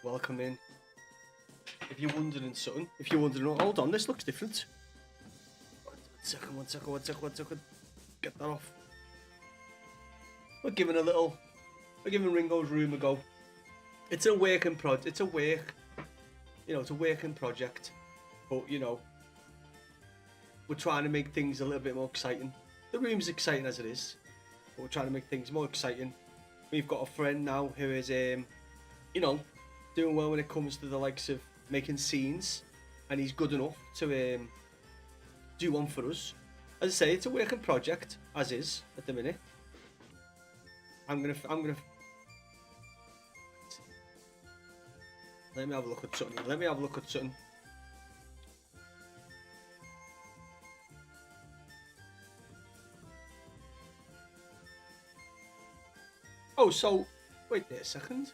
welcome in. If you're wondering something, oh, hold on, this looks different. One second. Get that off. We're giving Ringo's room a go. It's a working project. It's a working project. But we're trying to make things a little bit more exciting. The room's exciting as it is, but we're trying to make things more exciting. We've got a friend now who is, doing well when it comes to the likes of making scenes, and he's good enough to do one for us. As I say, it's a working project as is at the minute. I'm gonna. Let me have a look at something. Oh, so wait there a second.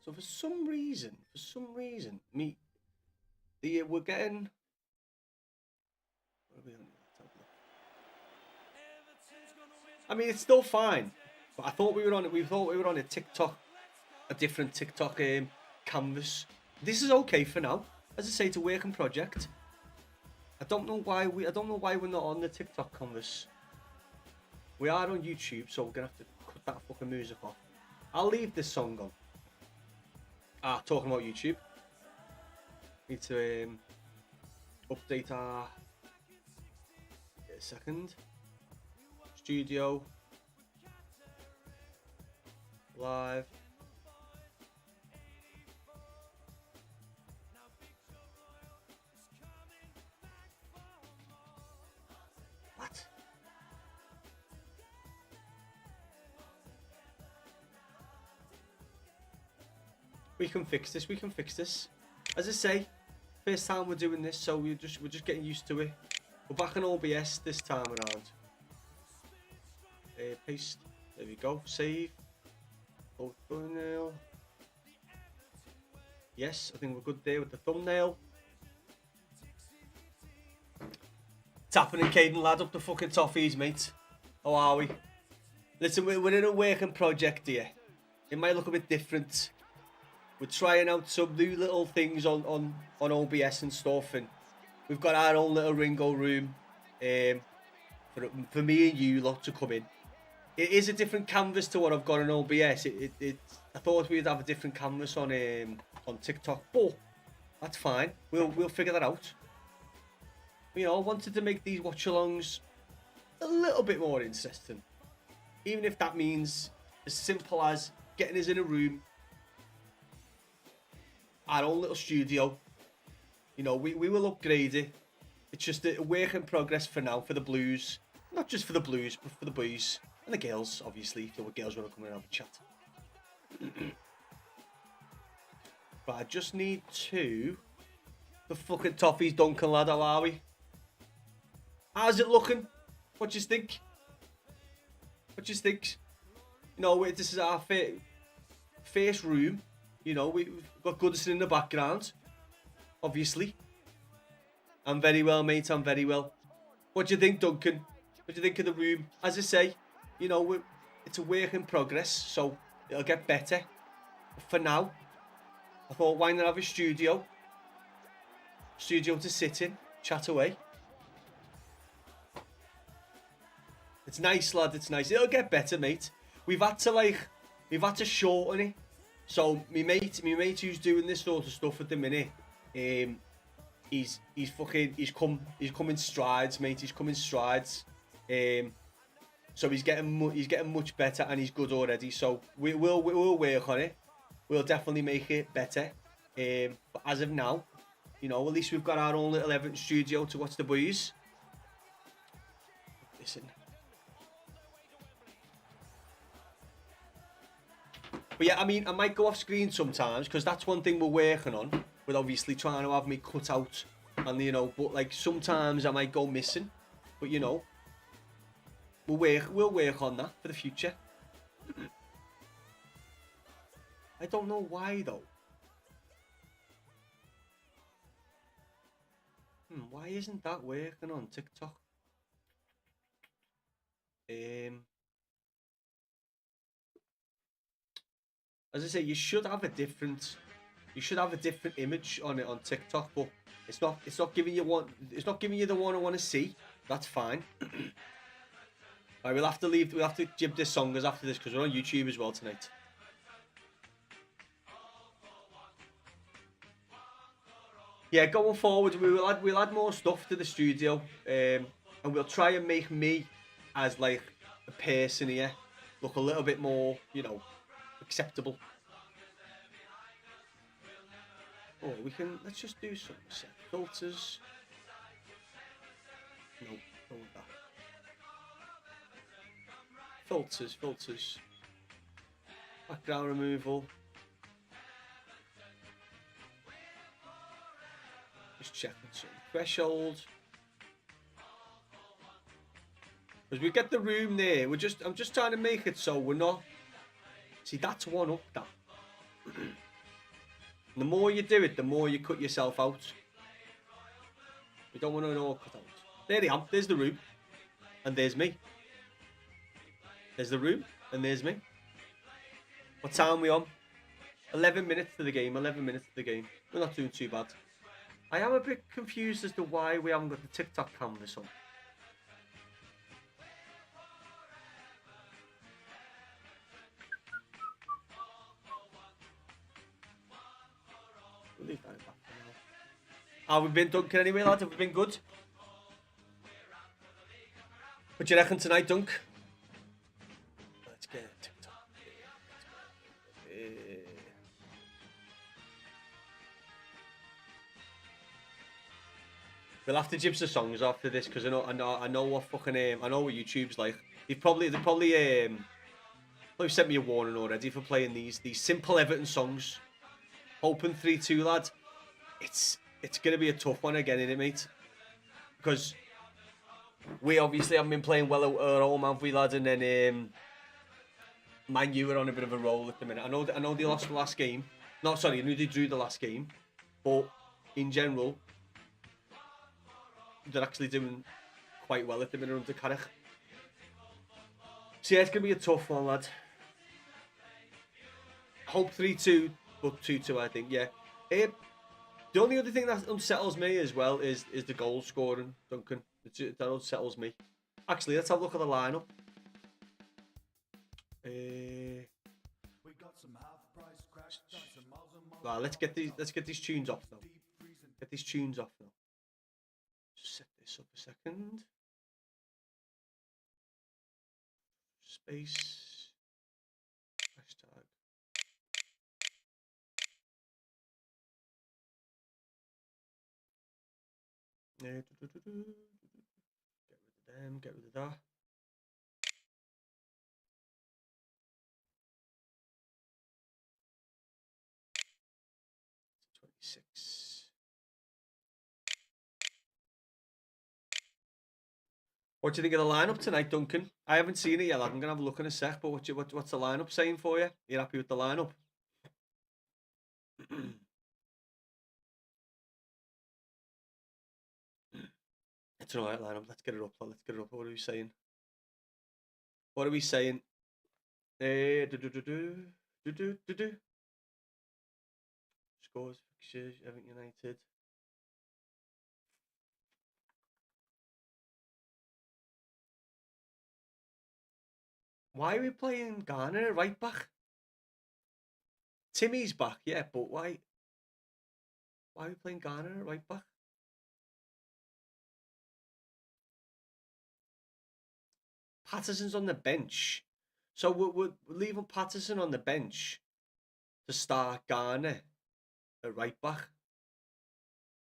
So for some reason, we're getting. I mean, it's still fine, but I thought we were on it. We thought we were on a different TikTok canvas. This is okay for now. As I say, it's a working project. I don't know why we're not on the TikTok canvas. We are on YouTube, so we're gonna have to cut that fucking music off. I'll leave this song on. Talking about YouTube. Need to update our. Wait a second. Studio. Live. What? We can fix this. As I say, first time we're doing this, so we're just getting used to it. We're back on OBS this time around. Paste. There we go. Save. Thumbnail. Yes, I think we're good there with the thumbnail. Tapping and Caden, lad, up the fucking toffees, mate. How are we? Listen, we're in a working project here. It might look a bit different. We're trying out some new little things on OBS and stuff, and we've got our own little Ringo room for me and you lot to come in. It is a different canvas to what I've got on OBS. I thought we'd have a different canvas on TikTok, but that's fine. We'll figure that out. I wanted to make these watch-alongs a little bit more interesting, even if that means as simple as getting us in a room, our own little studio. We will upgrade it. It's just a work in progress for now, for the blues. Not just for the blues, but for the boys. And the girls, obviously, if the girls want to come in and have a chat. But I just need to... The fucking toffees, Duncan, lad, how are we? How's it looking? What do you think? This is our first room. We've got Goodison in the background, obviously. I'm very well, mate, I'm very well. What do you think, Duncan? What do you think of the room? As I say, it's a work in progress, so it'll get better. But for now, I thought, why not have a studio? Studio to sit in, chat away. It's nice, lad, it's nice. It'll get better, mate. We've had to shorten it. So my mate who's doing this sort of stuff at the minute, he's come in strides, mate. He's come in strides. So he's getting much better, and he's good already. So we'll work on it. We'll definitely make it better. But as of now, at least we've got our own little Everton studio to watch the boys. Listen. But yeah, I mean, I might go off screen sometimes, because that's one thing we're working on. We're obviously trying to have me cut out, and but like sometimes I might go missing. But we'll work on that for the future. I don't know why though. Why isn't that working on TikTok? As I say, you should have a different image on it on TikTok, but it's not giving you one. It's not giving you the one I want to see. That's fine. Right, we'll have to leave. We'll have to jib this song us after this because we're on YouTube as well tonight. Yeah, going forward, we'll add more stuff to the studio, and we'll try and make me as like a person here look a little bit more, you know, acceptable. Oh, let's just do some set filters. No, don't want that. Filters. Background removal. Just checking some threshold. Because we get the room there. I'm just trying to make it so we're not. See, that's one up that. The more you do it, the more you cut yourself out. We don't want it all cut out. There I am. There's the room. And there's me. There's the room. And there's me. What time are we on? 11 minutes to the game. 11 minutes to the game. We're not doing too bad. I am a bit confused as to why we haven't got the TikTok canvas on. We'll leave that back for now. Have we been Duncan anyway, lads? Have we been good? What do you reckon tonight, Dunk? Let's get TikTok. We'll have to jib the songs after this because I know what fucking I know what YouTube's like. They probably sent me a warning already for playing these simple Everton songs. Open 3-2, lads. It's gonna be a tough one again, innit, mate? Because we obviously haven't been playing well at home, have we, lads? And then Man U are on a bit of a roll at the minute. I know they lost the last game. No, sorry, I knew they drew the last game. But in general, they're actually doing quite well at the minute under Carrick. So yeah, it's gonna be a tough one, lad. Hope 3-2, but 2-2, I think. Yeah. The only other thing that unsettles me as well is the goal scoring, Duncan. That unsettles me. Actually, let's have a look at the lineup. Right, let's get these tunes off now. Get these tunes off now. Just set this up a second. Space. Hashtag. Get rid of them. Get rid of that. What do you think of the lineup tonight, Duncan? I haven't seen it yet, lad. I'm gonna have a look in a sec. But what's the lineup saying for you? You happy with the lineup? It's an alright lineup. Let's get it up. Let's get it up. What are we saying? What are we saying? Scores, fixtures, Everton United. Why are we playing Garner right back? Timmy's back, yeah, but why? Why are we playing Garner right back? Patterson's on the bench, so we're leaving Patterson on the bench to start Garner at right back,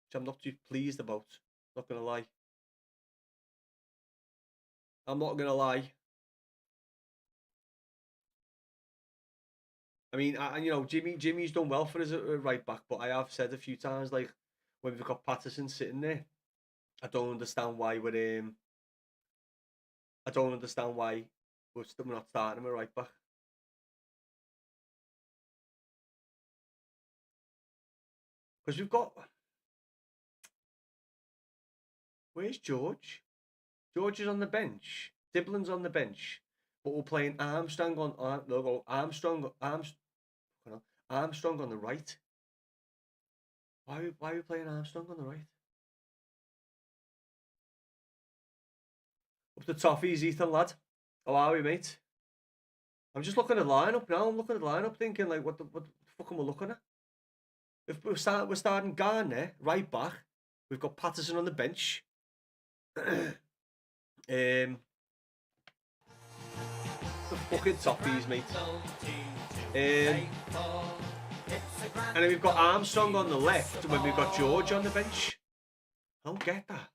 which I'm not too pleased about. Not gonna lie. I'm not gonna lie. I mean, you know, Jimmy's done well for us at right back, but I have said a few times, like when we've got Patterson sitting there, I don't understand why we're I don't understand why we're not starting him at right back. Because we've got. Where's George? George is on the bench. Diblin's on the bench, but we're playing Armstrong on no, Armstrong on the right. Why are we playing Armstrong on the right? Up the toffees, Ethan lad. How are we, mate? I'm just looking at the lineup now. I'm looking at the lineup, thinking like, what the fuck am I looking at? If we're starting Garner right back, we've got Patterson on the bench. The fucking toffees, mate. And then we've got Armstrong on the left when we've got George on the bench. I don't get that.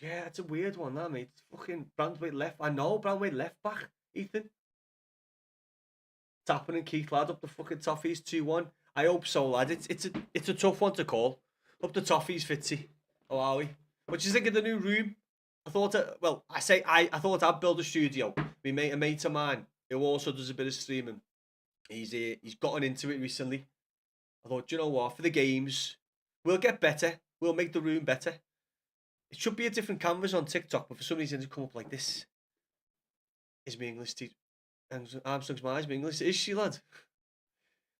Yeah, it's a weird one, that, mate. Fucking Brandweight left. I know, Brandweight left back, Ethan. Tapping and Keith lad up the fucking toffees 2-1. I hope so, lad. It's a tough one to call. Up the toffees, Fitzy. How are we? What do you think of the new room? I thought, I thought I'd build a studio. A mate of mine who also does a bit of streaming. He's gotten into it recently. I thought, you know what? For the games, we'll get better. We'll make the room better. It should be a different canvas on TikTok, but for some reason it's come up like this. Is my English teacher? Armstrong's my English. Is she, lad?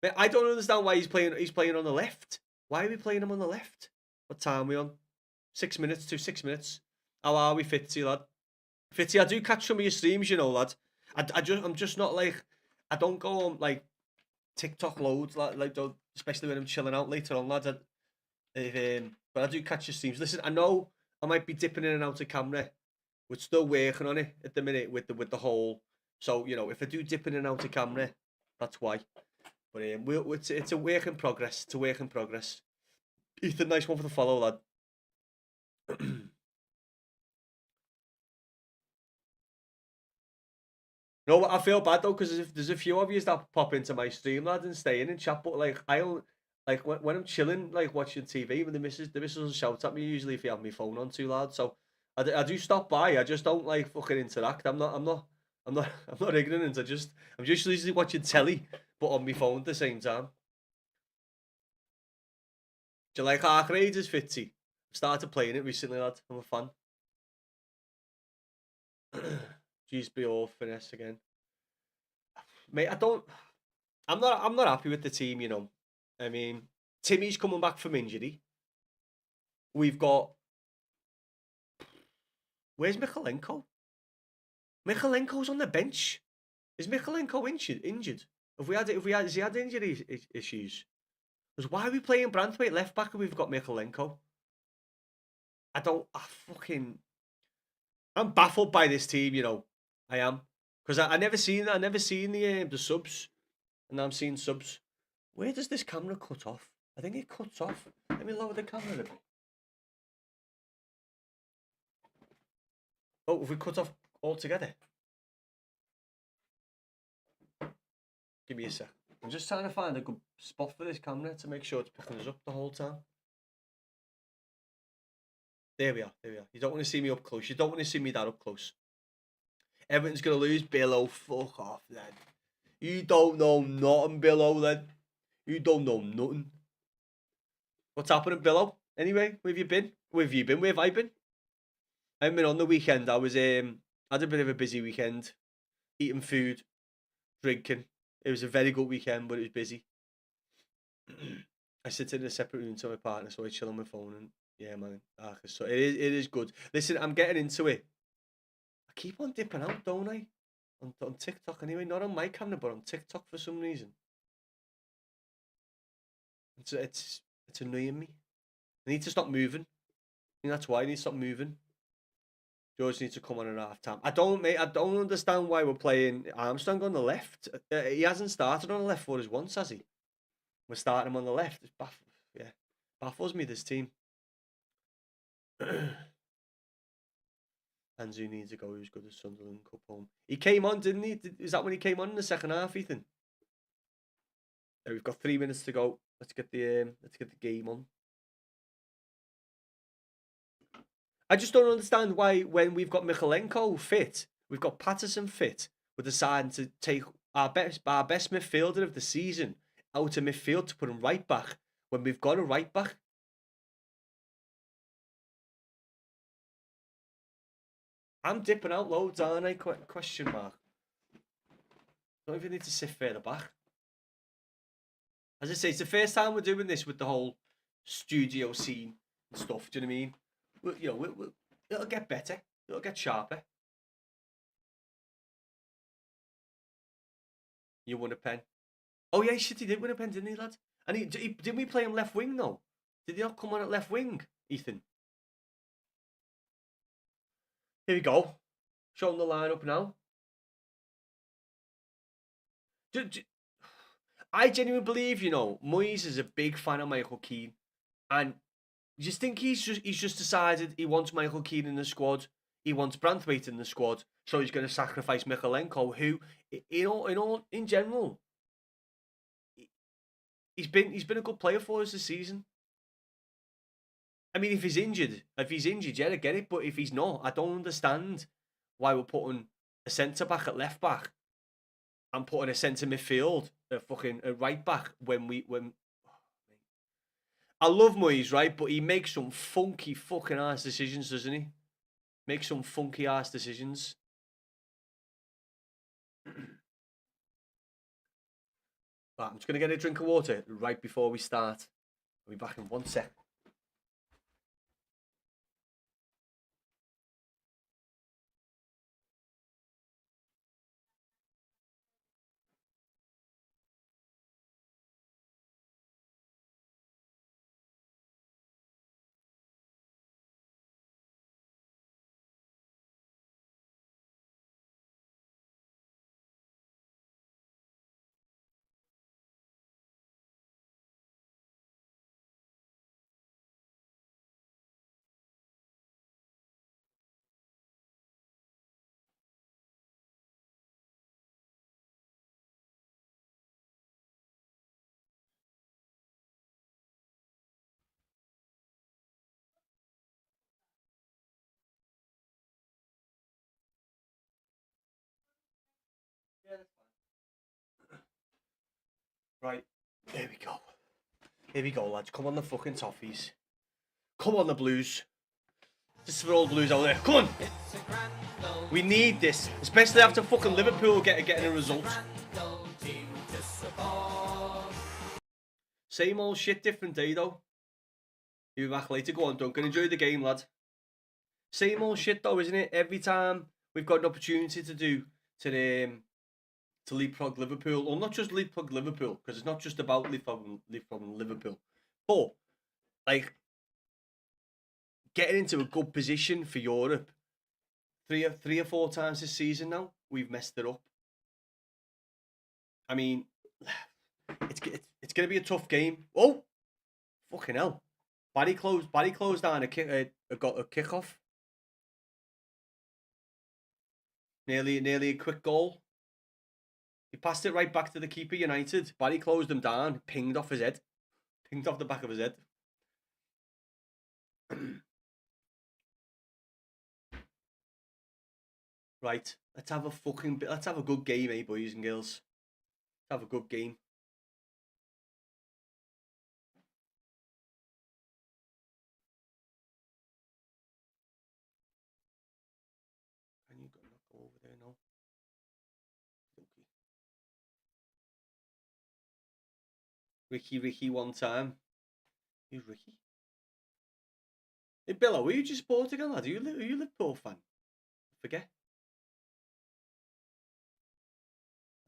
Mate, I don't understand why he's playing on the left. Why are we playing him on the left? What time are we on? 6 minutes to 6 minutes. How are we, Fitzy, lad? Fitzy, I do catch some of your streams, you know, lad. I'm just not like, I don't go on like TikTok loads, like especially when I'm chilling out later on, lads. But I do catch your streams. Listen, I know I might be dipping in and out of camera. We're still working on it at the minute with the whole. So you know, if I do dip in and out of camera, that's why. But it's a work in progress. It's a work in progress. Ethan, nice one for the follow, lad. No, I feel bad though because there's a few of you that pop into my stream, lad, and stay in and chat. But like I don't like when I'm chilling, like watching TV, when the missus will shout at me usually if you have my phone on too loud. So I do stop by. I just don't like fucking interact. I'm not ignorant. I'm just usually watching telly, but on my phone at the same time. Do you like Ark Raiders, Fitzy? I've started playing it recently, lad. I'm a fan. GSB all finesse again. Mate, I'm not happy with the team, you know. I mean, Timmy's coming back from injury. We've got where's Michalenko? Michalenko's on the bench. Is Michalenko injured? Has he had injury issues? Because why are we playing Brandweight left back and we've got Michalenko? I'm baffled by this team, you know. I am. Because I never seen the subs. And now I'm seeing subs. Where does this camera cut off? I think it cuts off. Let me lower the camera a bit. Oh, have we cut off altogether? Give me a sec. I'm just trying to find a good spot for this camera to make sure it's picking us up the whole time. There we are. You don't want to see me up close. You don't want to see me that up close. Everton's going to lose. Billow, fuck off, lad. You don't know nothing, Billow, lad. You don't know nothing. What's happening, Billow? Anyway, where have you been? Where have I been? I've been on the weekend. I was had a bit of a busy weekend. Eating food, drinking. It was a very good weekend, but it was busy. I sit in a separate room to my partner, so I chill on my phone and yeah, man. So it is good. Listen, I'm getting into it. I keep on dipping out, don't I? On TikTok anyway, not on my camera, but on TikTok for some reason. It's annoying me. I need to stop moving. I think that's why I need to stop moving. George needs to come on at half time. I don't understand why we're playing Armstrong on the left. He hasn't started on the left for us once, has he? We're starting him on the left. It's baffles me, this team. Anzu needs to go. He was good at Sunderland Cup home. He came on, didn't he? Is that when he came on in the second half, Ethan? Yeah, we've got 3 minutes to go. Let's get the game on. I just don't understand why, when we've got Michalenko fit, we've got Patterson fit, we're deciding to take our best midfielder of the season out of midfield to put him right back when we've got a right back. I'm dipping out loads, aren't I? Question mark. Don't even need to sit further back. As I say, it's the first time we're doing this with the whole studio scene and stuff. Do you know what I mean? It'll get better. It'll get sharper. You won a pen. Oh yeah, shit, he did win a pen, didn't he, lad? And didn't we play him left wing though? Did he not come on at left wing, Ethan? Here we go. Showing the lineup now. I genuinely believe, Moyes is a big fan of Michael Keane, and just think he's just decided he wants Michael Keane in the squad. He wants Branthwaite in the squad, so he's going to sacrifice Mykolenko, who, in general, he's been a good player for us this season. I mean, if he's injured, yeah, I get it. But if he's not, I don't understand why we're putting a centre back at left back and putting a centre midfield, a right back when. I love Moyes, right? But he makes some funky fucking ass decisions, doesn't he? Makes some funky ass decisions. Right, I'm just gonna get a drink of water right before we start. I'll be back in 1 sec. Yeah, that's fine. Right, here we go. Here we go, lads. Come on, the fucking Toffees. Come on, the Blues. This is for all Blues out there. Come on. We need this, especially after fucking Liverpool getting a result. Same old shit, different day though. You'll be back later. Go on, Duncan. Enjoy the game, lad. Same old shit though, isn't it? Every time we've got an opportunity to leapfrog Liverpool, or not just leapfrog Liverpool, because it's not just about leapfrogging Liverpool, but like getting into a good position for Europe. Three or four times this season now, we've messed it up. I mean, it's going to be a tough game. Oh, fucking hell! Barry closed down got a kickoff. Nearly a quick goal. He passed it right back to the keeper. United. Barry closed him down. Pinged off his head. Pinged off the back of his head. Right, let's have a good game, eh, boys and girls. Let's have a good game. Can you not go over there now? Okay. Ricky, one time. Who's Ricky? Hey, Billo, who you just support again, lad? Are you a Liverpool fan? Forget.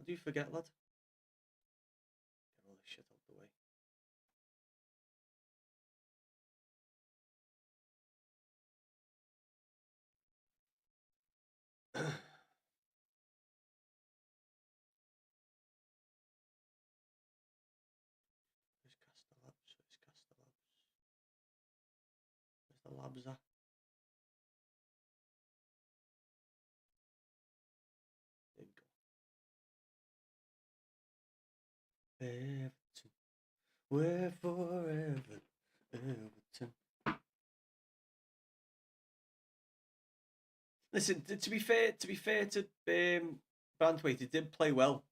I do forget, lad. Get all this shit out the way. Where's the labs at? There we go. Everton. We're forever Everton. Listen, to be fair to Branthwaite, he did play well,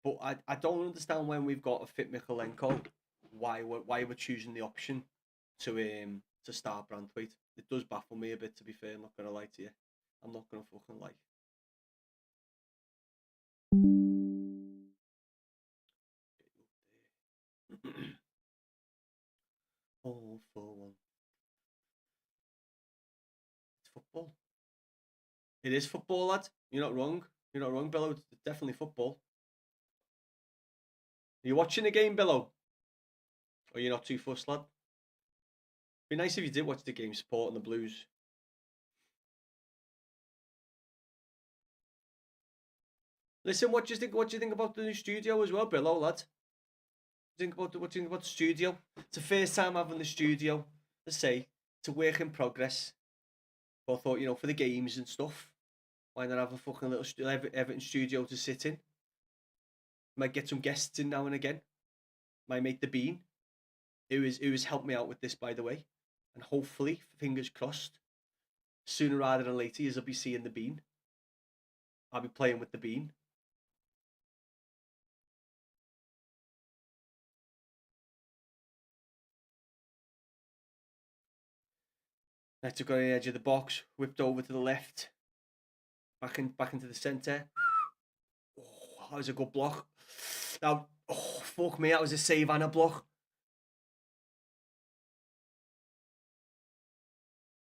but I don't understand when we've got a fit Mykolenko why we're choosing the option to start Branthwaite. It does baffle me a bit, to be fair. I'm not gonna lie to you. I'm not gonna fucking lie. All for one. It's football. It is football, lad. You're not wrong. You're not wrong, Billow. It's definitely football. Are you watching the game, Billow? Or you're not too fussed, lad? Be nice if you did watch the game, supporting the Blues. Listen, what do you think? What do you think about the new studio as well, Billow, lad? What do you think about the studio? It's the first time having the studio. Let's say it's a work in progress. But I thought, for the games and stuff, why not have a fucking little Everton studio to sit in? Might get some guests in now and again. My mate the Bean, who has helped me out with this, by the way, and hopefully, fingers crossed, sooner rather than later, you'll be seeing the Bean. I'll be playing with the Bean. Next, to go on the edge of the box, whipped over to the left, back into the centre. Oh, that was a good block. Now, oh fuck me, that was a save and a block.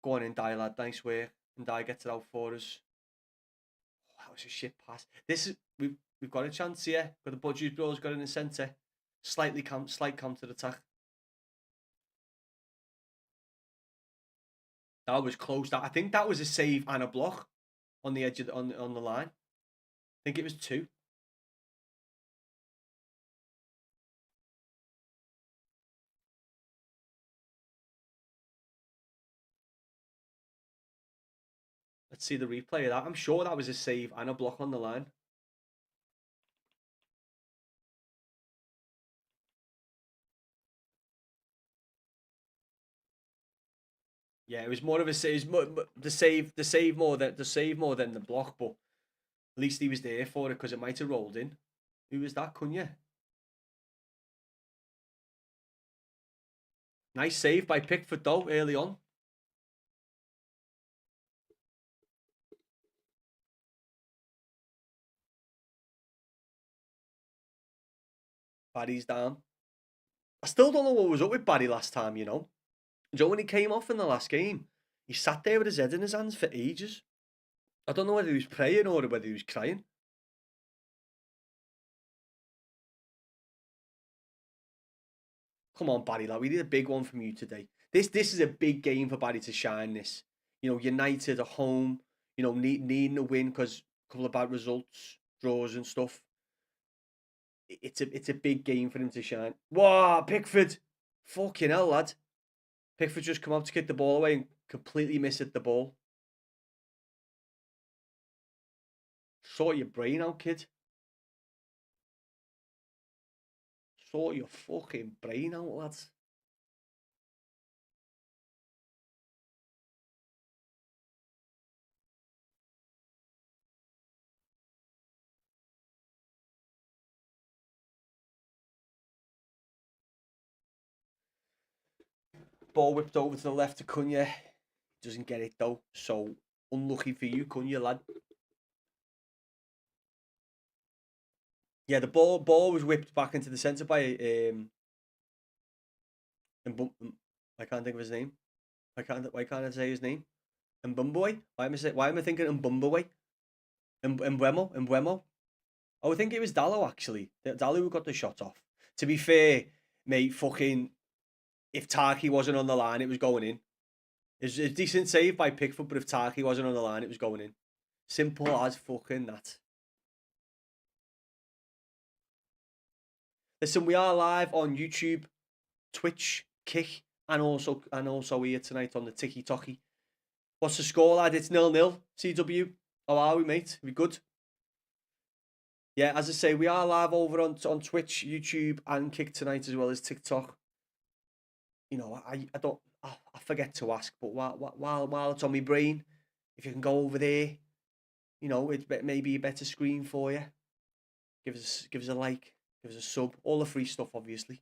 Go on in, Die, lad. Nice work. And Die gets it out for us. Oh, that was a shit pass. We've got a chance here. Got the Budgies Bros got in the centre. Slight counter attack. That was close. I think that was a save and a block on the edge of on the line. I think it was 2. Let's see the replay of that. I'm sure that was a save and a block on the line. Yeah, it was more of a save. The save more than the block, but at least he was there for it because it might have rolled in. Who was that, Cunha? Nice save by Pickford though, early on. Barry's down. I still don't know what was up with Barry last time, Joe, when he came off in the last game, he sat there with his head in his hands for ages. I don't know whether he was praying or whether he was crying. Come on, Barry, lad. We need a big one from you today. This is a big game for Barry to shine this. United at home, needing a win because a couple of bad results, draws and stuff. It's a big game for him to shine. Wow, Pickford. Fucking hell, lad. Pickford just come up to kick the ball away and completely missed the ball. Sort your brain out, kid. Sort your fucking brain out, lads. Ball whipped over to the left to Cunha. Doesn't get it though. So unlucky for you, Cunha, lad. Yeah, the ball was whipped back into the centre by I can't think of his name. Why can't I say his name? Mbumboy? Why am I thinking Mbumboy? Mbwemo? Oh, I think it was Dallo actually. Dallo who got the shot off. To be fair, mate, fucking if Tarky wasn't on the line, it was going in. It's a decent save by Pickford, but if Tarky wasn't on the line, it was going in. Simple as fucking that. Listen, we are live on YouTube, Twitch, Kick, and also here tonight on the Tiki Toki. What's the score, lad? It's 0-0. CW. How are we, mate? We good? Yeah, as I say, we are live over on Twitch, YouTube, and Kick tonight as well as TikTok. I forget to ask, but while it's on my brain, if you can go over there, it's maybe a better screen for you. Give us a like, give us a sub, all the free stuff, obviously.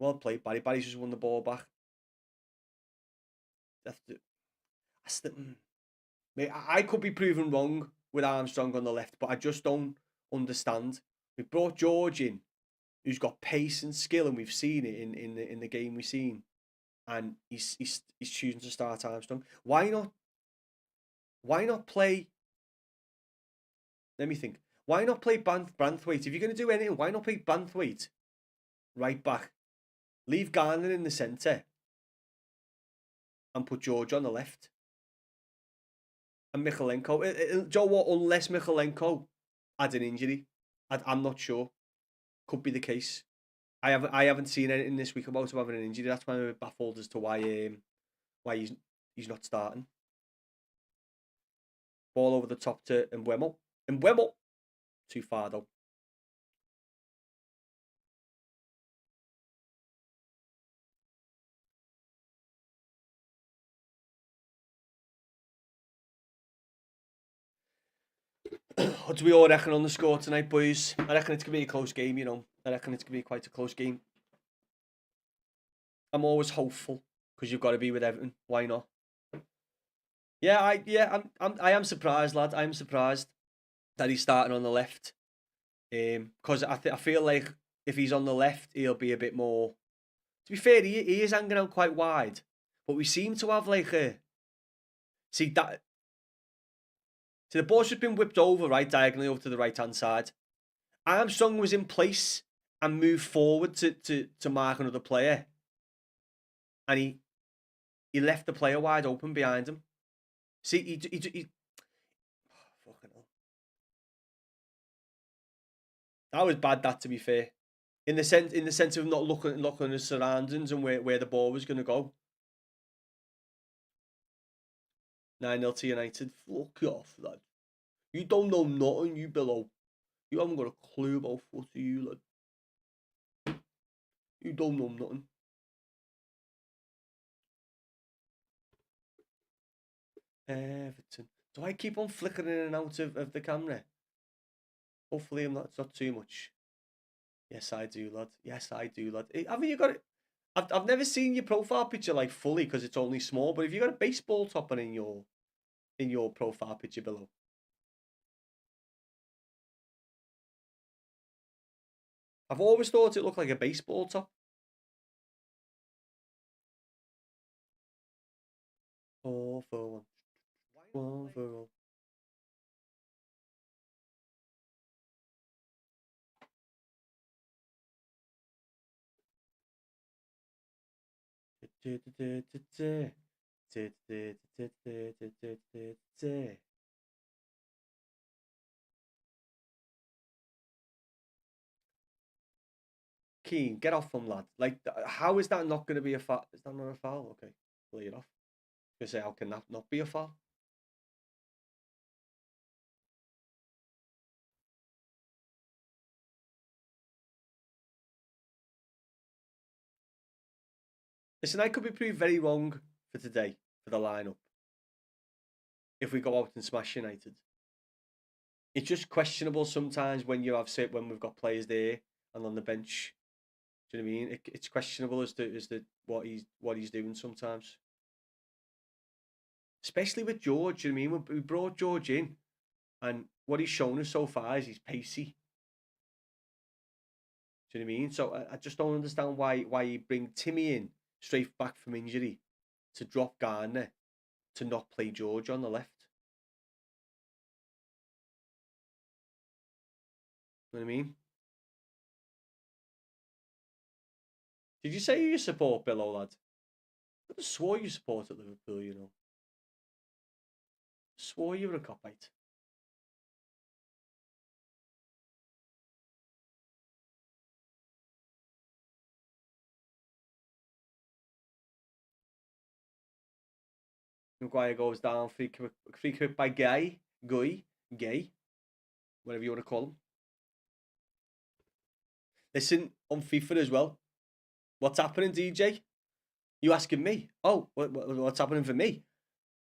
Well played, Barry. Barry's just won the ball back. Mate, I could be proven wrong with Armstrong on the left, but I just don't understand. We brought George in, who's got pace and skill, and we've seen it in the game we've seen, and he's choosing to start Armstrong. Why not? Why not play? Let me think. Why not play Branthwaite? If you're going to do anything, why not play Branthwaite right back? Leave Garner in the centre and put George on the left. And Michalenko. Joe, what? Unless Michalenko had an injury, I'm not sure. Could be the case. I haven't seen anything this week about him having an injury. That's why I'm a bit baffled as to why he's not starting. Ball over the top to Mbeumo. Mbeumo. Too far though. What do we all reckon on the score tonight, boys? I reckon it's going to be a close game, you know. I reckon it's going to be quite a close game. I'm always hopeful because you've got to be with Everton. Why not? Yeah, I am surprised, lad. I am surprised that he's starting on the left. Because I feel like if he's on the left, he'll be a bit more. To be fair, he is hanging out quite wide, but we seem to have like a. See that. So the ball's just been whipped over, right, diagonally over to the right-hand side. Armstrong was in place and moved forward to mark another player. And he left the player wide open behind him. See, he oh, fucking hell. That was bad, that, to be fair. In the sense of not looking at his surroundings and where the ball was going to go. 9-0 to United. Fuck off, lad. You don't know nothing, you below. You haven't got a clue about footy, you lad. You don't know nothing. Everton. Do I keep on flickering in and out of the camera? Hopefully it's not too much. Yes, I do, lad. Yes, I do, lad. Haven't you got it? I've never seen your profile picture like fully because it's only small. But have you got a baseball top on in your profile picture below? I've always thought it looked like a baseball top. All for one for all. Keane, get off him, lad. Like, how is that not going to be a foul? Is that not a foul? Okay, play it off. I was gonna say, how can that not be a foul? Listen, I could be proved very wrong for today for the lineup. If we go out and smash United, it's just questionable sometimes when when we've got players there and on the bench. Do you know what I mean? It's questionable as to what he's doing sometimes, especially with George. Do you know what I mean? We brought George in, and what he's shown us so far is he's pacey. Do you know what I mean? So I just don't understand why you bring Timmy in straight back from injury to drop Garner to not play George on the left. You know what I mean? Did you say you support Billow, lad? I swore you supported Liverpool, you know. Swore you were a copite. Maguire goes down, free kick by Gay, whatever you want to call him. Listen, on FIFA as well. What's happening, DJ? You asking me? Oh, what's happening for me?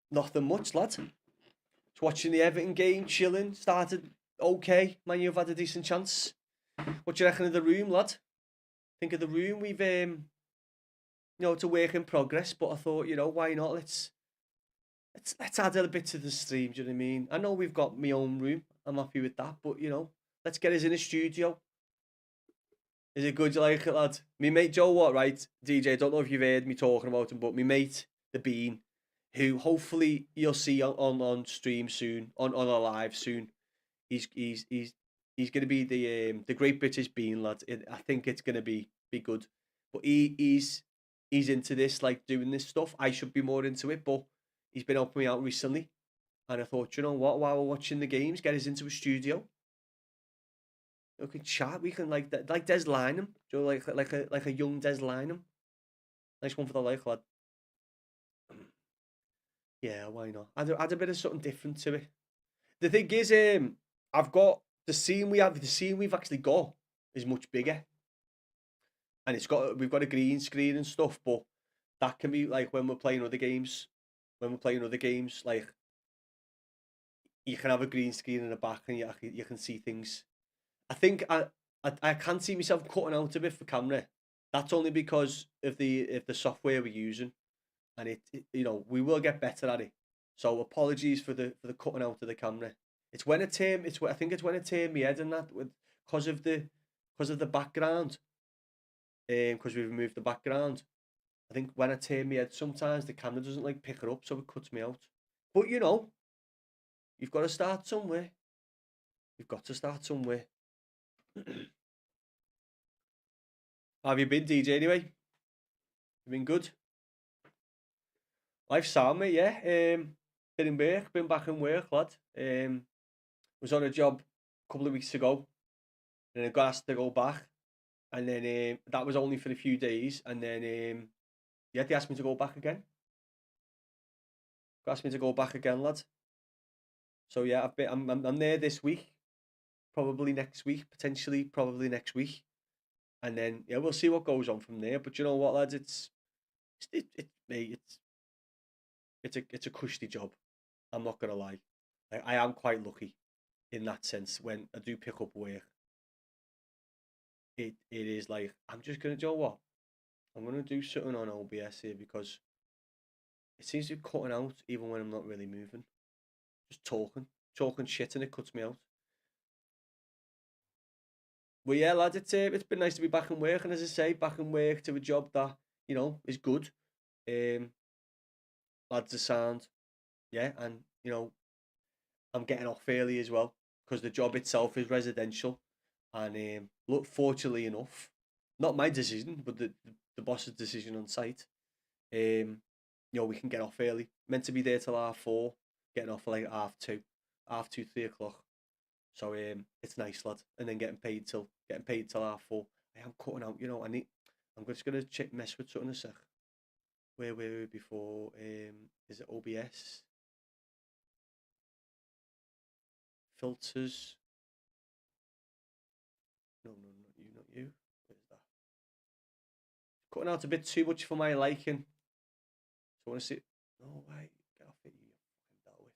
Nothing much, lad. Just watching the Everton game, chilling. Started okay. Man, you've had a decent chance. What do you reckon of the room, lad? think of the room we've it's a work in progress, but I thought, why not? Let's add a bit to the stream. Do you know what I mean? I know we've got my own room. I'm happy with that, but let's get us in a studio. Is it good? You like it, lad? Me mate Joe, what right? DJ, I don't know if you've heard me talking about him, but me mate the Bean, who hopefully you'll see on stream soon, on a live soon. He's going to be the Great British Bean, lad. I think it's going to be good. But he's into this, like doing this stuff. I should be more into it, but he's been helping me out recently, and I thought, you know what? While we're watching the games, get us into a studio. We can chat. We can like Des Lynam, like a young Des Lynam. Nice one for the like, lad. Yeah, why not? Add a bit of something different to it. The thing is, I've got the scene we've actually got is much bigger, and we've got a green screen and stuff. But that can be like when we're playing other games. When we're playing other games, like you can have a green screen in the back, and you can see things. I think I can see myself cutting out a bit for camera. That's only because of the software we're using, and we will get better at it. So apologies for the cutting out of the camera. It's when it turned. I think it's when it turned my head and that with because of the background. Because we removed the background. I think when I turn my head, sometimes the camera doesn't like pick it up, so it cuts me out. But you've got to start somewhere. You've got to start somewhere. How have you been, DJ? Anyway, you been good? Life's sound, mate. Yeah. Been in work. Been back in work, lad. Was on a job a couple of weeks ago, and I got asked to go back, and then that was only for a few days, and then yeah, they asked me to go back again. They asked me to go back again, lad. So yeah, I'm there this week, probably next week, potentially probably next week, and then yeah, we'll see what goes on from there. But you know what, lads, mate, it's a cushy job. I'm not gonna lie. I am quite lucky in that sense. When I do pick up work, it is like I'm just gonna do what I'm gonna do something on OBS here because it seems to be cutting out even when I'm not really moving. Just talking shit, and it cuts me out. Well, yeah, lads, it's been nice to be back in work, and as I say, back in work to a job that is good. Um, lads are sound, yeah, and I'm getting off early as well because the job itself is residential, and look, fortunately enough, not my decision, but the boss's decision on site. We can get off early. Meant to be there till 4:30, getting off for like 2:30, 2:30, 3:00. So it's nice, lad. And then getting paid till 4:30. I am cutting out. I'm just gonna check mess with something a sec. Where were we before? Is it OBS filters? No, not you, not you. Where's that? Cutting out a bit too much for my liking. So I want to see. No way. Get off it, you fucking with.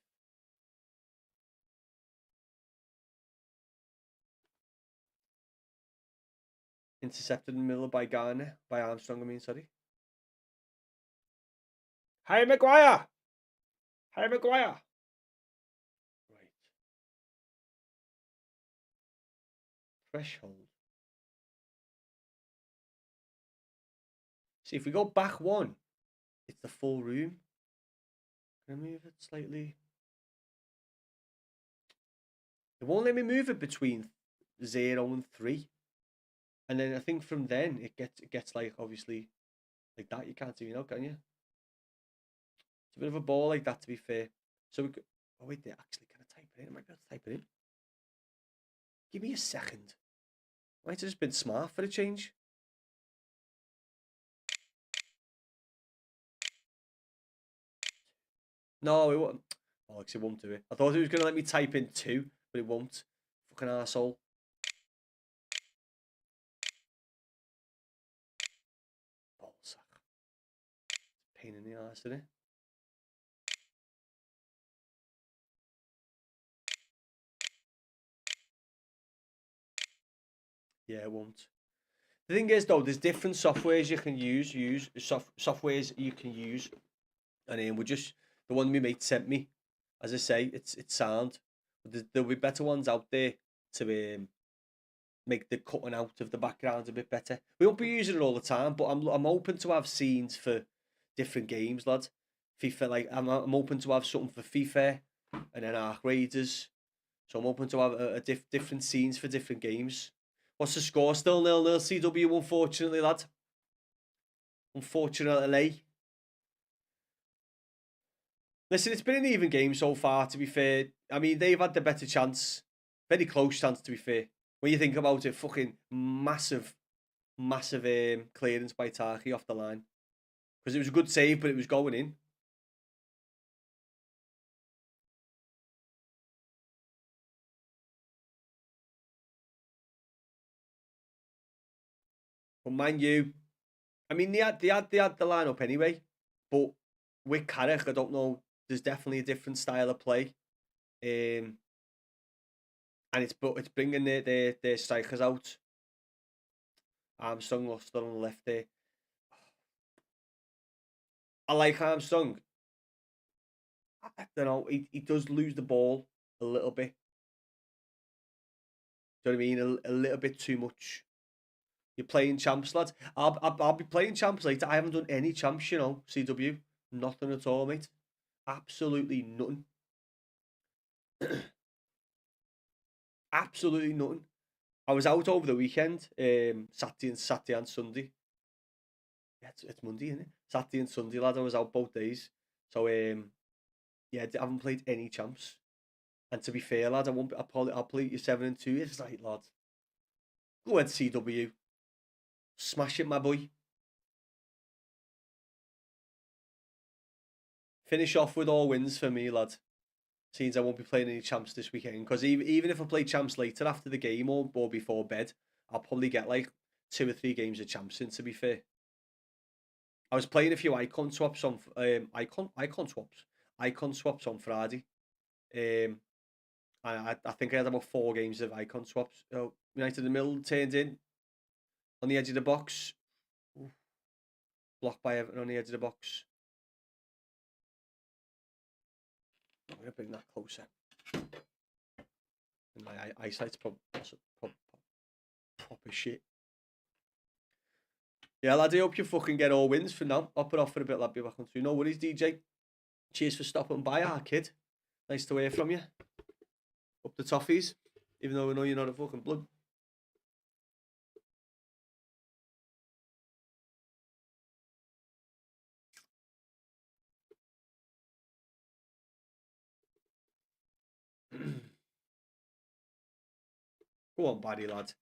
Intercepted in the middle by Garner, by Armstrong. I mean, sorry. Harry Maguire. Harry Maguire. Right. Threshold. See, if we go back one, it's the full room. Can I move it slightly? It won't let me move it between 0 and 3. And then I think from then it gets like obviously like that. You can't see me now, can you? It's a bit of a ball like that, to be fair. So we could. Oh wait, there. Actually, can I type it in? I might be able to type it in. Give me a second. Might have just been smart for a change. No, it won't. Oh, actually, it won't do it. I thought it was gonna let me type in 2, but it won't. Fucking arsehole. Ballsack. Pain in the arse, isn't it? Yeah, it won't. The thing is, though, there's different softwares you can use softwares you can use, and we're just the one my mate sent me. As I say, it's sound. But there'll be better ones out there to make the cutting out of the background a bit better. We won't be using it all the time, but I'm open to have scenes for different games, lad. FIFA, like I'm open to have something for FIFA, and then Ark Raiders. So I'm open to have different scenes for different games. What's the score? Still 0-0 CW, unfortunately, lad. Unfortunately. Listen, it's been an even game so far, to be fair. I mean, they've had the better chance. Very close chance, to be fair. When you think about it, fucking massive, massive clearance by Tarky off the line. Because it was a good save, but it was going in. But Man U, I mean, they had the lineup anyway. But with Carrick, I don't know. There's definitely a different style of play. Um, and it's bringing their strikers out. Armstrong lost on the left there. I like Armstrong. I don't know. He does lose the ball a little bit. Do you know what I mean? A little bit too much. You're playing champs, lads. I'll be playing champs later. I haven't done any champs, you know. CW, nothing at all, mate. Absolutely nothing. Absolutely nothing. I was out over the weekend, Saturday and Sunday. Yeah, it's Monday, isn't it? Saturday and Sunday, lad. I was out both days. So yeah, I haven't played any champs. And to be fair, lad, I won't. I'll play you 7-2. It's right, lad. Go ahead, CW. Smash it, my boy. Finish off with all wins for me, lad. Seems I won't be playing any champs this weekend. Because even if I play champs later after the game or before bed, I'll probably get like 2 or 3 games of champs in, to be fair. I was playing a few icon swaps on Friday. Um, I think I had about 4 games of icon swaps. United in the middle turned in on the edge of the box. Oof, blocked by Everton on the edge of the box. I'm going to bring that closer. And my eyesight's proper shit. Yeah, lad, I hope you fucking get all wins for now. I'll put off for a bit, lad. Be back on 2. No worries, DJ. Cheers for stopping by, our kid. Nice to hear from you. Up the toffees, even though we know you're not a fucking blood. Go on, Barry, lad.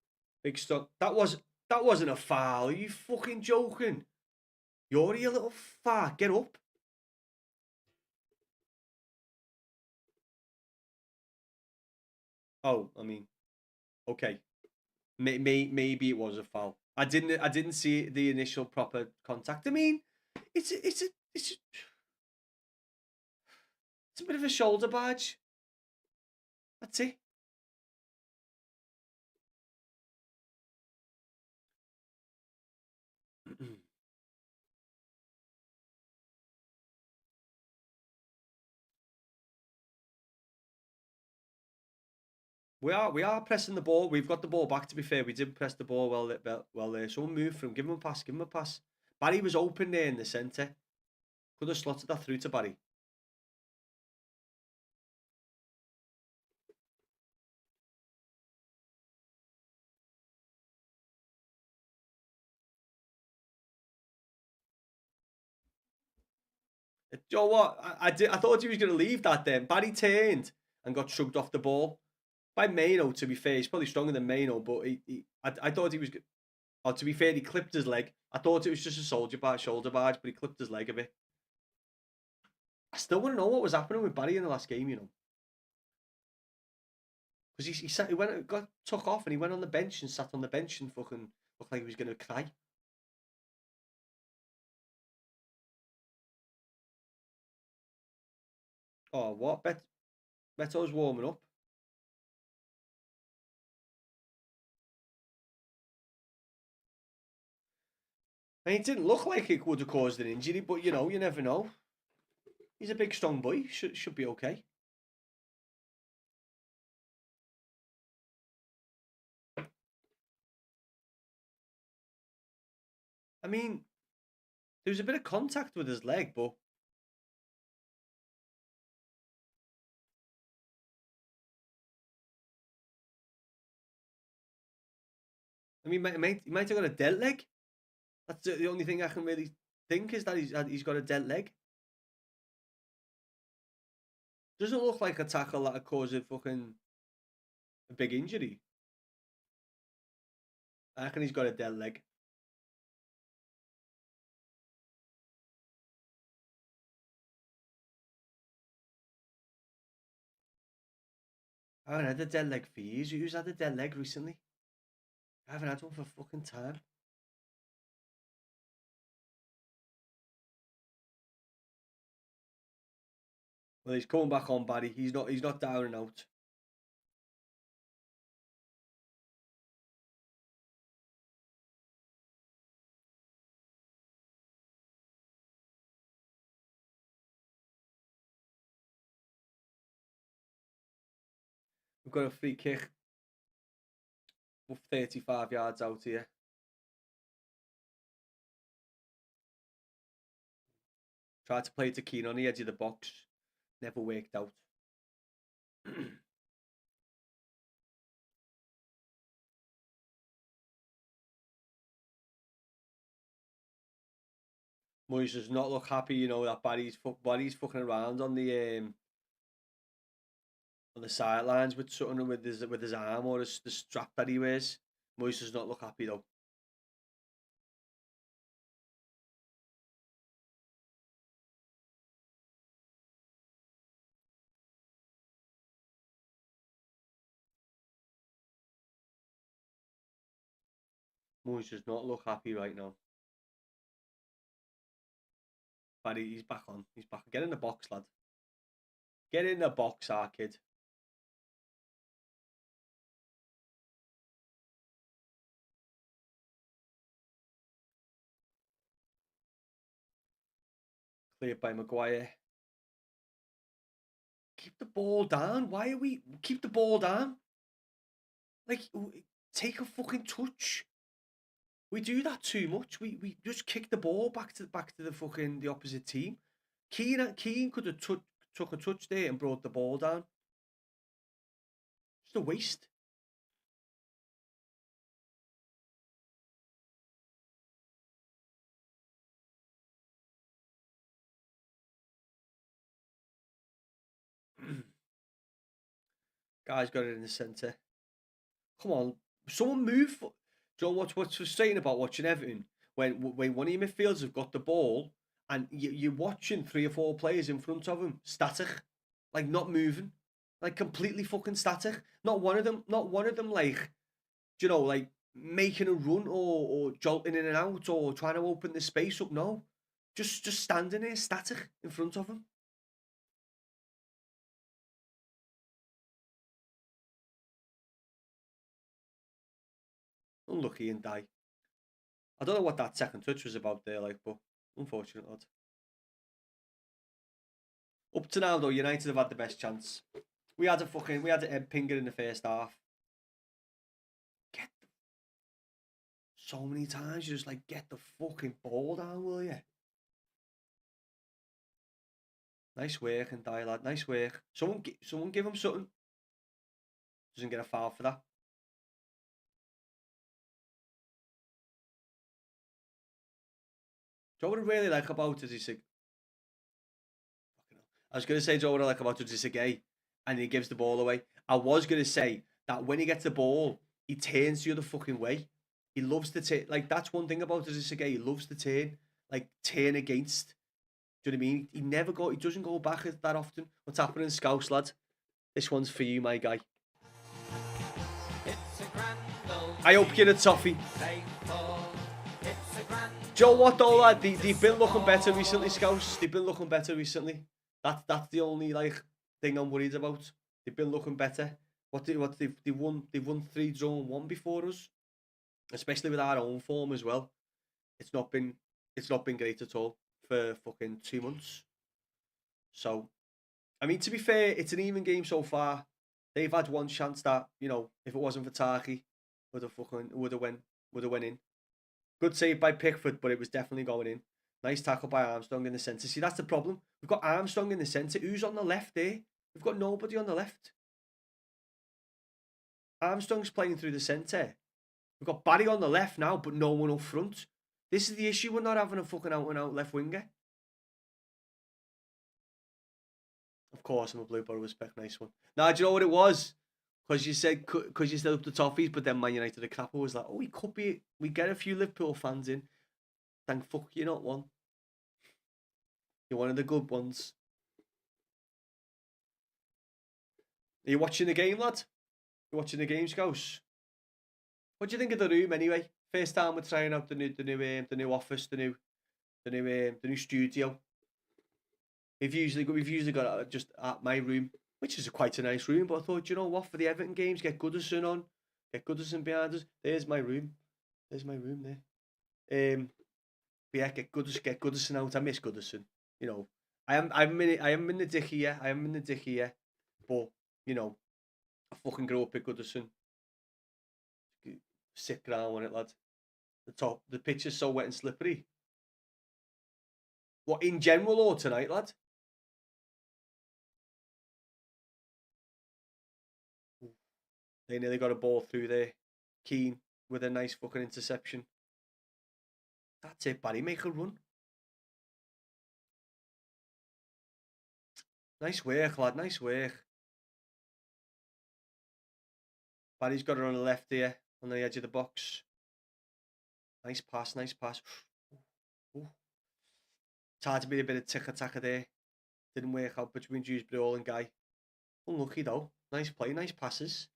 Big stuff. That wasn't a foul. Are you fucking joking? You're a little fart. Get up. Oh, I mean, okay. Maybe it was a foul. I didn't see the initial proper contact. I mean, it's a bit of a shoulder badge. That's it. We are pressing the ball. We've got the ball back. To be fair, we did press the ball well there. Someone move from. Give him a pass. Give him a pass. Barry was open there in the centre. Could have slotted that through to Barry. You know what? I thought he was going to leave that then. Barry turned and got shrugged off the ball by Maino. To be fair, he's probably stronger than Maino, but I thought he was. Oh, to be fair, he clipped his leg. I thought it was just a shoulder barge, but he clipped his leg a bit. I still want to know what was happening with Barry in the last game, you know, because got took off and he went on the bench and sat on the bench and fucking looked like he was going to cry. Oh, what? Beto's warming up. And it didn't look like it would have caused an injury, but you know, you never know. He's a big, strong boy. Should be okay. I mean, there was a bit of contact with his leg, but I mean, he might have got a dead leg. That's the only thing I can really think is that he's got a dead leg. Doesn't look like a tackle that caused a big injury. I reckon he's got a dead leg. I haven't had a dead leg for years. Who's had a dead leg recently? I haven't had one for fucking time. Well, he's coming back on, Barry. He's not down and out. We've got a free kick 35 yards out here. Tried to play it to Keane on the edge of the box. Never worked out. Moyes does not look happy, you know, that Barry's fucking around on the sidelines with something with his arm or the strap that he wears. Moyes does not look happy though. Moyes does not look happy right now. Barry, he's back on. He's back. Get in the box, lad. Get in the box, our kid. Cleared by Maguire. Keep the ball down. Why are we keep the ball down? Like, take a fucking touch. We do that too much. We just kick the ball back to the fucking the opposite team. Keane could have took a touch there and brought the ball down. Just a waste. Guy's got it in the centre. Come on, someone move. Do you know what's frustrating about watching Everton when one of your midfielders have got the ball and you're watching 3 or 4 players in front of him static, like not moving, like completely fucking static. Not one of them like, you know, like making a run or jolting in and out or trying to open the space up. No, just standing there static in front of him. Unlucky and die. I don't know what that second touch was about there, like, but unfortunate lad. Up to now though, United have had the best chance. We had a head pinger in the first half. Get the, so many times you just like get the fucking ball down, will you? Nice work and die, lad. Nice work. Someone give him something. Doesn't get a foul for that. Do you know what I really like about it? I was going to say, do you know what I like about it? Is gay, and he gives the ball away. I was going to say that when he gets the ball, he turns the other fucking way. He loves to turn. Like, that's one thing about it. He loves to turn. Like, turn against. Do you know what I mean? He doesn't go back that often. What's happening, Scouse, lad? This one's for you, my guy. I hope you're a toffee. Do you know what though, lad? They've been looking better recently, Scouse. They've been looking better recently. That's the only like thing I'm worried about. They've been looking better. They've won 3 draw and 1 before us, especially with our own form as well. It's not been it's not been great at all for fucking 2 months. So I mean, to be fair, it's an even game so far. They've had one chance that if it wasn't for Tarky, would have went in. Good save by Pickford, but it was definitely going in. Nice tackle by Armstrong in the centre. See, that's the problem. We've got Armstrong in the centre. Who's on the left there? We've got nobody on the left. Armstrong's playing through the centre. We've got Barry on the left now, but no one up front. This is the issue. We're not having a fucking out-and-out left winger. Of course, I'm a Blue Borough respect. Nice one. Now, do you know what it was? Because you said up the Toffees, but then Man United the crapper was like, oh, we could be. We get a few Liverpool fans in. Thank fuck you're not one. You're one of the good ones. Are you watching the game, lad? You watching the game, Scouse? What do you think of the room anyway? First time we're trying out the new office, the new studio. We've usually got it just at my room, which is quite a nice room. But I thought, you know what, for the Everton games, get Goodison on, get Goodison behind us. There's my room. There's my room there. But yeah, get Goodison out. I miss Goodison. I'm in the dick here. I am in the dick here. But I fucking grew up at Goodison. Sick ground on it, lad. The pitch is so wet and slippery. What, in general or tonight, lad? They nearly got a ball through there. Keane with a nice fucking interception. That's it, Barry. Make a run. Nice work, lad. Nice work. Barry's got it on the left here, on the edge of the box. Nice pass, nice pass. Ooh. It's hard to be a bit of tick-a-tacker there. Didn't work out between Dewsbury and Guy. Unlucky though. Nice play, nice passes.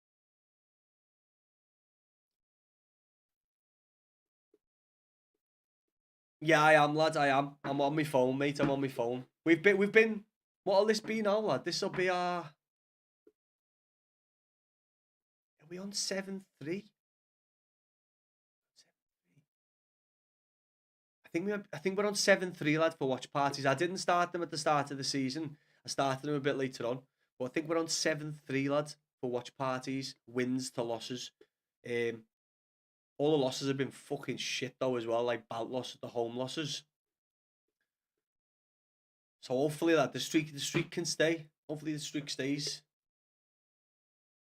Yeah, I am, lad. I am. I'm on my phone, mate. I'm on my phone. We've been. What'll this be now, lad? This will be our. Are we on 7-3? I think we're on 7-3, lad, for watch parties. I didn't start them at the start of the season. I started them a bit later on, but I think we're on 7-3, lad, for watch parties, wins to losses. All the losses have been fucking shit though as well, like bout losses, the home losses. So hopefully that the streak can stay. Hopefully the streak stays.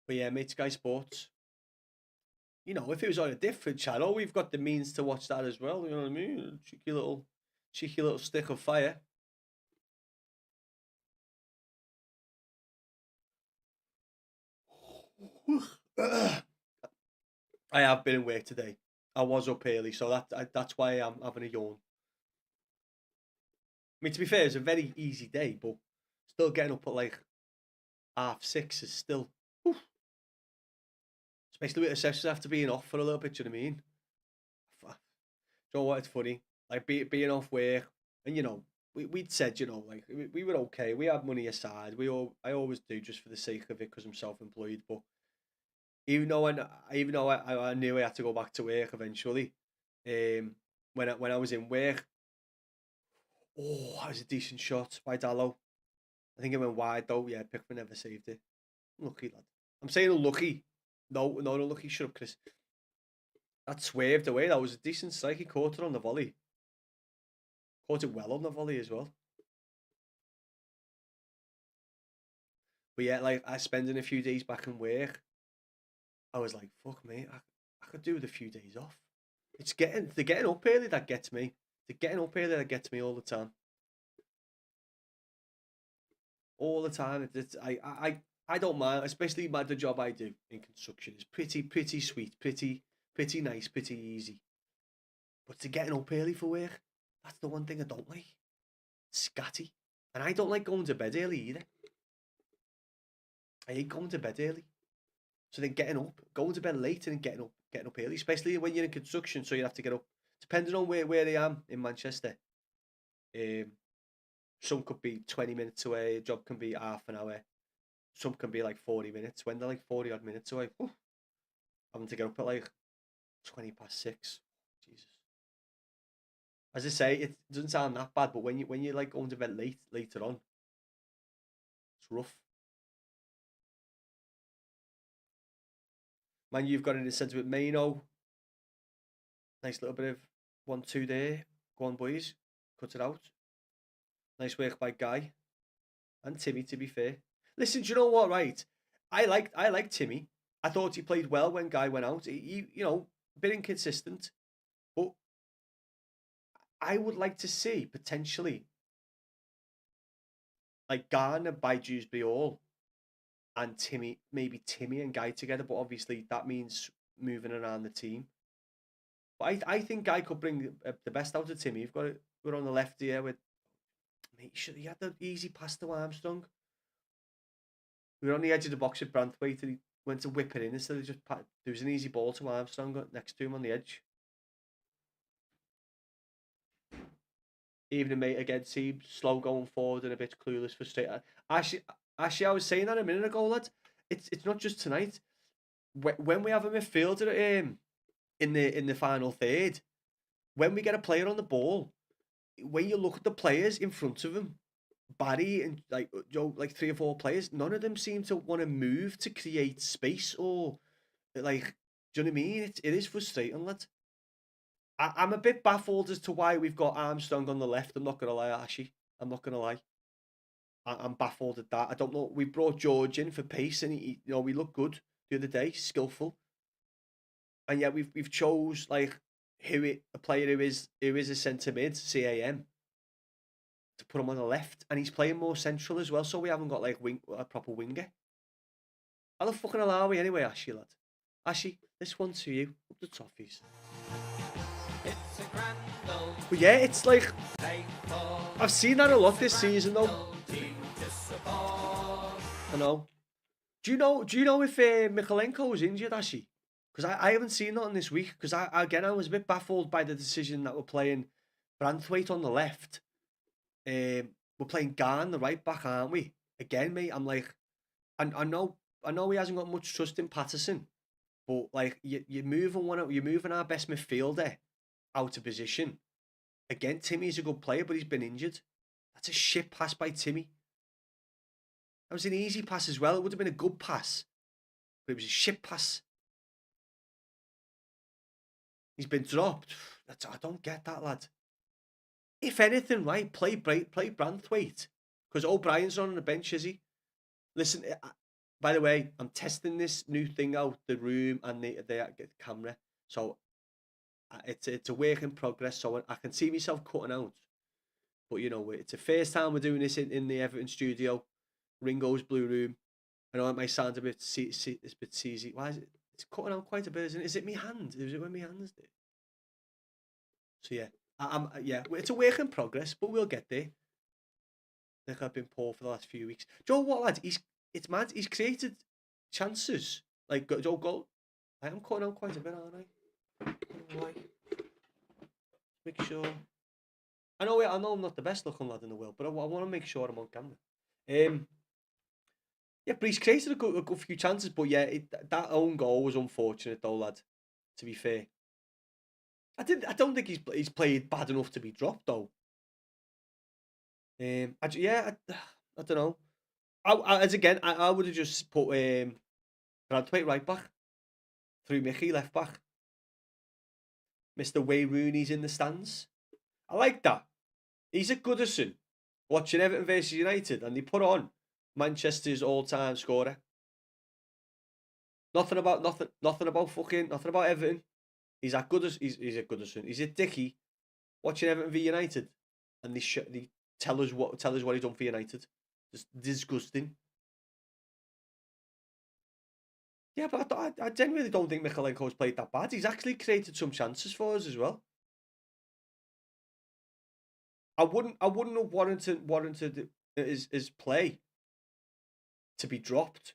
But yeah, mate, Sky Sports. If it was on a different channel, we've got the means to watch that as well. You know what I mean? Cheeky little stick of fire. I have been in work today. I was up early, so that's why I'm having a yawn. I mean, to be fair, it's a very easy day, but still getting up at like 6:30 is still, especially with the sessions after being off for a little bit. Do you know what I mean? Do you know what? It's funny, like being off work, and we'd said, like we were okay. We had money aside. I always do just for the sake of it because I'm self-employed. But even though I knew I had to go back to work eventually, when I was in work, oh, that was a decent shot by Dallo. I think it went wide though. Yeah, Pickford never saved it. Lucky lad. I'm saying unlucky. No, unlucky. Shut up, Chris. That swerved away. That was a decent strike. He caught it on the volley. Caught it well on the volley as well. But yeah, like I spending a few days back in work, I was like, fuck me, I could do with a few days off. It's getting up early that gets me. The getting up early that gets me all the time. All the time. I don't mind, especially the job I do in construction is pretty sweet, pretty nice, pretty easy. But to getting up early for work, that's the one thing I don't like. It's scatty. And I don't like going to bed early either. I hate going to bed early. So then going to bed late and getting up early, especially when you're in construction, so you have to get up. Depending on where I am in Manchester, um, some could be 20 minutes away, a job can be half an hour, some can be like 40 minutes. When they're like 40 odd minutes away, having to get up at like 6:20. Jesus. As I say, it doesn't sound that bad, but when you like going to bed later on, it's rough. Man, you've got in the centre with Maino. Nice little bit of 1-2 there. Go on, boys. Cut it out. Nice work by Guy and Timmy, to be fair. Listen, do you know what, right? I like Timmy. I thought he played well when Guy went out. A bit inconsistent, but I would like to see potentially like Garner by Dewsbury Hall and Timmy, maybe Timmy and Guy together. But obviously that means moving around the team. But I think Guy could bring the best out of Timmy. You've got it. We're on the left here with. Mate, he had the easy pass to Armstrong. We were on the edge of the box with Branthwaite and he went to whip it in instead of just there was an easy ball to Armstrong next to him on the edge. Even a mate again seemed slow going forward and a bit clueless, frustrated. Actually, I was saying that a minute ago, lad. It's not just tonight. When we have a midfielder in the final third, when we get a player on the ball, when you look at the players in front of him, Barry and like 3 or 4 players, none of them seem to want to move to create space or like. Do you know what I mean? It is frustrating, lad. I'm a bit baffled as to why we've got Armstrong on the left. I'm not gonna lie, Ashy. I'm not gonna lie. I'm baffled at that. I don't know. We brought George in for pace, and we looked good the other day, skillful, and yet we've chose like a player who is a centre mid, CAM, to put him on the left, and he's playing more central as well. So we haven't got like a proper winger. How the fucking hell are we anyway, Ashy lad? Ashy, this one's for you. Up the toffees. But yeah, it's like I've seen that a lot this season though. I know. Do you know if Mikalenko was injured, Ashy? Because I haven't seen nothing this week. Because I was a bit baffled by the decision that we're playing Branthwaite on the left. We're playing Garn the right back, aren't we? Again, mate. I'm like, I know he hasn't got much trust in Patterson, but like you're moving our best midfielder out of position. Again, Timmy's a good player, but he's been injured. That's a shit pass by Timmy. That was an easy pass as well. It would have been a good pass, but it was a shit pass. He's been dropped. I don't get that, lad. If anything, right, play Branthwaite. Because O'Brien's not on the bench, is he? Listen, by the way, I'm testing this new thing out, the room and the camera. So it's a work in progress. So I can see myself cutting out. But, it's the first time we're doing this in the Everton studio. Ringo's Blue Room. I know it might sound a bit it's a bit cheesy. Why is it? It's cutting out quite a bit, isn't it? Is it me hand? Is it when my hands did? So yeah, it's a work in progress, but we'll get there. I think I've been poor for the last few weeks. Do you know what, lad? It's mad. He's created chances like goal. I am cutting out quite a bit, aren't I? I don't know why. Make sure. I know I'm not the best looking lad in the world, but I want to make sure I'm on camera. Yeah, but he's created a good few chances, but yeah, that own goal was unfortunate though, lad. To be fair, I don't think he's played bad enough to be dropped though. I don't know. I would have just put Bradway right back, through Mickey left back, Mr. Wayne Rooney's in the stands. I like that. He's at Goodison watching Everton versus United, and they put on Manchester's all-time scorer. Nothing about Everton. He's at Goodison. He's at Dickey watching Everton v United, and they tell us what he's done for United. Just disgusting. Yeah, but I genuinely don't think Mikalenko's played that bad. He's actually created some chances for us as well. I wouldn't have warranted his play to be dropped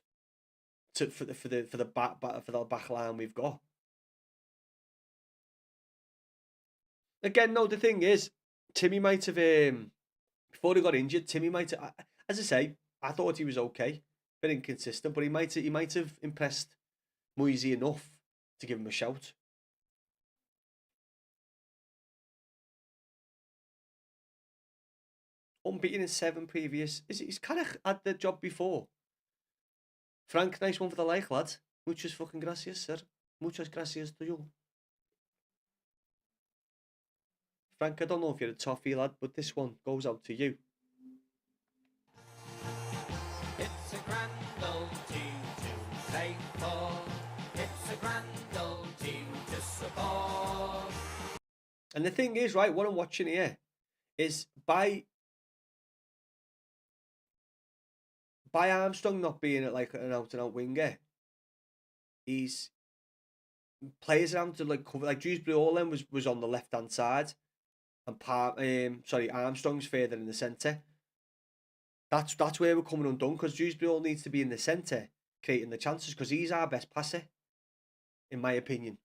for the back line we've got. Again, no, the thing is, Timmy might have before he got injured. Timmy might have, as I say, I thought he was okay, bit inconsistent, but he might have impressed Moisey enough to give him a shout. unbeaten in 7 previous. He's kind of had the job before. Frank, nice one for the like, lad. Muchas fucking gracias, sir. Muchas gracias to you. Frank, I don't know if you're a toffee, lad, but this one goes out to you. It's a grand old team to play for. It's a grand old team to support. And the thing is, right, what I'm watching here is by Armstrong not being like an out-and-out winger, he's players around to like cover. Like Dewsbury All was on the left-hand side, and Armstrong's further in the centre. That's where we're coming undone, because Dewsbury All needs to be in the centre, creating the chances, because he's our best passer, in my opinion.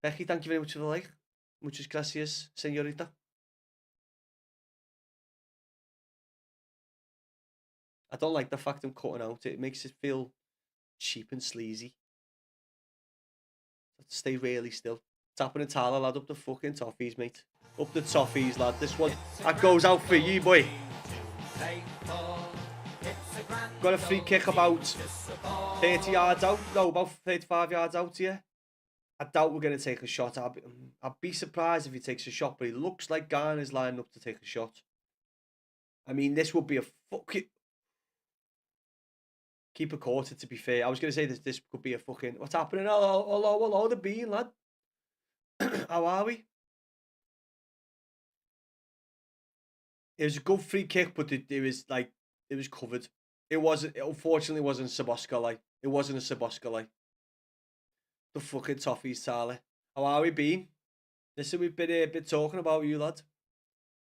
Becky, thank you very much for the like. Muchas gracias, señorita. I don't like the fact I'm cutting out. It makes it feel cheap and sleazy. Stay really still. Tapping a Tyler, lad, up the fucking toffees, mate. Up the toffees, lad. This one, that goes out for you, boy. Got a free kick about 30 yards out. No, about 35 yards out here. I doubt we're going to take a shot. I'd be surprised if he takes a shot, but he looks like Garner's lining up to take a shot. I mean, this would be a fucking... Keep a quarter, to be fair. I was going to say this could be a fucking... What's happening? Hello, the bean, lad. How are we? It was a good free kick, but it was covered. Unfortunately, wasn't Saboscali. It wasn't a Saboscali. The fucking toffees, Tyler. How are we been? Listen, we've been talking about you, lad.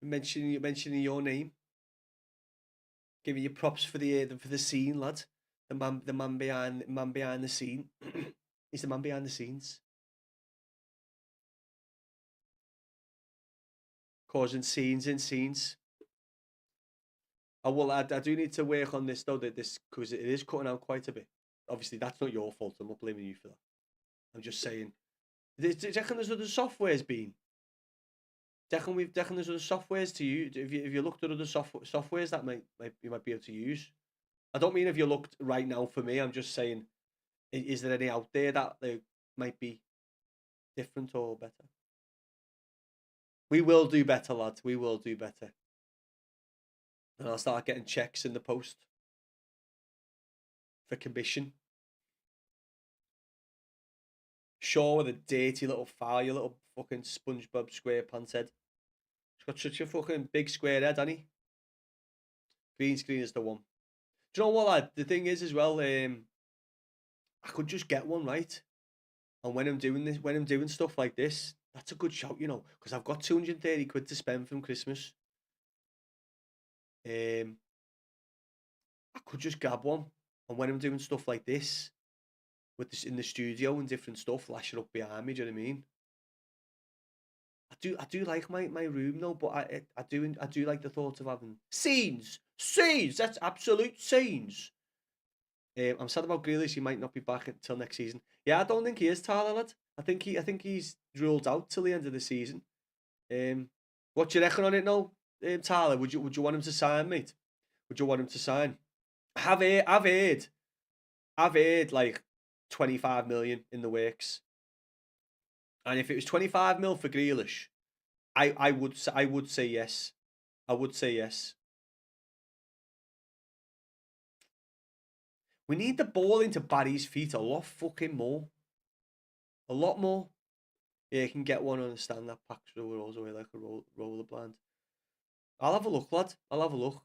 Mentioning your name. Giving you props for the scene, lad. The man behind the scene. He's the man behind the scenes. Causing scenes in scenes. I do need to work on this though, because it is cutting out quite a bit. Obviously, that's not your fault. I'm not blaming you for that. I'm just saying. Do you reckon there's other softwares been? Do you reckon there's other softwares to use? If you looked at other softwares that you might be able to use. I don't mean if you looked right now for me. I'm just saying, is there any out there that might be different or better? We will do better, lads. We will do better. And I'll start getting checks in the post for commission. Shaw with a dirty little foul, you little fucking SpongeBob SquarePants head. He's got such a fucking big square head, hasn't he? Green screen is the one. Do you know what, lad? The thing is as well, I could just get one, right? And when I'm doing stuff like this, that's a good shout, you know, because I've got 230 quid to spend from Christmas. I could just grab one, and when I'm doing stuff like this, with this in the studio and different stuff, lash it up behind me. Do you know what I mean? I do like my room though, but I do like the thought of having scenes. That's absolute scenes. I'm sad about Grealish. He might not be back until next season. Yeah, I don't think he is, Tyler, lad. I think he's ruled out till the end of the season. What do you reckon on it now, Tyler? Would you want him to sign, mate? Would you want him to sign? I've heard like 25 million in the works. And if it was 25 mil for Grealish, I would say yes. I would say yes. We need the ball into Barry's feet a lot fucking more. A lot more. Yeah, you can get one on a stand that packs through rolls away like a roller blind. I'll have a look, lad. I'll have a look.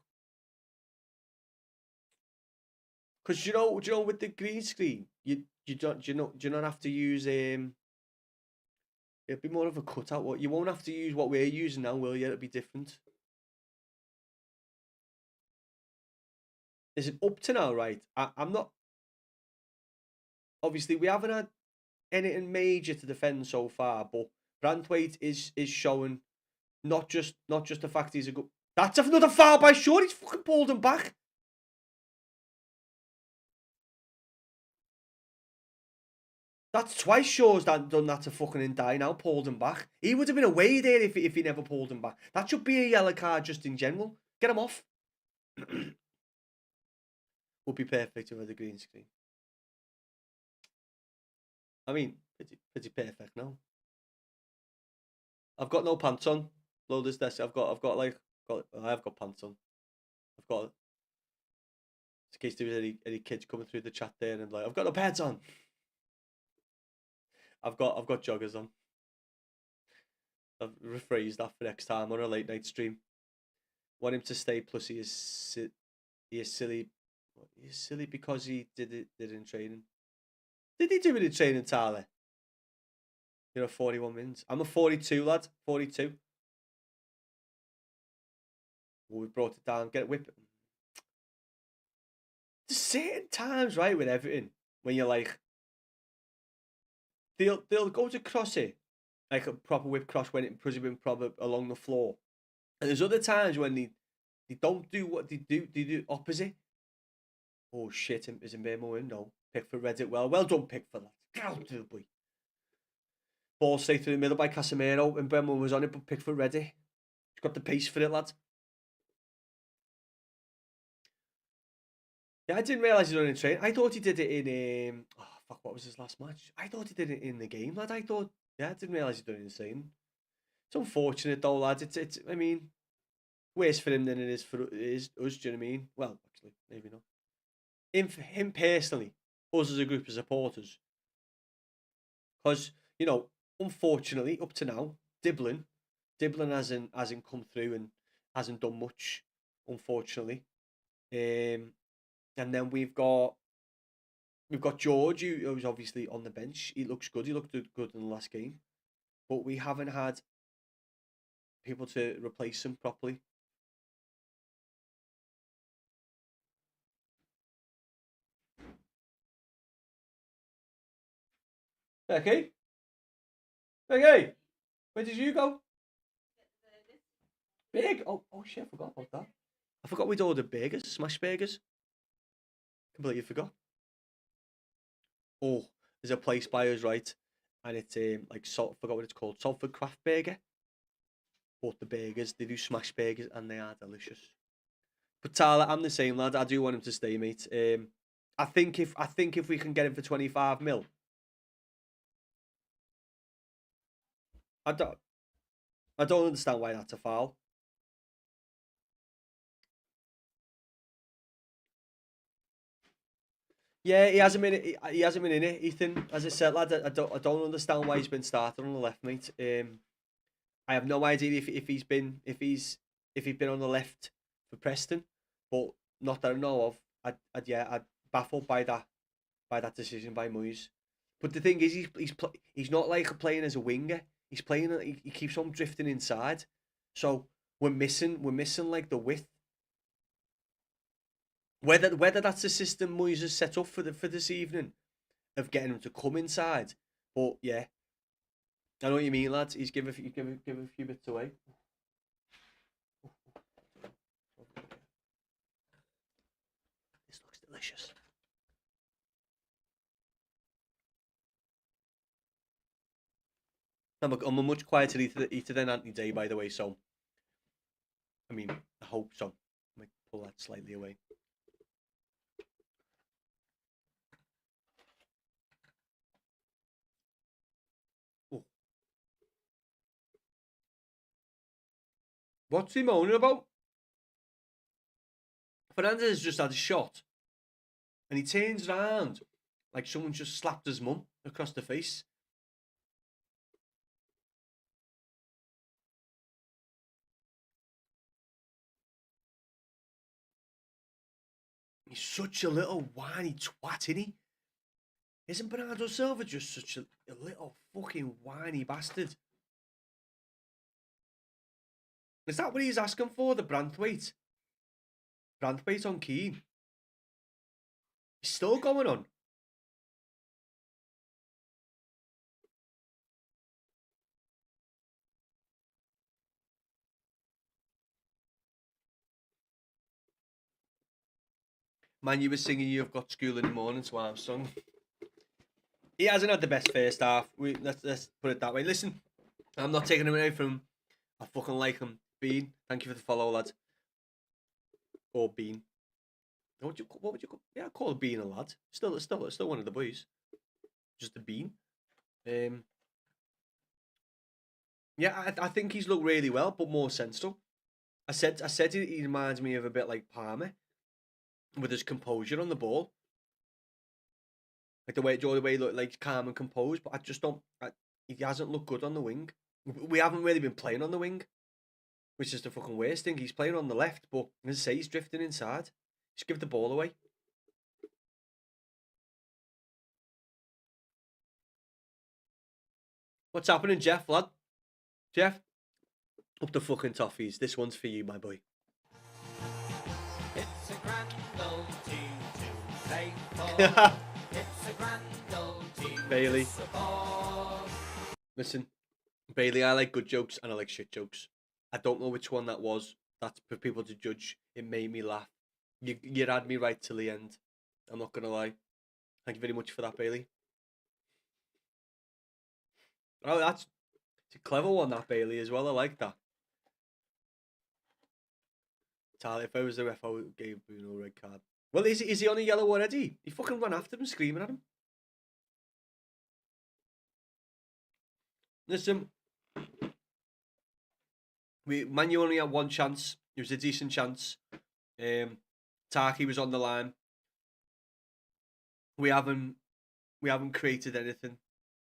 Because you know with the green screen, you not have to use it'd be more of a cutout. What you won't have to use what we're using now, will you? It'll be different. Is it up to now, right? I'm not. Obviously, we haven't had anything major to defend so far, but Brandwaite is showing not just the fact he's a good. That's another foul by Shaw. He's fucking pulled him back. That's twice Shaw's done that to fucking die now, pulled him back. He would have been away there if he never pulled him back. That should be a yellow card just in general. Get him off. Would be perfect with a green screen. I mean, pretty perfect now. I've got no pants on. Load this desk. I've got pants on. I've got, in case there was any kids coming through the chat there and like, I've got no pants on. I've got joggers on. I've rephrased that for next time on a late night stream. Want him to stay. Plus, he is silly. He's silly because he did it in training. Did he do it in training, Tyler? You're a 41 minutes. I'm a 42, lad. 42. Well, we brought it down. Get it whipping. There's certain times, right, with Everton, when you're like, they'll go to cross it, like a proper whip cross when it has been proper along the floor. And there's other times when they don't do what they do. They do opposite. Oh shit! Is in Burma window. Pickford read it well. Well done, Pickford. Get out, boy. Ball straight through the middle by Casemiro, and Burma was on it, but Pickford read it. He's got the pace for it, lad. Yeah, I didn't realise he done it in training. I thought he did it in what was his last match? I thought he did it in the game, lad. I didn't realise he done it in training. It's unfortunate though, lad. It's I mean, worse for him than it is for us. Do you know what I mean? Well, actually, maybe not. Him personally, us as a group of supporters, because unfortunately, up to now, Diblin hasn't come through and hasn't done much, unfortunately. And then we've got George, who's obviously on the bench. He looks good. He looked good in the last game, but we haven't had people to replace him properly. Becky, where did you go? Big. Oh shit! I forgot about that. I forgot we'd ordered burgers, smash burgers. Completely forgot. Oh, there's a place by us, right? And it's like forgot what it's called, Salford Craft Burger. But the burgers, they do smash burgers and they are delicious. But Tyler, I'm the same lad. I do want him to stay, mate. I think if we can get him for 25 mil, I don't understand why that's a foul. Yeah, he hasn't been in it, Ethan. As I said, lad, I don't understand why he's been started on the left, mate. I have no idea if he's been on the left for Preston, but not that I know of. I'd baffled by that decision by Moyes. But the thing is, he's not like playing as a winger. He's playing. He keeps on drifting inside, so we're missing like the width. Whether that's the system Moyes has set up for this evening, of getting him to come inside, but yeah, I know what you mean, lads. He's give a few bits away. This looks delicious. I'm a much quieter eater than Anthony Day, by the way. So, I mean, I hope so. I might pull that slightly away. Oh. What's he moaning about? Fernandez just had a shot, and he turns around like someone just slapped his mum across the face. He's such a little whiny twat, isn't he? Isn't Bernardo Silva just such a little fucking whiny bastard? Is that what he's asking for, the Branthwaite? Branthwaite on Keane. He's still going on. Man, you were singing You've Got School in the Morning to Armstrong. He hasn't had the best first half. Let's put it that way. Listen, I'm not taking him away from him. I fucking like him. Bean, thank you for the follow, lad. Or Bean. What would you call? Yeah, I call Bean a lad. Still one of the boys. Just a Bean. Yeah, I think he's looked really well, but more sensible. I said he reminds me of a bit like Palmer, with his composure on the ball, like the way he looked like calm and composed. But I just don't. He hasn't looked good on the wing. We haven't really been playing on the wing, which is the fucking worst thing. He's playing on the left, but as I say, he's drifting inside. Just give the ball away. What's happening, Jeff, lad? Jeff, up the fucking toffees. This one's for you, my boy. It's a grand old team to play for. It's a grand old team Bailey. to support. Listen, Bailey, I like good jokes and I like shit jokes. I don't know which one that was. That's for people to judge. It made me laugh. You had me right till the end. I'm not gonna lie. Thank you very much for that, Bailey. Oh, it's a clever one, that Bailey, as well. I like that. Charlie, if I was the ref, I would give Bruno a red card. Well, is he on a yellow already? He fucking ran after him, screaming at him. Listen, Man U only had one chance. It was a decent chance. Taki was on the line. We haven't created anything.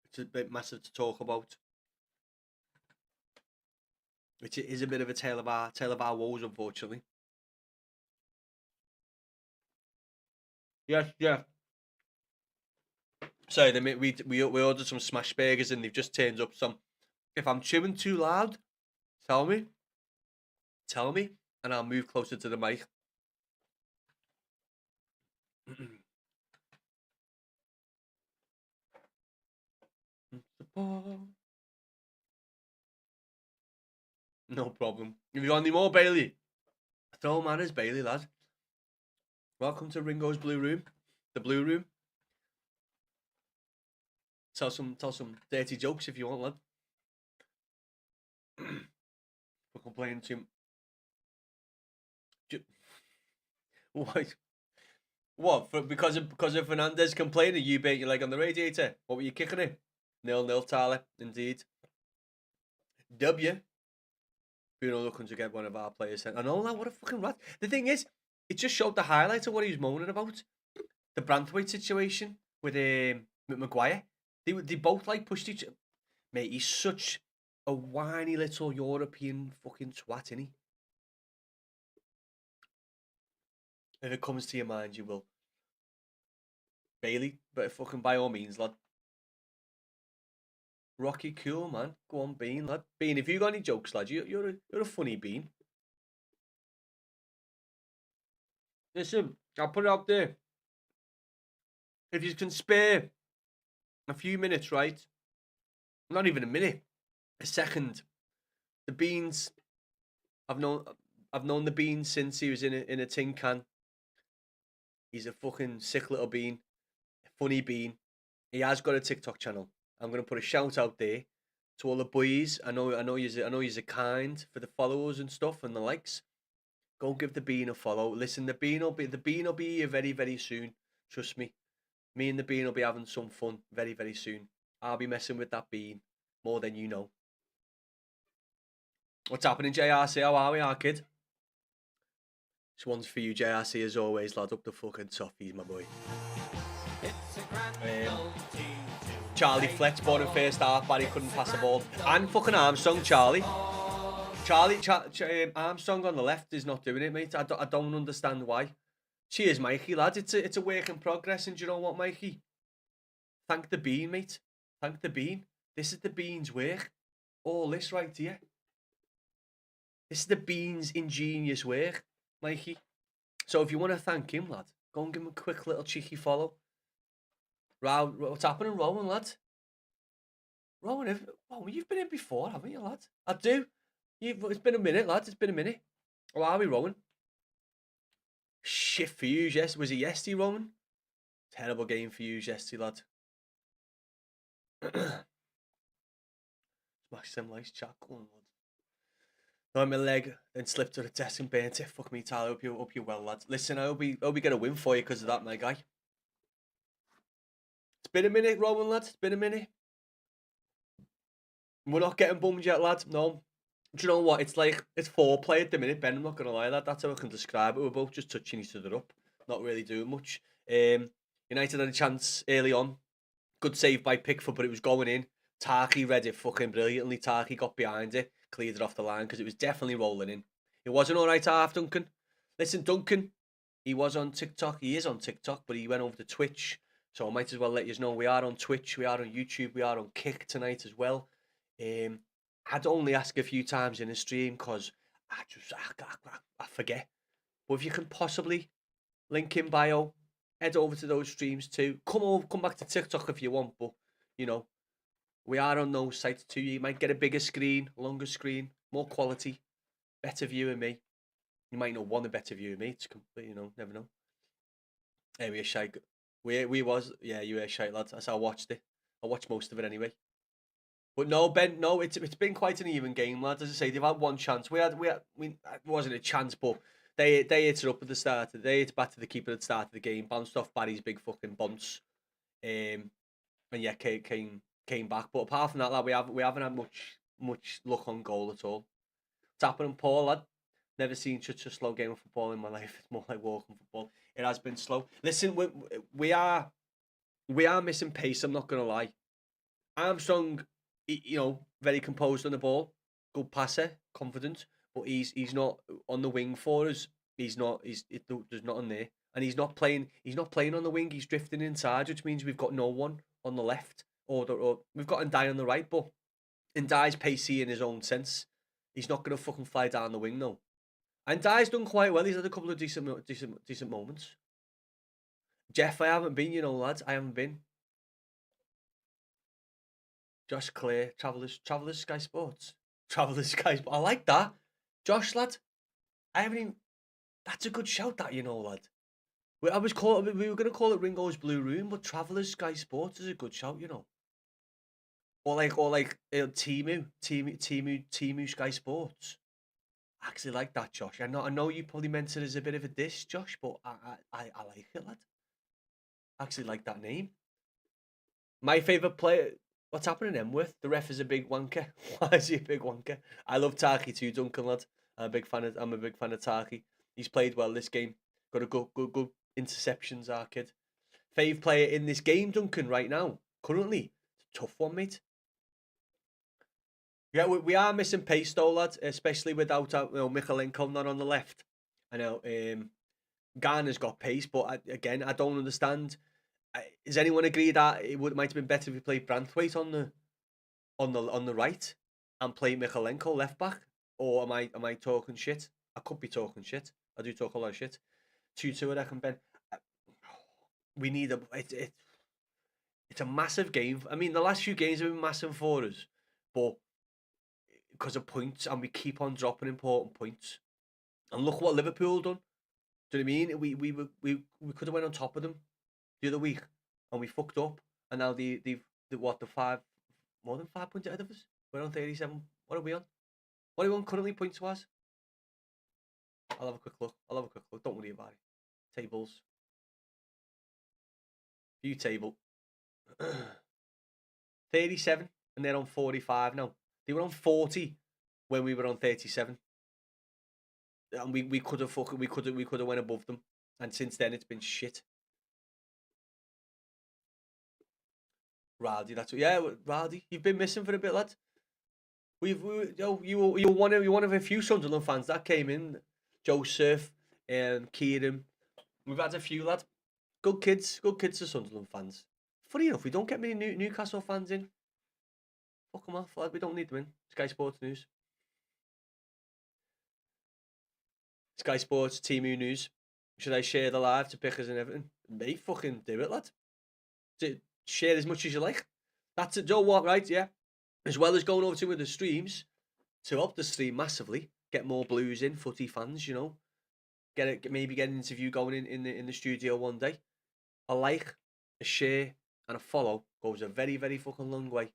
It's a bit massive to talk about. Which is a bit of a tale of our woes, unfortunately. Yes, yeah. Sorry, we ordered some smash burgers and they've just turned up some. If I'm chewing too loud, tell me, and I'll move closer to the mic. No problem. If you got any more, Bailey, throw them at us, Bailey, lad. Welcome to Ringo's Blue Room, the Blue Room. Tell some dirty jokes if you want, lad. We're complaining to him. What? What? Because of Fernandez complaining, you bait your leg on the radiator. What were you kicking it? 0-0, Tyler. Indeed. W. Bruno looking to get one of our players sent. I know that. What a fucking rat. The thing is, it just showed the highlights of what he was moaning about. The Branthwaite situation with Maguire. They both like pushed each. Mate, he's such a whiny little European fucking twat, isn't he? If it comes to your mind, you will. Bailey, but fucking by all means, lad. Rocky, cool, man. Go on, Bean, lad. Bean, if you got any jokes, lad, you're a funny Bean. Listen, I'll put it out there. If you can spare a few minutes, right? Not even a minute, a second. The Beans, I've known the Bean since he was in a tin can. He's a fucking sick little bean, a funny bean. He has got a TikTok channel. I'm gonna put a shout out there to all the boys. I know you're kind for the followers and stuff and the likes. Go give the Bean a follow. Listen, the Bean will be here very, very soon. Trust me. Me and the Bean will be having some fun very, very soon. I'll be messing with that Bean more than you know. What's happening, JRC? How are we, our kid? This one's for you, JRC, as always, lad. Up the fucking toffees, my boy. Charlie Flex bought in first half, Barry couldn't pass the ball. And fucking Armstrong, Charlie Armstrong on the left is not doing it, mate. I don't understand why. Cheers, Mikey, lad. It's a work in progress, and do you know what, Mikey? Thank the Bean, mate. Thank the Bean. This is the Bean's work. All this right here. This is the Bean's ingenious work, Mikey. So if you want to thank him, lad, go and give him a quick little cheeky follow. What's happening, Rowan, lad? Rowan, you've been in before, haven't you, lad? I do. It's been a minute, lad. It's been a minute. How are we, Rowan? Shit for you, yes. Was it yesterday, Rowan? Terrible game for you, yesterday, lad. Smash some nice chat going on. On my leg, then slipped to the desk and burnt it. Fuck me, Tyler. Hope you well, lads. Listen, I hope we get a win for you because of that, my guy. It's been a minute, Rowan, lads. It's been a minute. We're not getting bummed yet, lads. No. Do you know what? It's like, it's foreplay at the minute, Ben. I'm not going to lie. That's how I can describe it. We're both just touching each other up. Not really doing much. United had a chance early on. Good save by Pickford, but it was going in. Tarky read it fucking brilliantly. Tarky got behind it, cleared it off the line because it was definitely rolling in. It was an alright half, Duncan. Listen, Duncan, he was on TikTok. He is on TikTok, but he went over to Twitch. So I might as well let you know we are on Twitch, we are on YouTube, we are on Kick tonight as well. I'd only ask a few times in the stream because I forget. But if you can possibly link in bio, head over to those streams too. Come back to TikTok if you want, but you know, we are on those sites too. You might get a bigger screen, longer screen, more quality, better view of me. You might not want a better view of me. It's complete, never know. Hey, we were shite. We was, yeah, you were shite, lads. That's how I watched it. I watched most of it anyway. But no, Ben, no, it's been quite an even game, lads. As I say, they've had one chance. It wasn't a chance, but they hit it up at the start. They hit back to the keeper at the start of the game, bounced off Barry's big fucking bounce, and yeah, came back. But apart from that, lad, we haven't had much luck on goal at all. Tapper and Paul, lad. Never seen such a slow game of football in my life. It's more like walking football. It has been slow. Listen, we are missing pace. I'm not gonna lie. Armstrong, very composed on the ball, good passer, confident, but he's not on the wing for us. There's nothing there, and he's not playing. He's not playing on the wing. He's drifting inside, which means we've got no one on the left, or we've got Ndai on the right. But Ndai's pacey in his own sense. He's not gonna fucking fly down the wing, no. And Ndai's done quite well. He's had a couple of decent moments. Jeff, I haven't been, lads. I haven't been. Josh Clear, Travellers Sky Sports. Travellers Sky Sports. I like that. Josh, lad. I haven't even... That's a good shout, that, lad. We were going to call it Ringo's Blue Room, but Travellers Sky Sports is a good shout, Or like Timu Sky Sports. I actually like that, Josh. I know you probably meant it as a bit of a diss, Josh, but I like it, lad. I actually like that name. My favourite player... What's happening, Emworth? The ref is a big wanker. Why is he a big wanker? I love Tarky too, Duncan, lad. I'm a big fan of Tarky. He's played well this game. Got a good interceptions, our kid. Fave player in this game, Duncan, right now. Currently. It's a tough one, mate. Yeah, we are missing pace though, lads, especially without Michalenko not on the left. I know Garner's got pace, but I don't understand. Does anyone agree that might have been better if we played Branthwaite on the right and play Michalenko left back? Or am I talking shit? I could be talking shit. I do talk a lot of shit. 2-2, I reckon, Ben. We need it's a massive game. I mean, the last few games have been massive for us, but because of points, and we keep on dropping important points. And look what Liverpool done. Do you know what I mean? We could have went on top of them the other week, and we fucked up, and now they've more than 5 points ahead of us. We're on 37. What are we on? What are we on currently points wise? I'll have a quick look. Don't worry about it. Tables. View table. 37, and they're on 45 now. They were on 40 when we were on 37, and we could have went above them. And since then, it's been shit. Rowdy, Rowdy, you've been missing for a bit, lad. You were one of a few Sunderland fans that came in. Joseph and Kieran. We've had a few, lad. Good kids to Sunderland fans. Funny enough, we don't get many Newcastle fans in. Fuck them off, lad. We don't need them in. Sky Sports News. Sky Sports Timu News. Should I share the live to Pickers and everything? Mate, fucking do it, lad. Share as much as you like. That's it. Don't walk right, yeah. As well as going over to the streams to help the stream massively. Get more Blues in, footy fans, maybe get an interview going in the studio one day. A like, a share, and a follow goes a very, very fucking long way.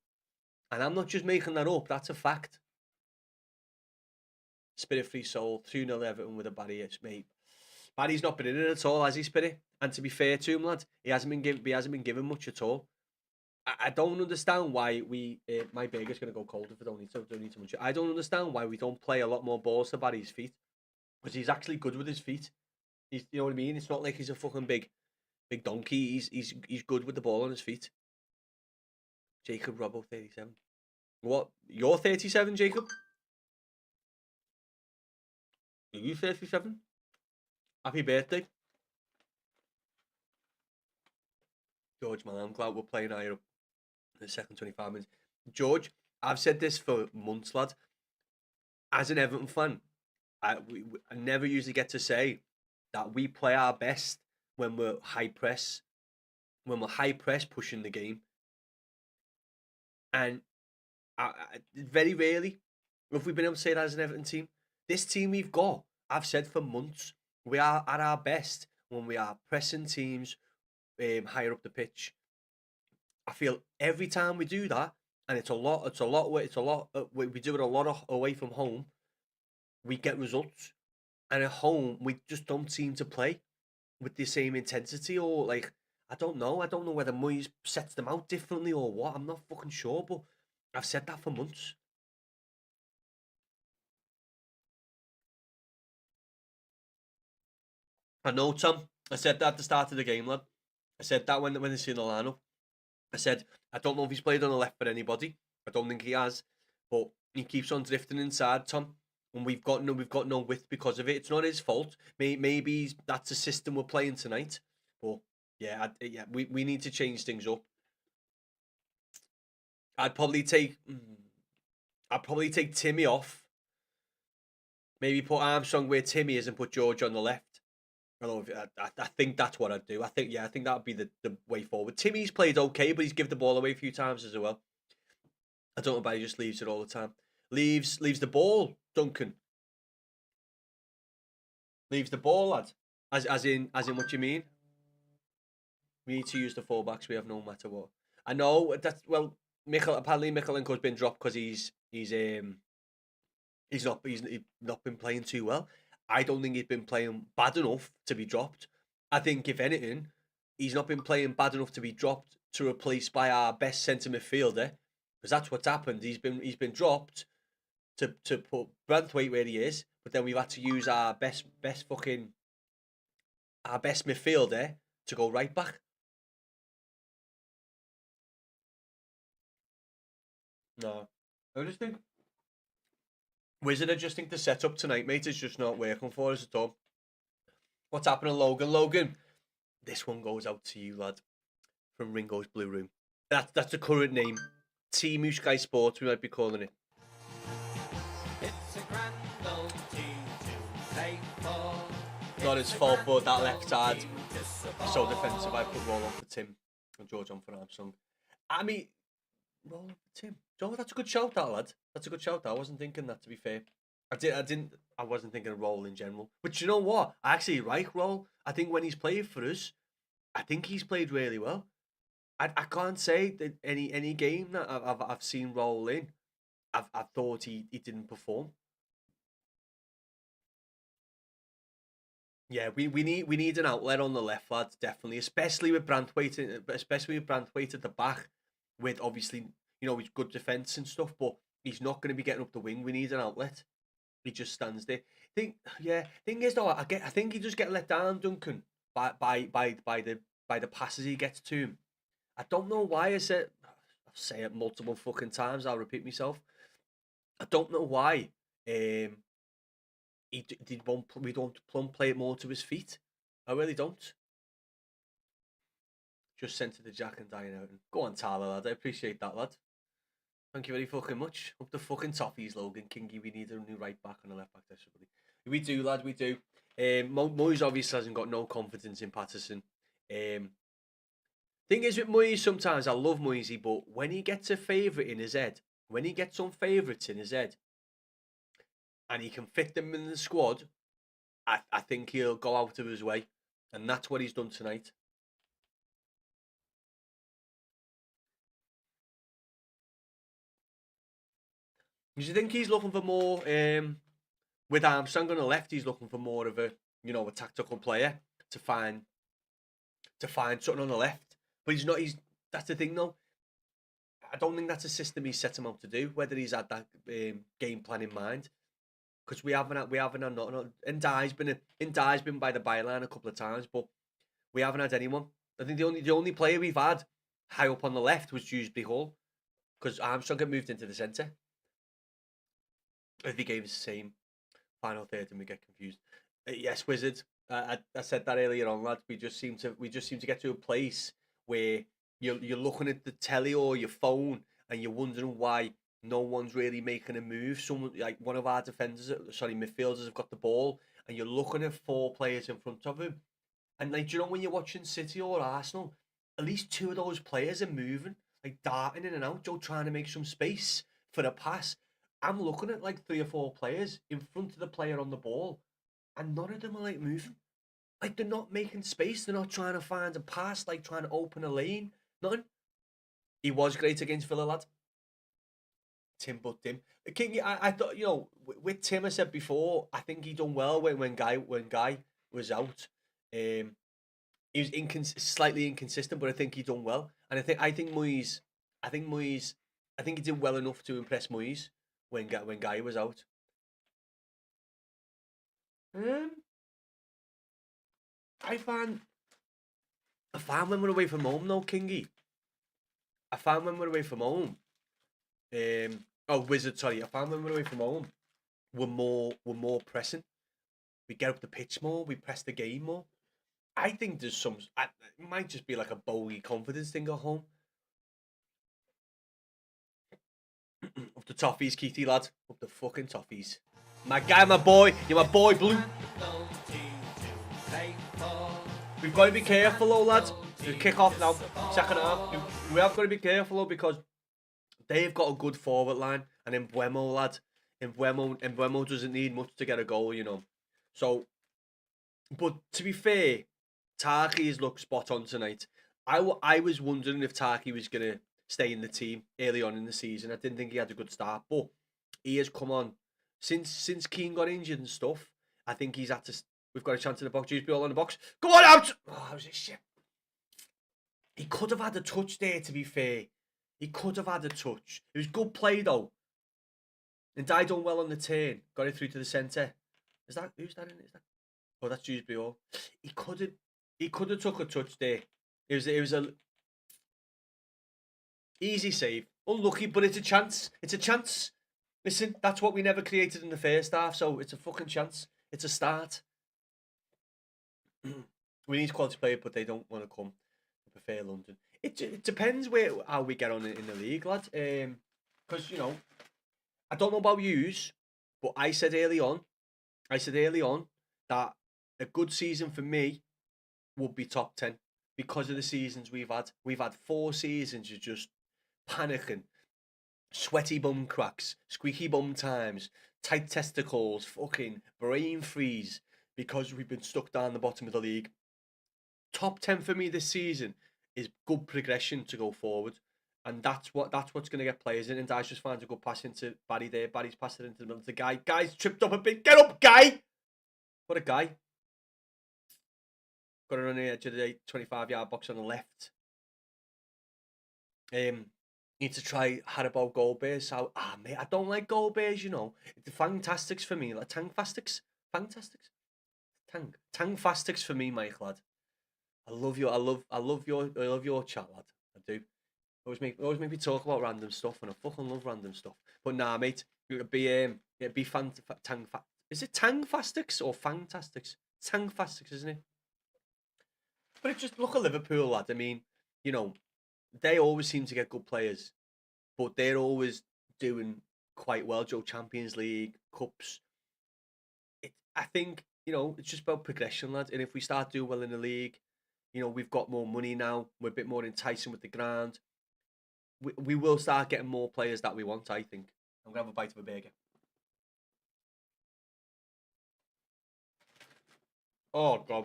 And I'm not just making that up, that's a fact. Spirit Free Soul, 2-0 Everton with a Barry, it's mate. Barry's not been in it at all, has he, Spirit? And to be fair to him, lad, he hasn't been given much at all. I don't understand why my burger's going to go cold if I don't need too much. I don't understand why we don't play a lot more balls to Barry's feet. Because he's actually good with his feet. You know what I mean? It's not like he's a fucking big donkey. He's good with the ball on his feet. Jacob Robbo, 37. What? You're 37, Jacob? Are you 37? Happy birthday. George, man, I'm glad we're playing higher up in the second 25 minutes. George, I've said this for months, lad. As an Everton fan, I never usually get to say that we play our best when we're high press, pushing the game. And very rarely have we been able to say that as an Everton team. This team we've got, I've said for months, we are at our best when we are pressing teams higher up the pitch. I feel every time we do that, and we do it a lot away from home, we get results. And at home, we just don't seem to play with the same intensity, or like, I don't know whether Moyes sets them out differently or what. I'm not fucking sure, but I've said that for months. I know, Tom. I said that at the start of the game, lad. I said that when they see the lineup. I said, I don't know if he's played on the left for anybody. I don't think he has. But he keeps on drifting inside, Tom. And we've got no width because of it. It's not his fault. Maybe that's a system we're playing tonight. But yeah, we need to change things up. I'd probably take Timmy off. Maybe put Armstrong where Timmy is and put George on the left. I think that's what I'd do. I think that would be the way forward. Timmy's played okay, but he's given the ball away a few times as well. I don't know why he just leaves it all the time. Leaves the ball, Duncan. Leaves the ball, lad. As in what you mean? We need to use the fullbacks. We have no matter what. I know that's apparently Mikalenko's been dropped because he's not been playing too well. I don't think he's been playing bad enough to be dropped. I think if anything, he's not been playing bad enough to be dropped to replace by our best centre midfielder, because that's what's happened. He's been dropped to put Branthwaite where he is, but then we've had to use our best midfielder to go right back. No, I just think Wizard. I just think the setup tonight, mate, is just not working for us at all. What's happening, Logan? Logan, this one goes out to you, lad, from Ringo's Blue Room. That's the current name. Team Sky Sports, we might be calling it. It's a grand old team to play for. Not his fault, but that left side so defensive. I put roll on for Tim and George on for Armstrong. I mean, roll on for Tim. Joe, that's a good shout, that lad. That's a good shout. I wasn't thinking that, to be fair. I wasn't thinking of Roll in general. But you know what? I actually like Roll. I think when he's played for us, I think he's played really well. I can't say that any game that I've seen Roll in, I've thought he didn't perform. Yeah, we need an outlet on the left, lads, definitely, especially with Branthwaite at the back, with obviously, he's good defence and stuff, but he's not going to be getting up the wing. We need an outlet. He just stands there. Thing is though, I think he just get let down, Duncan, by the passes he gets to him. I don't know why I say it multiple fucking times. I'll repeat myself. I don't know why. We don't play it more to his feet. I really don't. Just sent to the Jack and Diane Everton. Go on, Tyler, lad. I appreciate that, lad. Thank you very fucking much. Up the fucking toffees, Logan. Kingy, we need a new right back and a left back desperately. We do, lad, we do. Moyes obviously hasn't got no confidence in Patterson. Thing is with Moyes, sometimes I love Moyesy, but when he gets a favourite in his head, when he gets some favourites in his head, and he can fit them in the squad, I think he'll go out of his way. And that's what he's done tonight. Do you think he's looking for more? With Armstrong on the left, he's looking for more of a a tactical player to find something on the left. But he's not. That's the thing, though. I don't think that's a system he's set him out to do. Whether he's had that game plan in mind, because we haven't had nothing. Ndai's been by the byline a couple of times, but we haven't had anyone. I think the only player we've had high up on the left was Dewsbury Hall, because Armstrong got moved into the centre. If he gave us the same final third, and we get confused. Yes, Wizards. I said that earlier on, lads. We just seem to get to a place where you're looking at the telly or your phone and you're wondering why no one's really making a move. Someone like one of our midfielders have got the ball, and you're looking at four players in front of him. And like, do you know when you're watching City or Arsenal, at least two of those players are moving, like darting in and out, Joe, trying to make some space for a pass. I'm looking at like three or four players in front of the player on the ball, and none of them are like moving. Like they're not making space. They're not trying to find a pass, like trying to open a lane. Nothing. He was great against Villa, lad. Tim. King, I thought with Tim, I said before, I think he done well when Guy was out. He was slightly inconsistent, but I think he done well. And I think Moyes, I think he did well enough to impress Moyes when Guy was out. Um, I found when we're away from home though, Kingy. I found when we're away from home. Wizard, sorry. I found when we're away from home, we're more pressing. We get up the pitch more. We press the game more. I think there's some. It might just be like a bogey confidence thing at home. Up the toffees, Keithy lad. Up the fucking toffees. My guy, my boy. You're my boy, Blue. We've got to be careful, though, lads. We kick off now. Second half. We have got to be careful, though, because they've got a good forward line, and Embuemo, lad. Embuemo doesn't need much to get a goal, So, but to be fair, Tarky has looked spot on tonight. I was wondering if Tarky was going to stay in the team early on in the season. I didn't think he had a good start, but he has come on. Since Keane got injured and stuff, I think he's had to. We've got a chance in the box. Dewsbury all in the box. Go on out! Oh, that was a shit. He could have had a touch there, to be fair. He could have had a touch. It was good play, though. And Dye done well on the turn. Got it through to the centre. Who's that in? Is that? Oh, that's Dewsbury Hall. He could have took a touch there. It was a easy save. Unlucky, but it's a chance. It's a chance. Listen, that's what we never created in the first half, so it's a fucking chance. It's a start. We need quality players, but they don't want to come. They prefer London. It depends how we get on in the league, lad. Because I don't know about yous, but I said early on that a good season for me would be top 10 because of the seasons we've had. We've had 4 seasons of just panicking, sweaty bum cracks, squeaky bum times, tight testicles, fucking brain freeze because we've been stuck down the bottom of the league. Top 10 for me this season is good progression to go forward. And that's what's going to get players in. And Dice just finds a good pass into Barry there. Barry's passed it into the middle to Guy. Guy's tripped up a bit. Get up, Guy! What a guy. Got it on the edge of the 25-yard box on the left. Need to try Haribo Gold Bears. So, mate, I don't like Gold Bears, It's Fantastics for me. Like Tangfastics. Fantastics. Tangfastics for me, Mike, lad. I love your chat, lad. I do. Always make me talk about random stuff, and I fucking love random stuff. But nah, mate, it'd be is it Tangfastics or Fantastics? Tangfastics, isn't it? But just look at Liverpool, lad. I mean, they always seem to get good players, but they're always doing quite well. Joe, Champions League, Cups. I think it's just about progression, lad. And if we start doing well in the league, we've got more money now. We're a bit more enticing with the ground. We will start getting more players that we want, I think. I'm going to have a bite of a burger. Oh, God.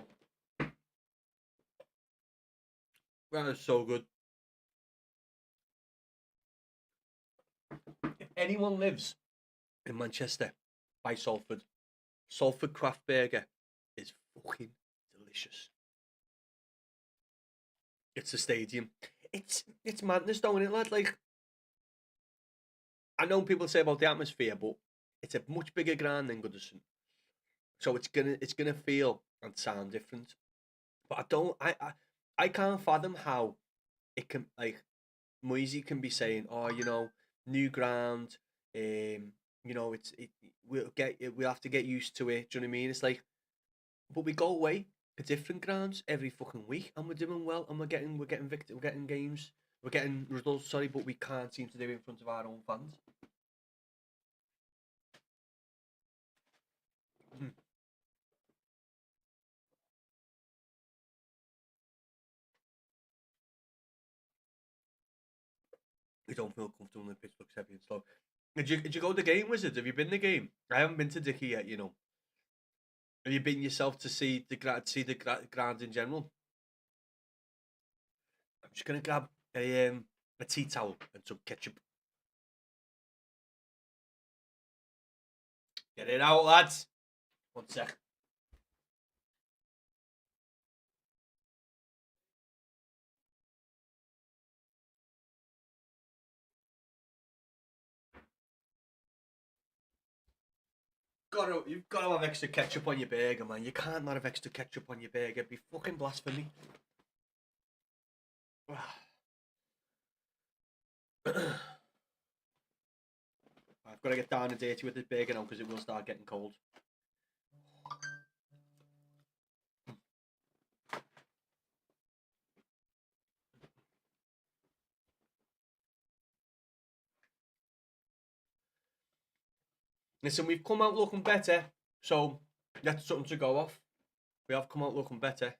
That is so good. If anyone lives in Manchester by Salford. Salford craft burger is fucking delicious. It's the stadium. It's madness, though, isn't it, lad? Like, I know people say about the atmosphere, but it's a much bigger ground than Goodison, so it's gonna feel and sound different. But I can't fathom how it can, like, Moisey can be saying, oh, new ground, we'll have to get used to it. Do you know what I mean? It's like, but we go away to different grounds every fucking week, and we're doing well, and we're getting games, we're getting results. Sorry, but we can't seem to do it in front of our own fans. We don't feel comfortable in Pittsburgh heavy and slow. Did you go to the game, Wizard? Have you been to the game? I haven't been to Dickie yet. Have you been yourself to see the ground in general? I'm just gonna grab a tea towel and some ketchup. Get it out, lads. One sec. You've got to have extra ketchup on your burger, man. You can't not have extra ketchup on your burger. It'd be fucking blasphemy. I've got to get down and dirty with this burger now because it will start getting cold. Listen, we've come out looking better, so that's something to go off. We have come out looking better.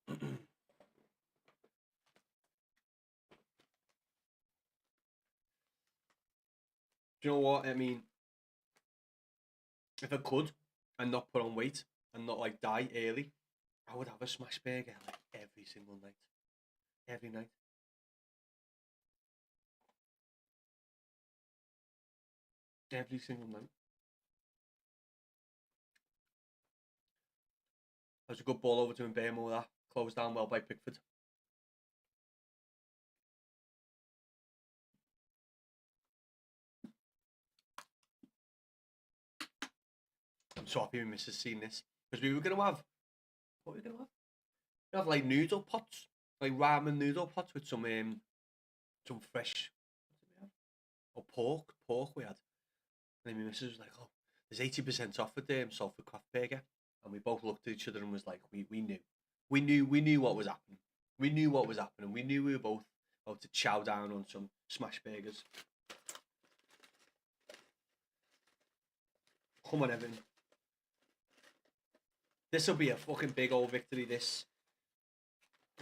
Do you know what? I mean, if I could and not put on weight and not like die early, I would have a smash burger like every single night. Every night. Every single night. There's a good ball over to Mbemo that. Closed down well by Pickford. I'm so happy we Mrs. seen this. Because we were going to have... What were we going to have? We have like noodle pots. Like ramen noodle pots with some fresh... Or pork. Pork we had. And then my missus was like, oh, there's 80% off with the Salford Craft Burger. And we both looked at each other and was like, we knew. We knew what was happening. We knew what was happening. We knew we were both about to chow down on some smash burgers. Come on, Evan. This will be a fucking big old victory, this.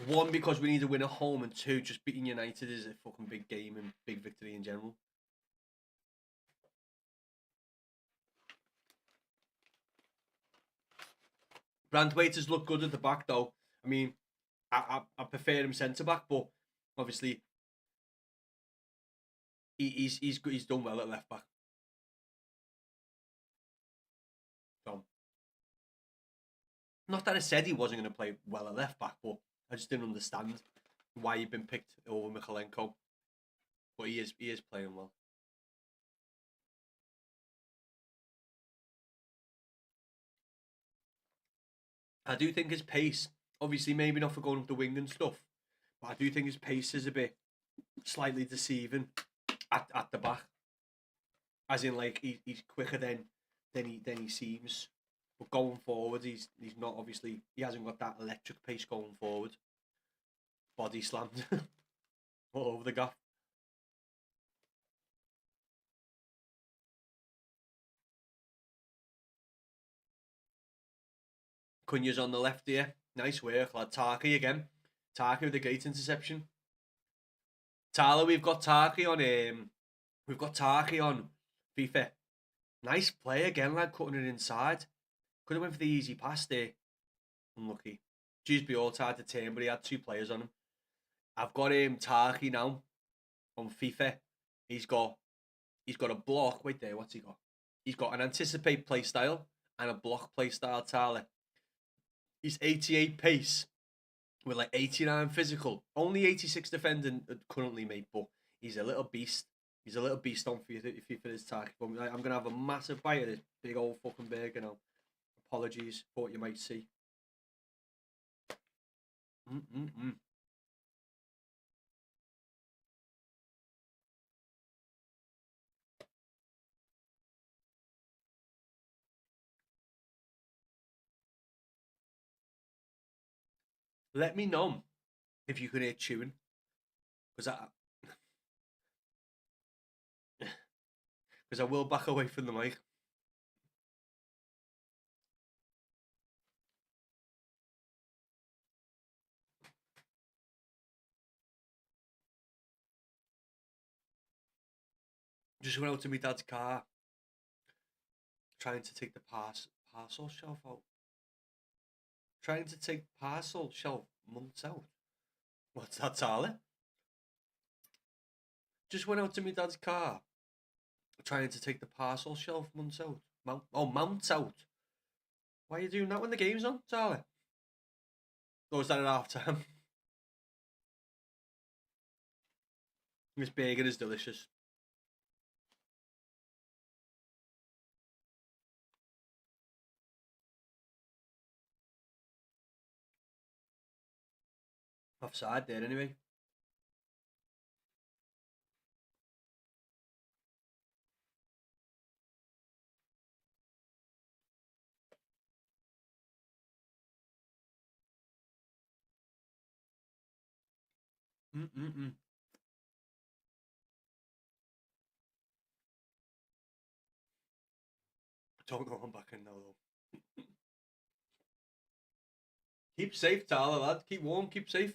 One, because we need to win at home, and two, just beating United is a fucking big game and big victory in general. Brandwaiters look good at the back, though. I mean, I prefer him centre back, but obviously he's done well at left back. So, not that I said he wasn't going to play well at left back, but I just didn't understand why he'd been picked over Mikalenko. But he is playing well. I do think his pace, obviously maybe not for going up the wing and stuff, but I do think his pace is a bit slightly deceiving at the back. As in, like, he's quicker than he seems. But going forward, he's not, obviously, he hasn't got that electric pace going forward. Body slammed all over the gaff. Cunha's on the left here. Nice work, lad. Tarky again. Tarky with the great interception. Tyler, we've got Tarky on FIFA. Nice play again, lad, cutting it inside. Could have went for the easy pass there. Unlucky. Dewsbury all tried to turn, but he had two players on him. I've got Tarky now on FIFA. He's got a block. Wait there, what's he got? He's got an anticipate play style and a block play style, Tyler. He's 88 pace with like 89 physical. Only 86 defending currently, mate, but he's a little beast. He's a little beast on for you if you for this target. But I'm going to have a massive bite of this big old fucking burger now. Apologies for what you might see. Let me know if you can hear chewing, because I will back away from the mic. Just went out to my dad's car, trying to take the parcel shelf out. Trying to take parcel shelf months out. What's that, Charlie? Just went out to my dad's car, trying to take the parcel shelf months out. Mounts out. Why are you doing that when the game's on, Charlie? Or is that at half time? This burger is delicious. Offside there anyway. Don't know I'm back in now though. Keep safe, Tyler, lad. Keep warm, keep safe.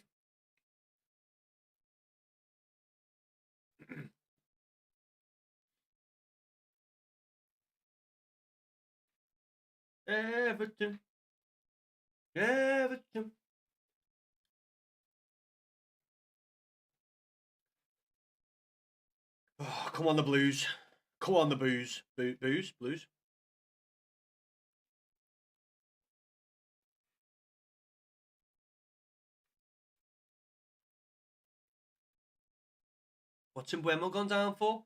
Everton. Everton. Oh, come on, the Blues. Come on, the Blues. Blues. What's Mbuemo gone down for?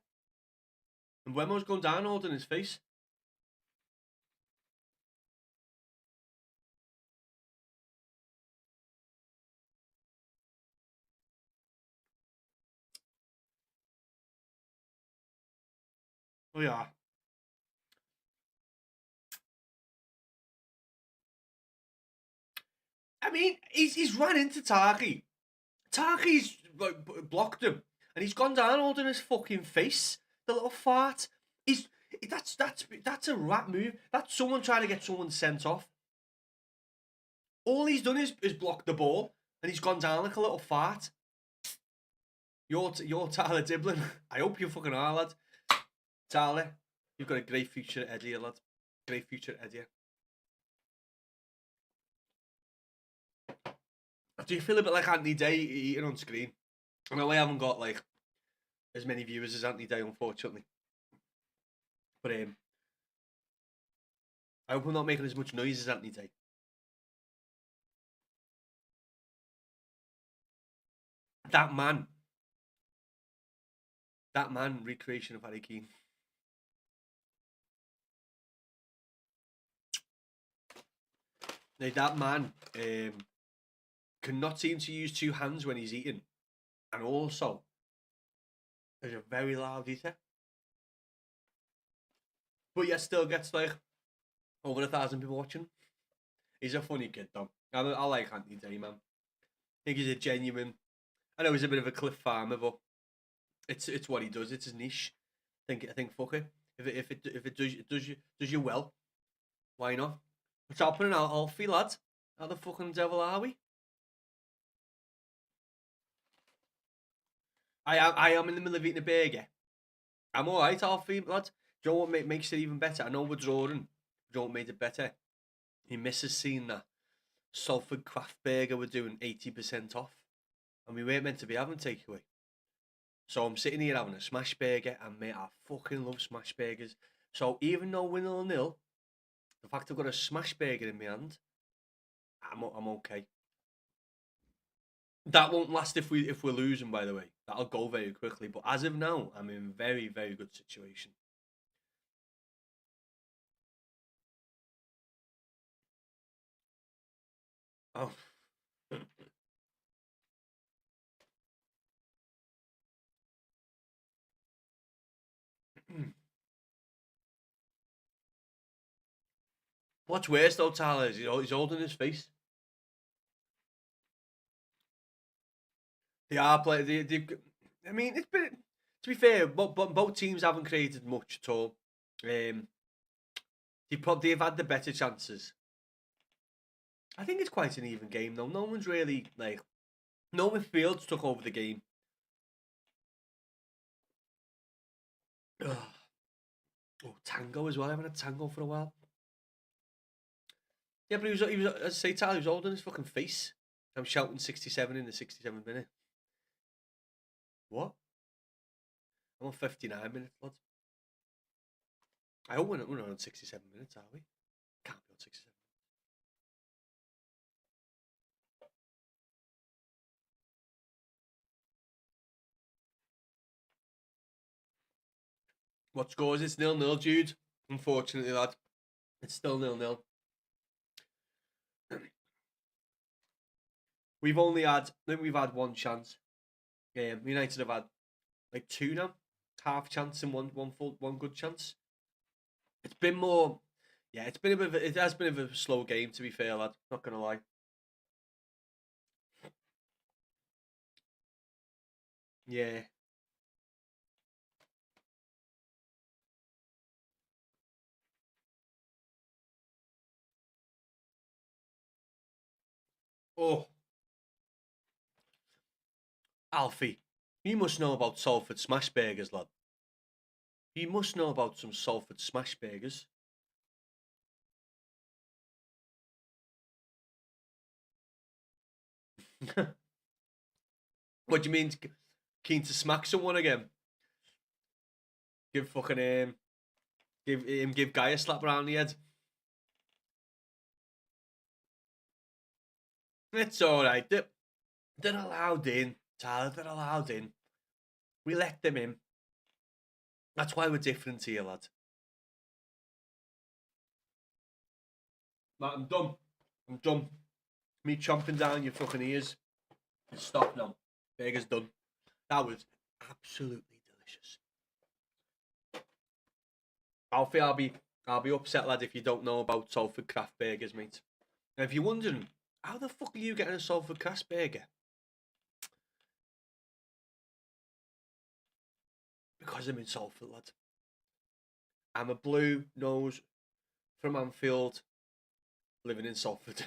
Mbuemo's gone down holding his face. Oh, yeah. I mean, he's run into Tarky. Tarky's like, blocked him, and he's gone down holding his fucking face. The little fart. That's a rat move. That's someone trying to get someone sent off. All he's done is block the ball, and he's gone down like a little fart. You're Tyler Diblin. I hope you fucking are, lad. Tyler, you've got a great future at Eddie, lad. Great future at Eddie. Do you feel a bit like Anthony Day eating on screen? I know I haven't got like as many viewers as Anthony Day, unfortunately. But I hope I'm not making as much noise as Anthony Day. That man, recreation of Harry Keane. Now, that man cannot seem to use two hands when he's eating, and also is a very loud eater. But yet still gets like over 1,000 people watching. He's a funny kid, though. I like Anthony Day, man. I think he's a genuine. I know he's a bit of a cliff farmer, but it's what he does. It's his niche. I think fuck it. If it does you well, why not? What's happening, Alfie, lad? How the fucking devil are we? I am in the middle of eating a burger. I'm alright, Alfie, lad. Do you know what makes it even better? I know we're drawing. Do you know what made it better? He misses seeing that Salford craft burger we're doing 80% off. And we weren't meant to be having takeaway. So I'm sitting here having a smash burger, and mate, I fucking love smash burgers. So even though we're 0-0, the fact I've got a smash burger in my hand, I'm okay. That won't last if we're losing, by the way. That'll go very quickly. But as of now, I'm in very, very good situation. Oh. What's worse though, Tyler, is he's holding his face. They are playing. I mean, it's been. To be fair, both teams haven't created much at all. They've had the better chances. I think it's quite an even game though. No one's really like. No midfields took over the game. Ugh. Oh, Tango as well. I haven't had Tango for a while. Yeah, but he was, as I say, Tyler, he was holding his fucking face. I'm shouting 67 in the 67th minute. What? I'm on 59 minutes, lads. I hope we're not on 67 minutes, are we? Can't be on 67. What scores? It's 0-0, Jude. Unfortunately, lad. It's still 0-0. We've only had, I think we've had one chance. United have had like two now. Half chance and one good chance. It's been more, yeah. It has been a bit of a slow game, to be fair, lad. Not gonna lie. Yeah. Oh, Alfie, you must know about Salford smash burgers, lad. You must know about some Salford smash burgers. What do you mean? Keen to smack someone again? Give fucking give Guy a slap around the head. It's all right. They're allowed in, Tyler. They're allowed in. We let them in. That's why we're different here, lad. Matt, I'm done. I'm done. Me chomping down your fucking ears. Stop now. Burger's done. That was absolutely delicious. Alfie, I'll be upset, lad, if you don't know about Salford craft burgers, mate. And if you're wondering, how the fuck are you getting a Salford craft burger? Because I'm in Salford, lad. I'm a blue nose from Anfield, living in Salford.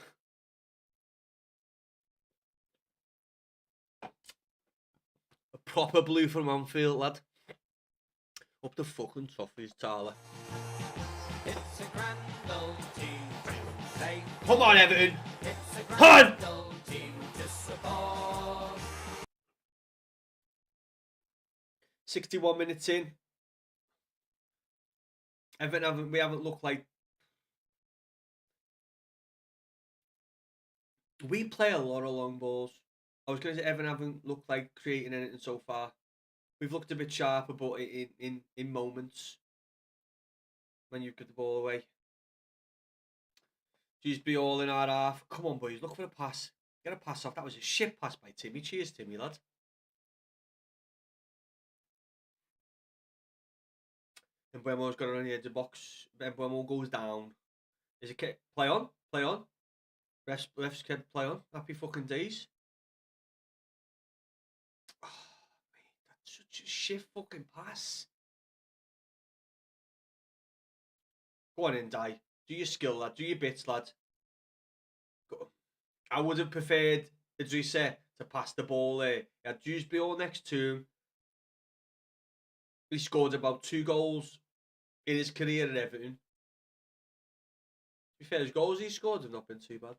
A proper blue from Anfield, lad. Up the fucking toffees, Tyler. It's a grand old team to play. Come on, Everton. It's a Come grand old team to support. 61 minutes in. We haven't looked like. We play a lot of long balls. I was going to say Everton haven't looked like creating anything so far. We've looked a bit sharper, but in moments when you get the ball away. She's be all in our half. Come on, boys, look for a pass. Get a pass off. That was a shit pass by Timmy. Cheers, Timmy, lad. And Buemo's got it on the edge of the box. Then Buemo goes down. Is it kick? Play on? Play on? Refs can play on. Happy fucking days. Oh, mate, that's such a shit fucking pass. Go on in, Die. Do your skill, lad. Do your bits, lad. I would have preferred Idrissa to pass the ball there. He had Dewsbury all next to him. He scored about 2 goals in his career at Everton. To be fair, his goals he scored have not been too bad.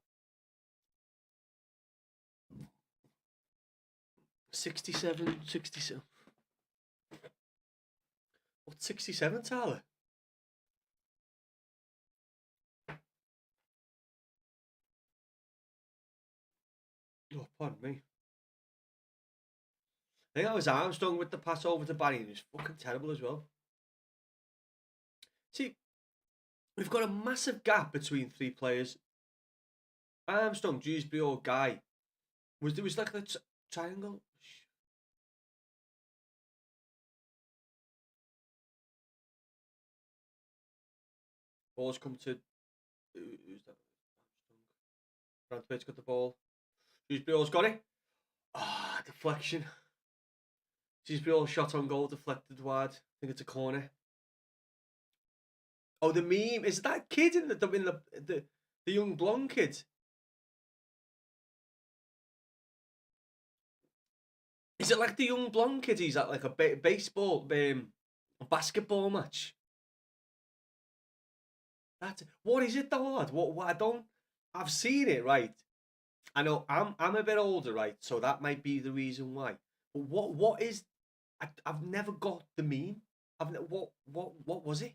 67, 67. What's 67, Tyler? Oh, pardon me. I think that was Armstrong with the pass over to Barry, and he was fucking terrible as well. See, we've got a massive gap between three players. Armstrong, Dewsbury, or Guy. There was like a triangle. Ball's come to. Who's that? Brantwaite's got the ball. Dewsbury's got it. Ah, deflection. Dewsbury shot on goal, deflected wide. I think it's a corner. Oh, the meme is that kid in the young blonde kid. Is it like the young blonde kid? He's at like a baseball, basketball match. That's what is it though, lad? What I don't. I've seen it, right. I know I'm a bit older, right? So that might be the reason why. But what is? I've never got the meme. What was it?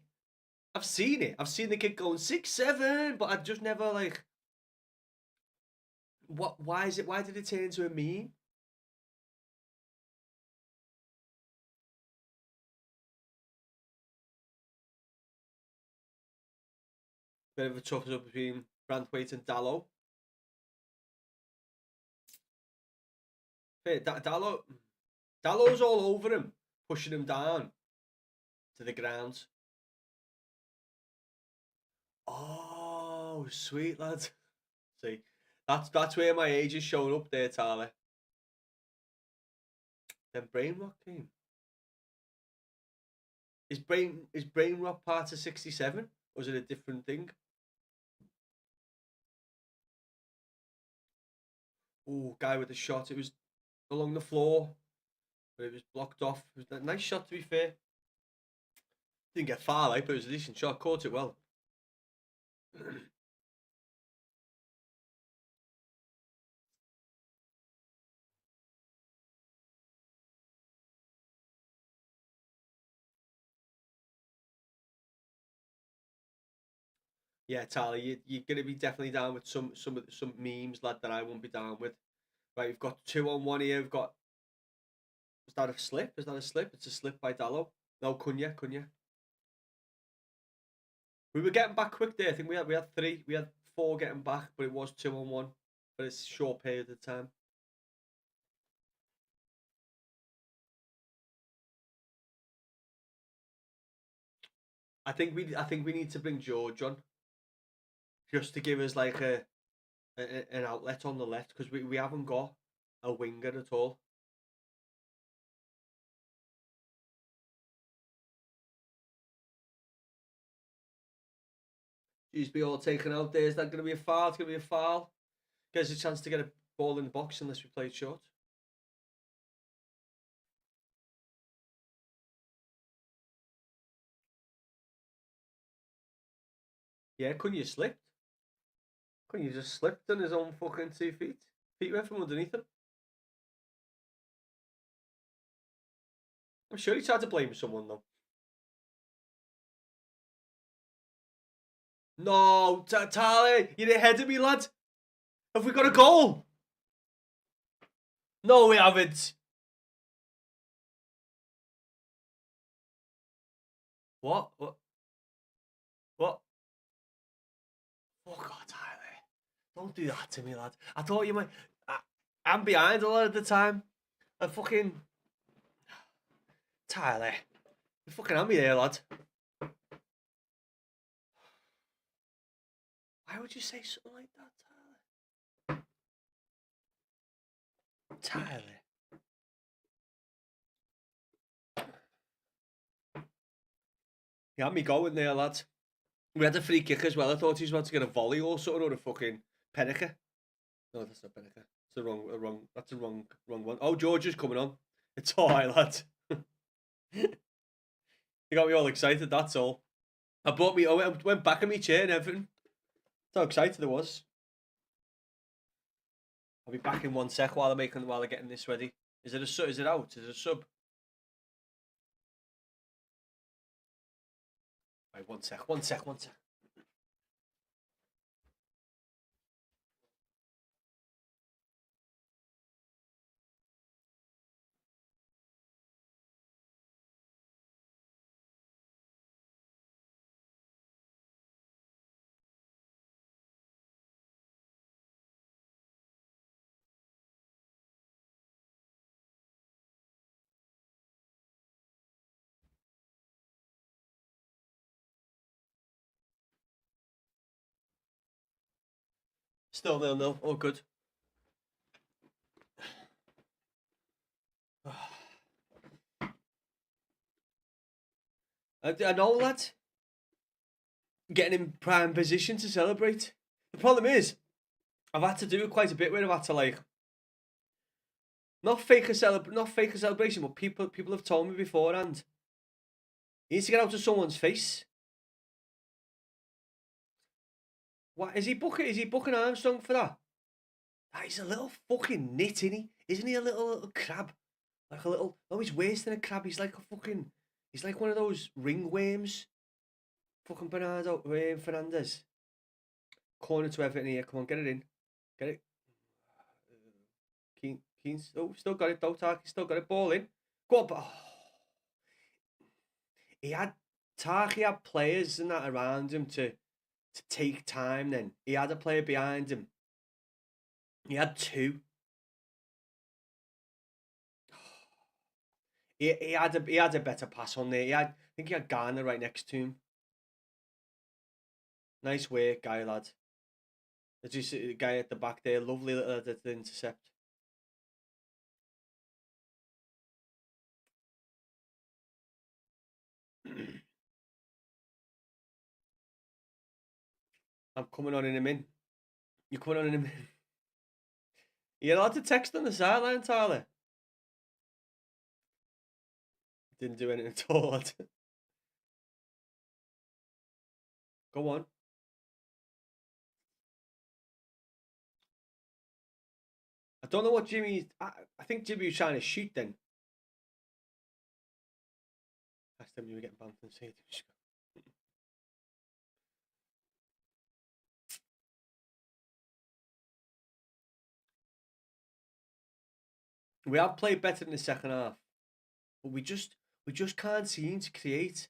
I've seen it. I've seen the kid going 6'7", but I've just never like. What? Why is it? Why did it turn into a meme? Bit of a tough up between Brantwaite and Dallow. Dallow's all over him, pushing him down to the ground. Oh, sweet lad. See, that's where my age is showing up there, Tyler. Then brain rot came. Is brain rot part of 67, or is it a different thing? Oh, guy with the shot. It was along the floor, but it was blocked off. It was a nice shot, to be fair. Didn't get far, like, but it was a decent shot. Caught it well. Yeah, Tyler, you're gonna be definitely down with some memes, lad, that I won't be down with. Right, we've got 2-on-1 here. We've got. Is that a slip? Is that a slip? It's a slip by Dallow. No, Cunha. We were getting back quick there. I think we had three. We had four getting back, but it was 2-on-1. But it's a short period of time. I think we need to bring George on, just to give us like an outlet on the left, because we haven't got a winger at all. Dewsbury all taken out there. Is that going to be a foul? It's going to be a foul. Gives us a chance to get a ball in the box unless we play it short. Yeah, couldn't you slipped? Couldn't you just slipped on his own fucking 2 feet? Feet went from underneath him. I'm sure he tried to blame someone though. No, Tally, you're ahead of me, lad. Have we got a goal? No, we haven't. What? What? Oh God, Tyler, don't do that to me, lad. I thought you might. I'm behind a lot of the time. I fucking Tyler, you fucking had me there, lad. Why would you say something like that, Tyler? Tyler. You had me going there, lad. We had a free kick as well. I thought he was about to get a volley or something, or a fucking Penniker. No, that's not Penniker. It's that's the wrong one. Oh, George is coming on. It's all right, lad. You got me all excited, that's all. I went back in my chair and everything. That's how excited I was. I'll be back in 1 sec while they're getting this ready. Is it out? Is it a sub? Right, one sec, one sec, one sec. Still 0-0. All good. I know, lad. Getting in prime position to celebrate. The problem is, I've had to do it quite a bit where I've had to like not fake a celebration, but people have told me beforehand. He needs to get out of someone's face. What is he booking? Is he booking Armstrong for that? Ah, he's a little fucking nit, isn't he? Isn't he a little crab? Like a little. No, he's worse than a crab. He's like a fucking. He's like one of those ringworms. Fucking Bernardo Fernandez. Corner to Everton here. Come on, get it in. Get it. Keane's still got it though, Tarky still got it. Ball in. Go on, he had Tarky had players and that around him to take time then. He had a player behind him. He had two. He had a better pass on there. I think he had Garner right next to him. Nice work, guy, lad. Did you see the guy at the back there? Lovely little intercept. I'm coming on in a minute. You're coming on in a minute. You're allowed to text on the sideline, Tyler. Didn't do anything at all, lad. Go on. I don't know what Jimmy. I think Jimmy was trying to shoot then. Last time you were getting banned from the stadium. We have played better in the second half, but we just can't seem to create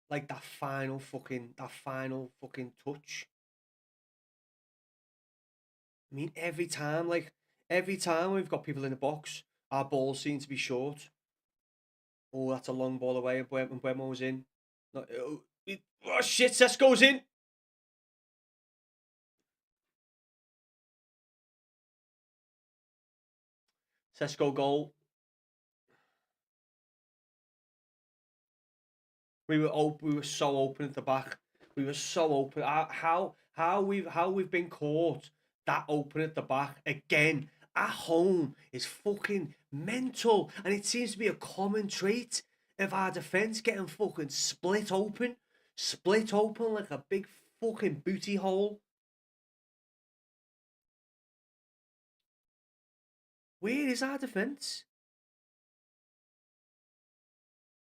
like that final fucking touch. I mean, every time we've got people in the box, our balls seem to be short. Oh, that's a long ball away, and Buemo's in. Oh shit, Sesko's in. Sesko goal. We were so open at the back. We were so open. How we've been caught that open at the back again at home is fucking mental, and it seems to be a common trait of our defense getting fucking split open like a big fucking booty hole. Where is our defense?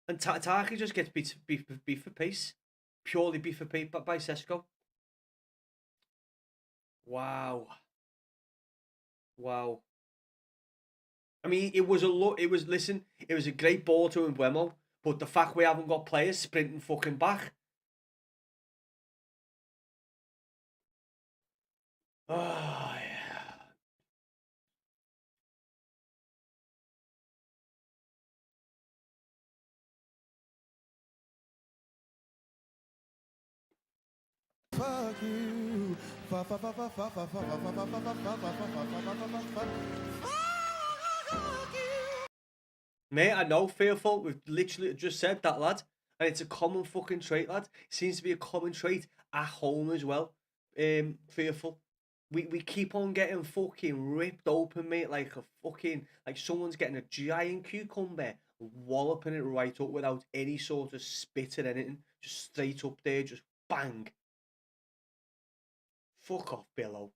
And Taki just gets beat for pace, purely beat for pace by Sesko. Wow. I mean, it was a great ball to Mbeumo, but the fact we haven't got players sprinting fucking back. Oh, yeah. Fuck you. Mate, I know, fearful. We've literally just said that, lad. And it's a common fucking trait, lad. It seems to be a common trait at home as well. Fearful. We keep on getting fucking ripped open, mate, like a fucking like someone's getting a giant cucumber, walloping it right up without any sort of spit or anything. Just straight up there, just bang. Fuck off, Billow.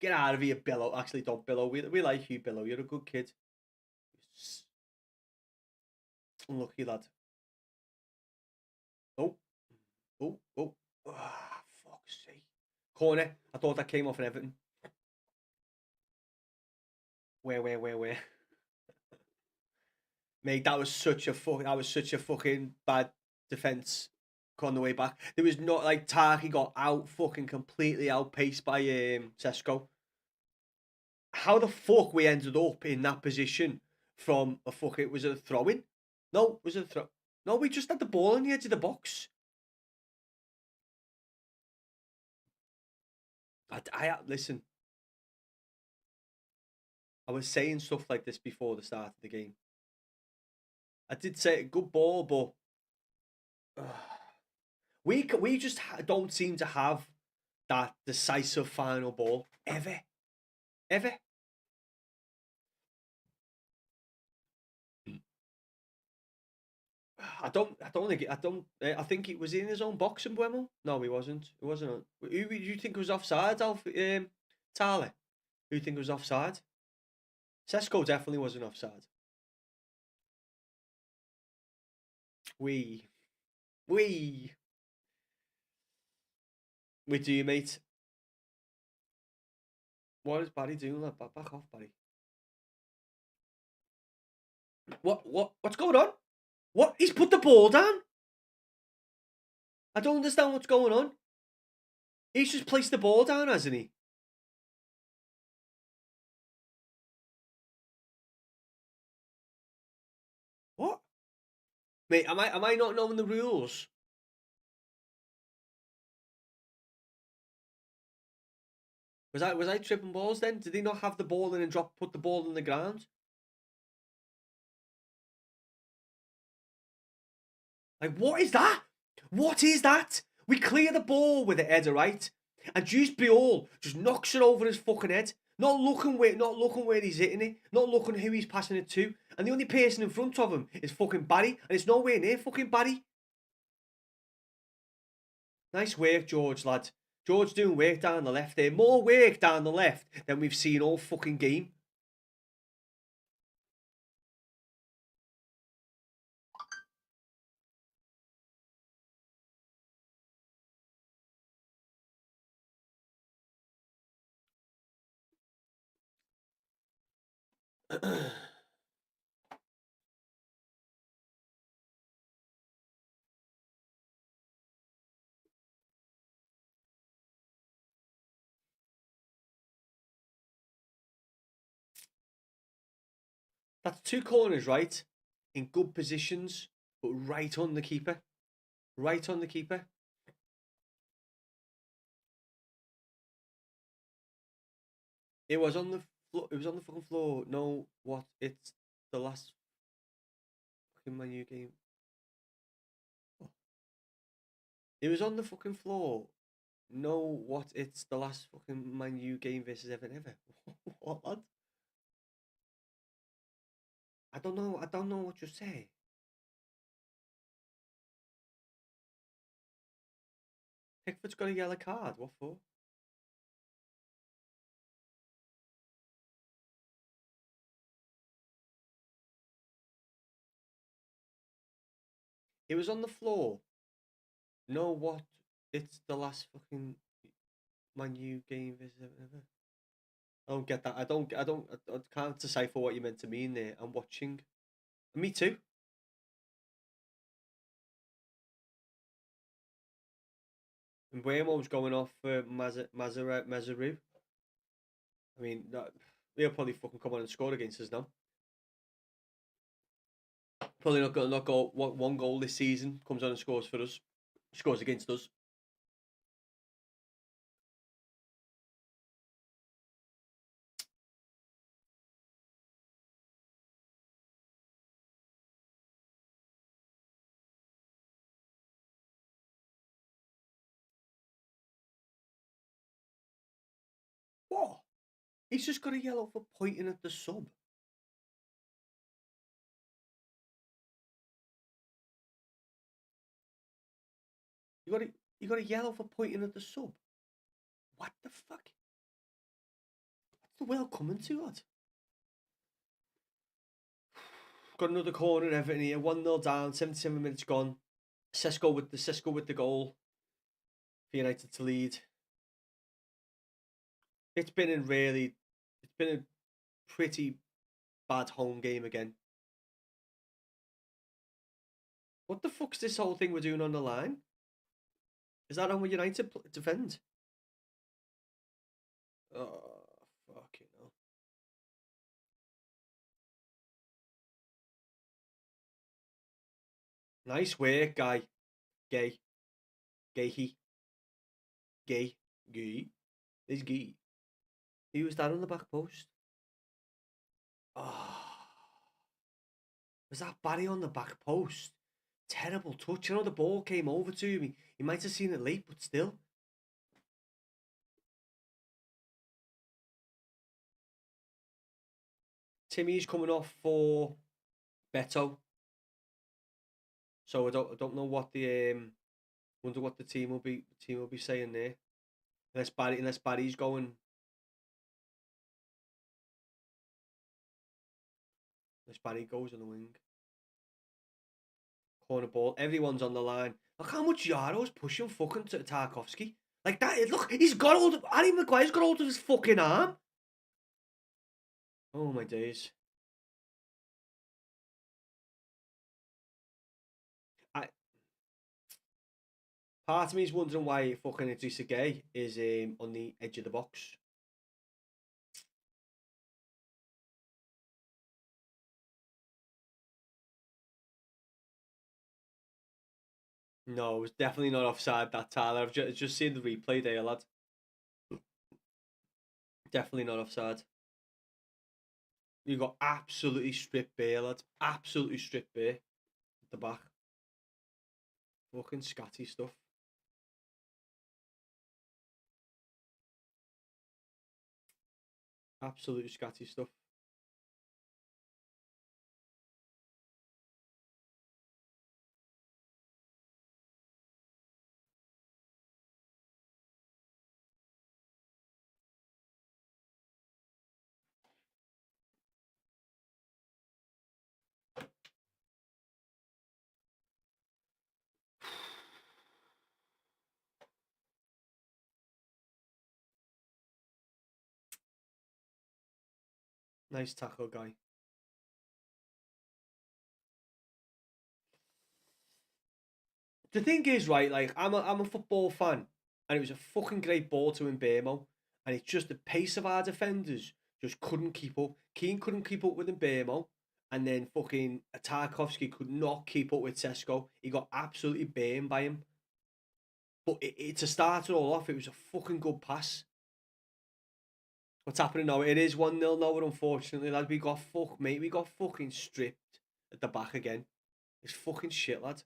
Get out of here, Billow. Actually, don't, Billow. We like you, Billow. You're a good kid. Unlucky lad. Oh, oh. Ah, fuck's sake. Corner. I thought that came off an Everton. Where? Mate, that was such a fucking bad defense on the way back. There was not like Tarky got out fucking completely outpaced by Sesko. How the fuck we ended up in that position from a fucking was it a throw in? No, was it a throw? No, we just had the ball on the edge of the box. I listen. I was saying stuff like this before the start of the game. I did say good ball, but we just don't seem to have that decisive final ball ever. I think it was in his own box in Buemo. No, he wasn't. It wasn't. Who do you think was offside, Alf? Tyler? Who do you think was offside? Sesko definitely wasn't offside. We, we, we do, mate. What is Barry doing? Back off, Barry. What's going on? What? He's put the ball down. I don't understand what's going on. He's just placed the ball down, hasn't he? What? Mate, am I not knowing the rules? Was I tripping balls then? Did he not have the ball in and put the ball in the ground? Like, what is that? What is that? We clear the ball with the header, right? And Juice Biol just knocks it over his fucking head. Not looking where he's hitting it. Not looking who he's passing it to. And the only person in front of him is fucking Barry. And it's nowhere near fucking Barry. Nice work, George, lad. George doing work down the left there. More work down the left than we've seen all fucking game. That's two corners, right? In good positions, but right on the keeper. Right on the keeper. It was on the floor. It was on the fucking floor. No, what? It's the last fucking Man U game. It was on the fucking floor. No, what? It's the last fucking Man U game versus Everton ever. What, lad? I don't know. I don't know what you say. Pickford's got a yellow card. What for? It was on the floor. No, what? It's the last fucking Man U game versus Everton ever. I don't get that. I can't decipher what you meant to mean there. I'm watching. Me too. And Buemo's going off for Mazaru. I mean, he'll probably fucking come on and score against us now. Probably not going to knock out one goal this season. Comes on and scores for us. Scores against us. What? He's just got a yellow for pointing at the sub. You got a yellow for pointing at the sub. What the fuck? What's the world coming to, lad? Got another corner, Everton here. 1-0 down, 77 minutes gone. Sesko with the goal for United to lead. It's been a pretty bad home game again. What the fuck's this whole thing we're doing on the line? Is that on where United defend? Oh, fucking hell. Nice work, guy. Gay. Gay. Gay. Gay. Is gay. He was that on the back post. Oh. Was that Barry on the back post? Terrible touch. You know, the ball came over to me. He might have seen it late, but still. Timmy's coming off for Beto. So I don't know what the wonder what the team will be saying there. Unless Barry's going. Unless Barry goes on the wing. Corner ball. Everyone's on the line. Look how much Yaro's pushing fucking to Tarkovsky. Like that. Look, he's got hold of Harry Maguire's got hold of his fucking arm. Oh my days. I Part of me is wondering why fucking Idrissa Gueye is on the edge of the box. No, it was definitely not offside that Tyler. I've just seen the replay there, lad. Definitely not offside. You got absolutely stripped bare, lad. Absolutely stripped bare at the back. Fucking scatty stuff. Absolutely scatty stuff. Nice tackle, guy. The thing is, right, like I'm a football fan, and it was a fucking great ball to Mbemo, and it's just the pace of our defenders just couldn't keep up. Keane couldn't keep up with Mbemo, and then fucking Tarkovsky could not keep up with Sesko. He got absolutely burned by him. But to start it all off, it was a fucking good pass. What's happening now? It is 1-0 now, unfortunately, lad. We got mate. We got fucking stripped at the back again. It's fucking shit, lad.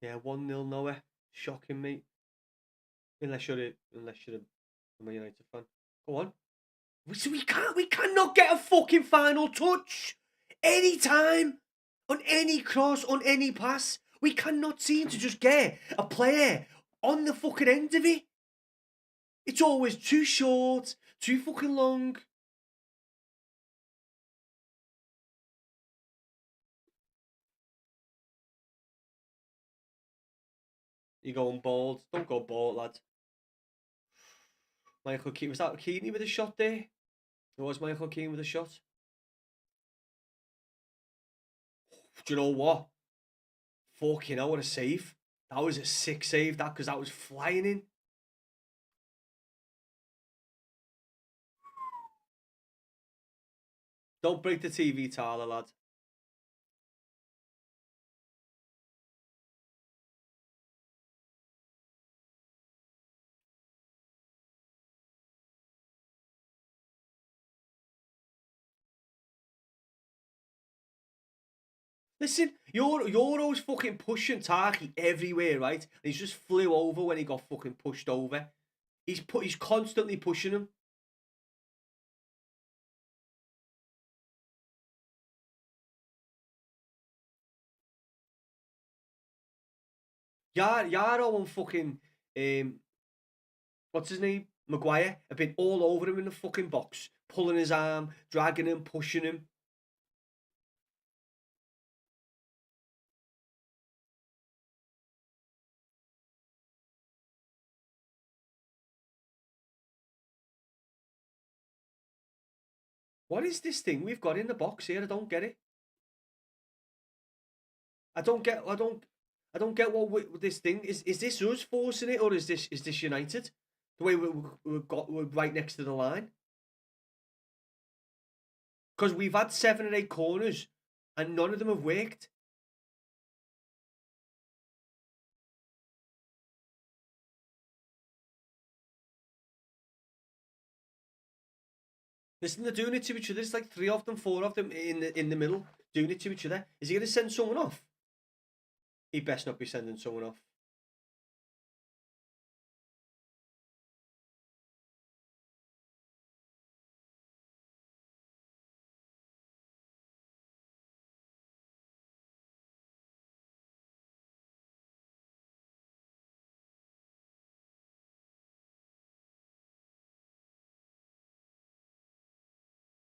Yeah, 1-0 nowhere. Shocking, mate. Unless you're a Man United fan. Go on. We cannot get a fucking final touch. Anytime. On any cross, on any pass. We cannot seem to just get a player on the fucking end of it. It's always too short, too fucking long. You're going bald. Don't go bald, lad. Michael Keane. Was that Keane with a shot there? It was Michael Keane with a shot. Do you know what? Fucking hell, what a save. That was a sick save, that, because that was flying in. Don't break the TV, Tyler, lad. Listen, Euro's fucking pushing Tarky everywhere, right? And he's just flew over when he got fucking pushed over. He's constantly pushing him. Yarrow and fucking what's his name? Maguire have been all over him in the fucking box, pulling his arm, dragging him, pushing him. What is this thing we've got in the box here? I don't get it. I don't get. I don't get what this thing is. Is this us forcing it, or is this United? The way we're right next to the line. Because we've had 7 or 8 corners, and none of them have worked. Listen, they're doing it to each other. It's like 3 of them, 4 of them in the middle doing it to each other. Is he going to send someone off? He best not be sending someone off.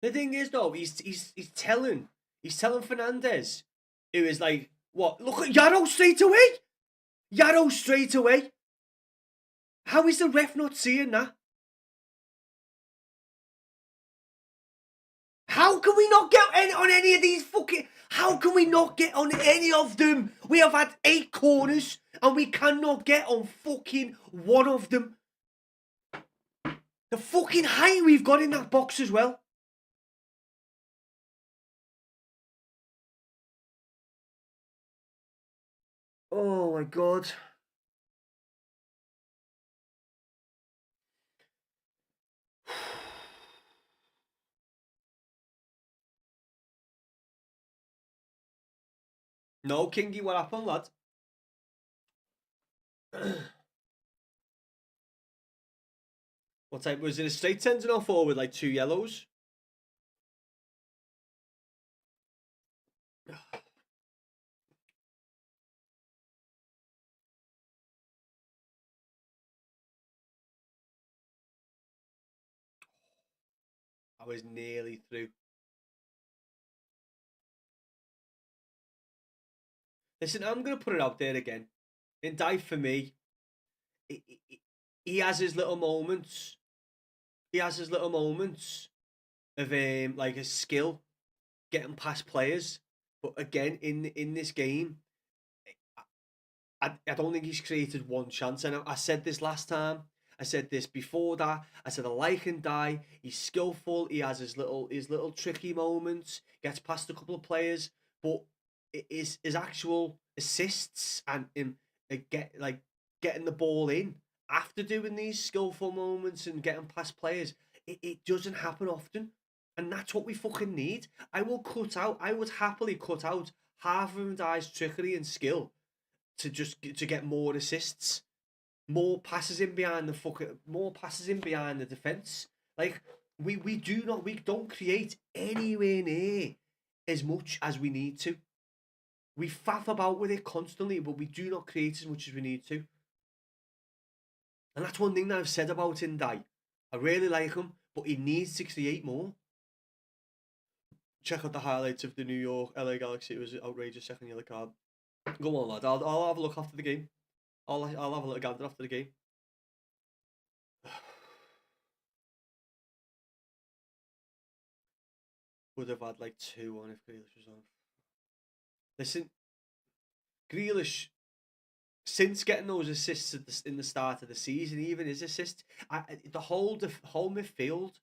The thing is, though, he's telling Fernandez, who is like, what? Look at Yarrow straight away. Yarrow straight away. How is the ref not seeing that? How can we not get on any of these fucking... How can we not get on any of them? We have had 8 corners and we cannot get on fucking one of them. The fucking height we've got in that box as well. Oh my god. No, Kingy, what happened, lad? What type? Was it a straight sending off or with like 2 yellows? I was nearly through. Listen, I'm going to put it out there again. Indye, for me, he has his little moments. He has his little moments of like his skill getting past players. But again, in this game, I don't think he's created one chance. And I said this last time. I said this before that. I said I like Indye. He's skillful. He has his little tricky moments. Gets past a couple of players, but his actual assists and him getting the ball in after doing these skillful moments and getting past players, it doesn't happen often. And that's what we fucking need. I would happily cut out half of Ndye's trickery and skill to get more assists, more passes in behind the defense. Like we don't create anywhere near as much as we need to. We faff about with it constantly, but we do not create as much as we need to. And that's one thing that I've said about Ndye. I really like him, but he needs to create more. Check out the highlights of the New York LA Galaxy. It was an outrageous second yellow card. Go on, lad. I'll have a look after the game. I'll have a little gander after the game. Would have had like 2 on if Grealish was on. Listen, Grealish, since getting those assists in the start of the season, even his assist, the whole midfield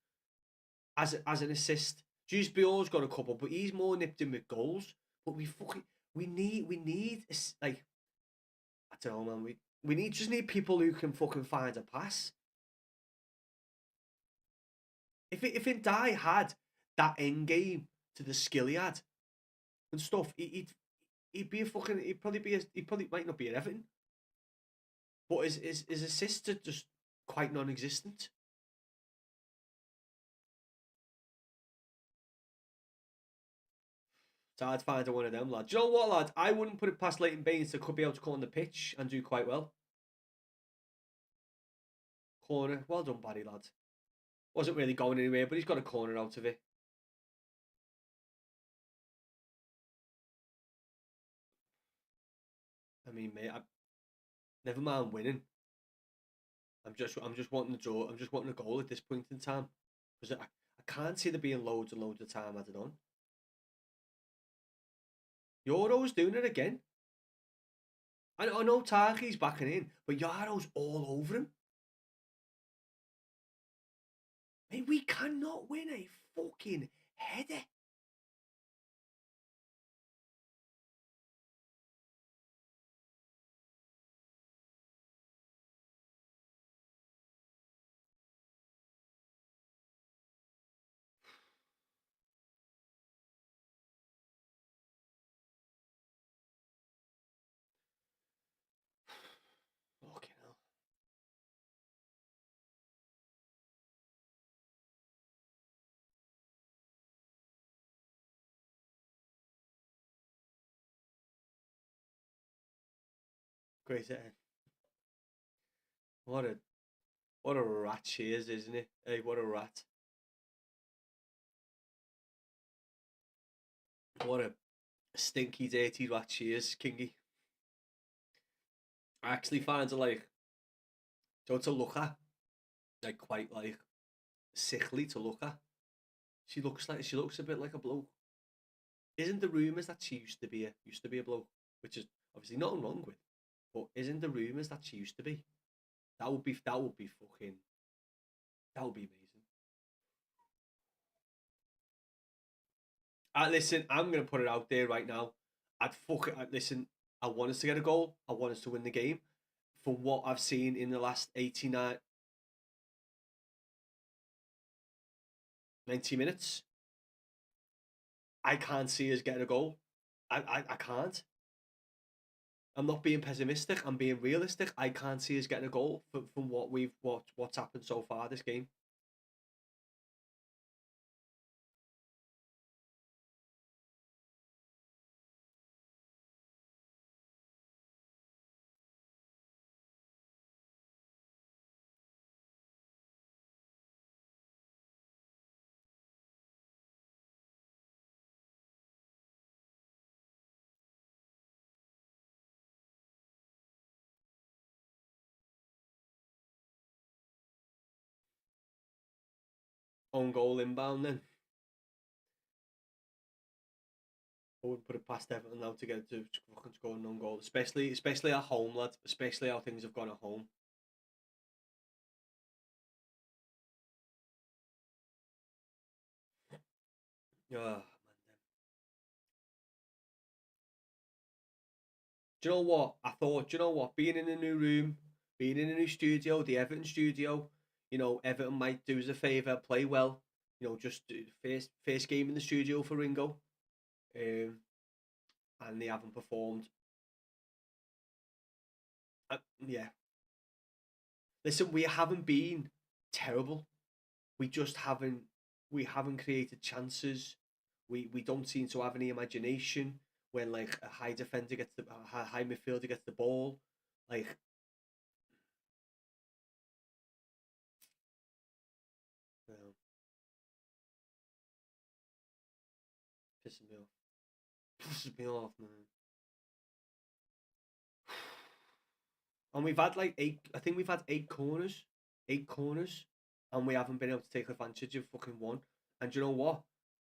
as an assist. Juice Bior's got a couple, but he's more nipped in with goals. But we need like, I don't know, man. We need people who can fucking find a pass. If Ndye had that end game to the skill he had and stuff, he'd be a fucking he probably might not be at Everton, but his assists are just quite non-existent. It's hard finding one of them, lad. Do you know what, lad? I wouldn't put it past Leighton Baines to could be able to cut on the pitch and do quite well. Corner. Well done, Barry, lad. Wasn't really going anywhere, but he's got a corner out of it. I mean, mate, never mind winning. I'm just wanting to draw. I'm just wanting a goal at this point in time because I can't see there being loads and loads of time added on. Euro's doing it again. I know Tarky's backing in, but Yaro's all over him. Mate, we cannot win a fucking header. Fucking hell. Great end. What a rat she is, isn't it? Hey, what a rat. What a stinky, dirty rat she is, Kingy. I actually find her like, to look at, like quite like sickly to look at. She looks a bit like a bloke. Isn't the rumours that she used to be a bloke, which is obviously nothing wrong with, but isn't the rumours that she used to be? That would be fucking that would be amazing. Listen, I'm gonna put it out there right now. Listen. I want us to get a goal. I want us to win the game. From what I've seen in the last 89, 90 minutes, I can't see us getting a goal. I can't. I'm not being pessimistic. I'm being realistic. I can't see us getting a goal from what's happened so far this game. Own goal inbound then. I wouldn't put it past Everton now to get to fucking score an own goal, especially at home, lad. Especially how things have gone at home. Yeah. Do you know what? I thought, do you know what? Being in a new room, being in a new studio, the Everton studio, Everton might do us a favour, play well. Just first game in the studio for Ringo, and they haven't performed. Yeah. Listen, we haven't been terrible. We just haven't. We haven't created chances. We don't seem to have any imagination when like a high midfielder gets the ball. Like, you know, pissing me off. Pisses me off, man. And we've had like eight. I think we've had eight corners, and we haven't been able to take advantage of fucking one. And do you know what?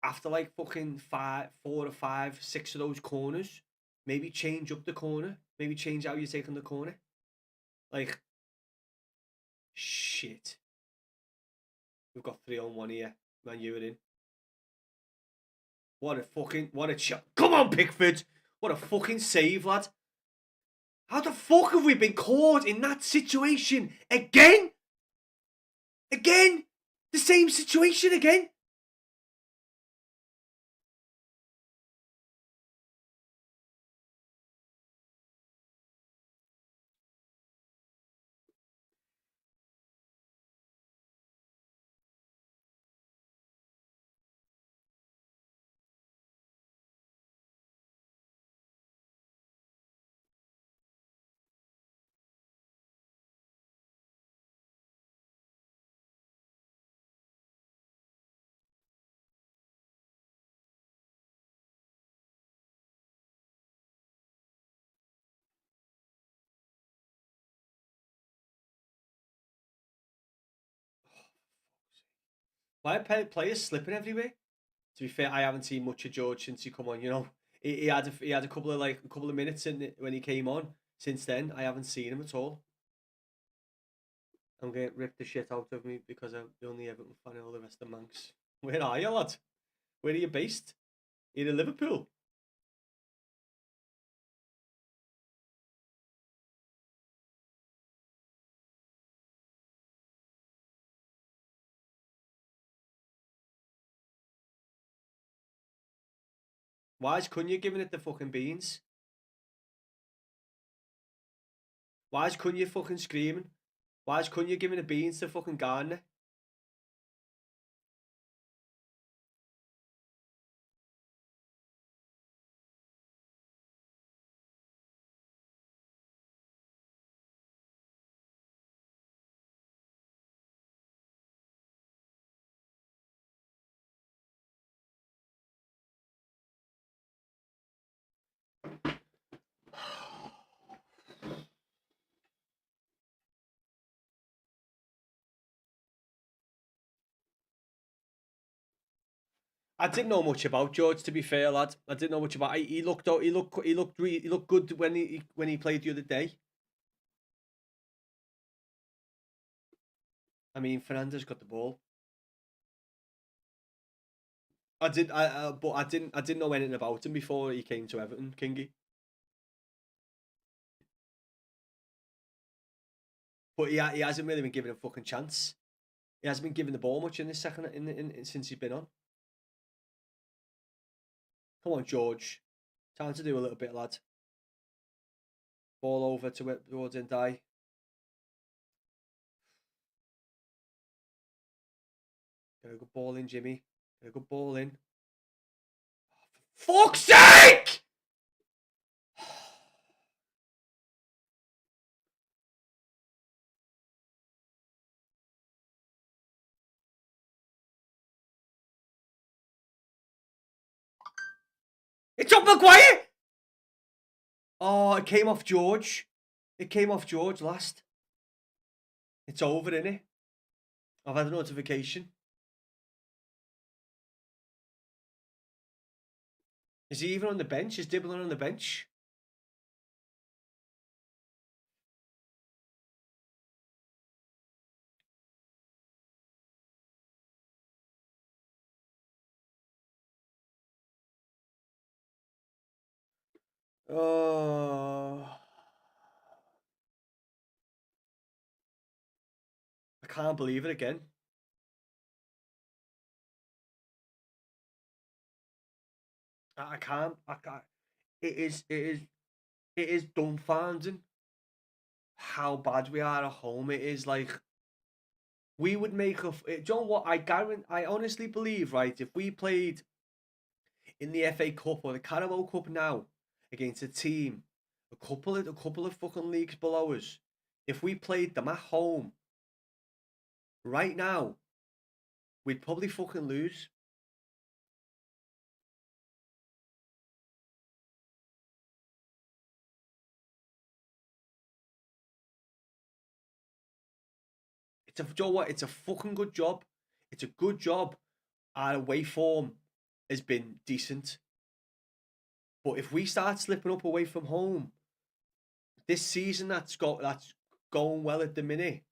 After like fucking four or five, six of those corners, maybe change up the corner. Maybe change how you're taking the corner. Like, shit. We've got 3-on-1 here. Man, you were in. What a shot. Come on, Pickford. What a fucking save, lad. How the fuck have we been caught in that situation again? Again? The same situation again? Why are players slipping everywhere? To be fair, I haven't seen much of George since he come on. You know, he had a couple of minutes in when he came on. Since then, I haven't seen him at all. I'm getting ripped the shit out of me because I'm the only Everton fan and all the rest of Manx. Where are you, lad? Where are you based? You're in Liverpool. Why is Cunha giving it the fucking beans? Why is Cunha fucking screaming? Why is Cunha giving the beans to fucking Garner? I didn't know much about George, to be fair, lad. I didn't know much about. He looked out. He looked good when he played the other day. I mean, Fernandez got the ball. But I didn't know anything about him before he came to Everton, Kingy. But he hasn't really been given a fucking chance. He hasn't been given the ball much in this second since he's been on. Come on, George. Time to do a little bit, lad. Ball over to it towards Ndai. Get a good ball in, Jimmy. Get a good ball in. For fuck's sake! It's up Maguire! Oh, it came off George. It came off George last. It's over, innit? I've had a notification. Is he even on the bench? Is Dibbler on the bench? Oh, I can't believe it again. I can't. I can't. It is. It is. It is dumbfounding how bad we are at home. It is like we would make a. Do you know what? I honestly believe, right? If we played in the FA Cup or the Carabao Cup now against a team a couple of fucking leagues below us, if we played them at home right now, we'd probably fucking lose. Do you know what? It's a fucking good job. It's a good job. Our away form has been decent. But if we start slipping up away from home, this season that's going well at the minute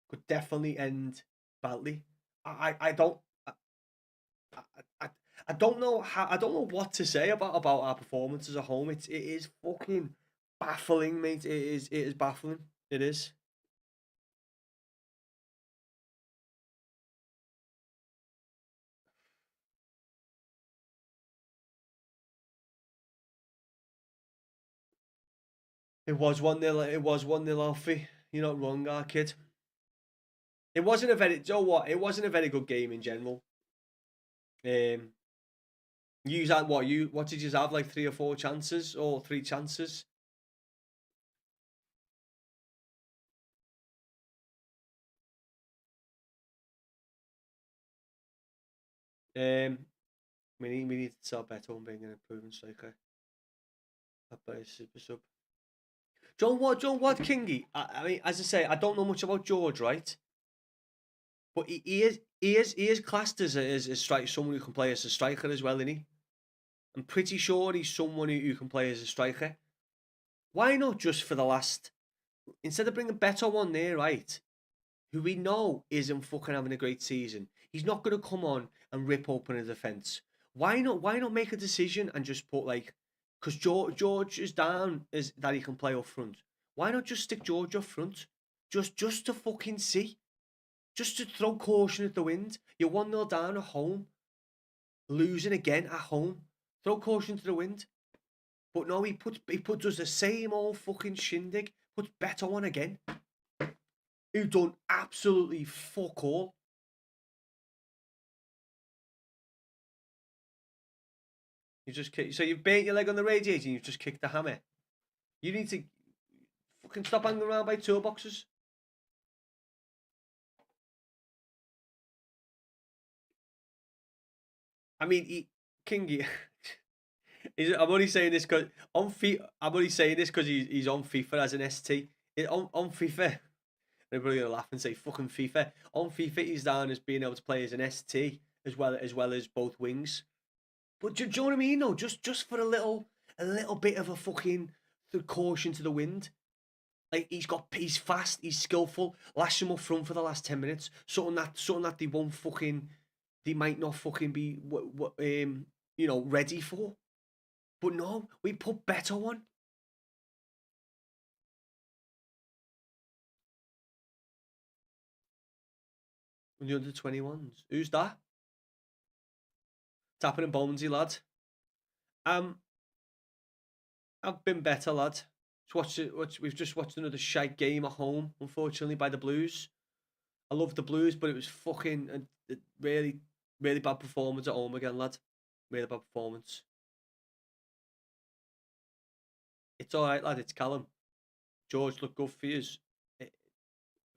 could definitely end badly. I don't I, I, I don't know how I don't know what to say about our performances at home. It is fucking baffling, mate. It is baffling. It is. It was 1-0. It was 1-0 Alfie. You're not wrong, our kid. It wasn't a very. Do you know what? It wasn't a very good game in general. Um, you had what? What did you have? Like three or four chances, or three chances? We need to sell better and bring an improvement striker. That plays super sub. John what? John what? Kingy. I mean, as I say, I don't know much about George, right? But he is classed as a striker, someone who can play as a striker as well, isn't he? I'm pretty sure he's someone who can play as a striker. Why not just for the last, instead of bringing Beto on there, right? Who we know isn't fucking having a great season. He's not going to come on and rip open a defence. Why not? Why not make a decision and just put like, because George is down as that he can play up front. Why not just stick George up front? Just to fucking see. Just to throw caution at the wind. You're 1-0 down at home. Losing again at home. Throw caution to the wind. But no, he does the same old fucking shindig. Puts Beto on again. Who done absolutely fuck all. So you've burnt your leg on the radiator and you've just kicked the hammer. You need to fucking stop hanging around by toolboxes. I mean, Kingy. I'm only saying this because I'm only saying this because he's on FIFA as an ST. On FIFA, everybody gonna laugh and say fucking FIFA. On FIFA, he's down as being able to play as an ST as well as both wings. But do you know what I mean? No, just for a little bit of a fucking caution to the wind. Like he's fast, he's skillful. Lash him up front for the last 10 minutes. Something that they might not fucking be ready for. But no, we put Beto on. On the under 21s. Who's that? Tapping and Bonesy, lad. I've been better, lad. We've just watched another shite game at home, unfortunately, by the Blues. I love the Blues, but it was fucking a really, really bad performance at home again, lad. Really bad performance. It's all right, lad. It's Callum. George looked good for you.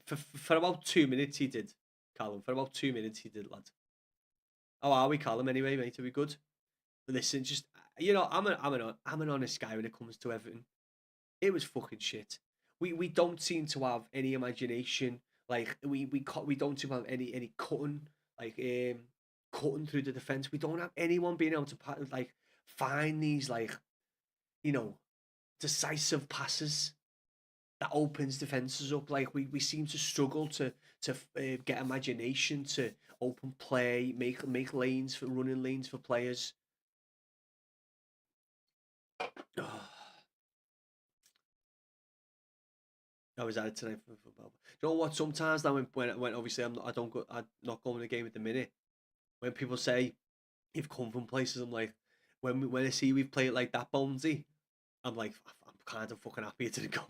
For about 2 minutes, he did. Callum, for about 2 minutes, he did, lad. How are we, Callum? Anyway, mate, are we good? Listen, just I'm an honest guy when it comes to Everton. It was fucking shit. We don't seem to have any imagination. Like we don't seem to have any cutting, like cutting through the defense. We don't have anyone being able to like find these decisive passes that opens defenses up. Like we seem to struggle to get imagination to open play, make lanes for running lanes for players. I was at it tonight for Bob. Do you know what? Sometimes now when obviously I'm not going to the game at the minute. When people say you've come from places, I'm like, when I see we've played like that, Bonesy, I'm like, I'm kind of fucking happy it didn't come.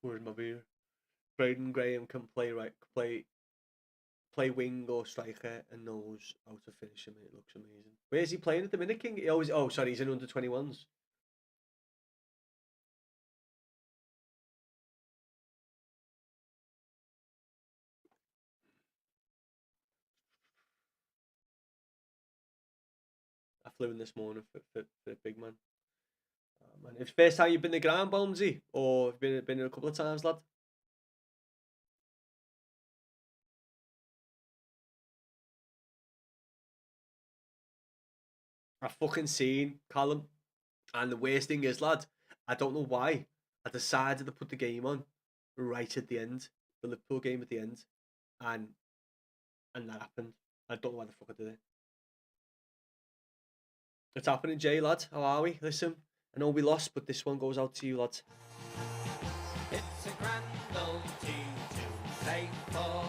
Where's my beer? Braden Graham can play wing or striker and knows how to finish him. It looks amazing. Where's he playing at the minute, King? Sorry, he's in under 21s. I flew in this morning for the big man. Oh, man. It's the first time you've been to ground, Bonesy, or been in a couple of times, lad? I've fucking seen Callum, and the worst thing is, lad, I don't know why I decided to put the game on right at the end, the Liverpool game at the end, and that happened. I don't know why the fuck I did it. It's happening, Jay, lad. How are we? Listen, I know we lost, but this one goes out to you, lad. It's a grand old team to play for.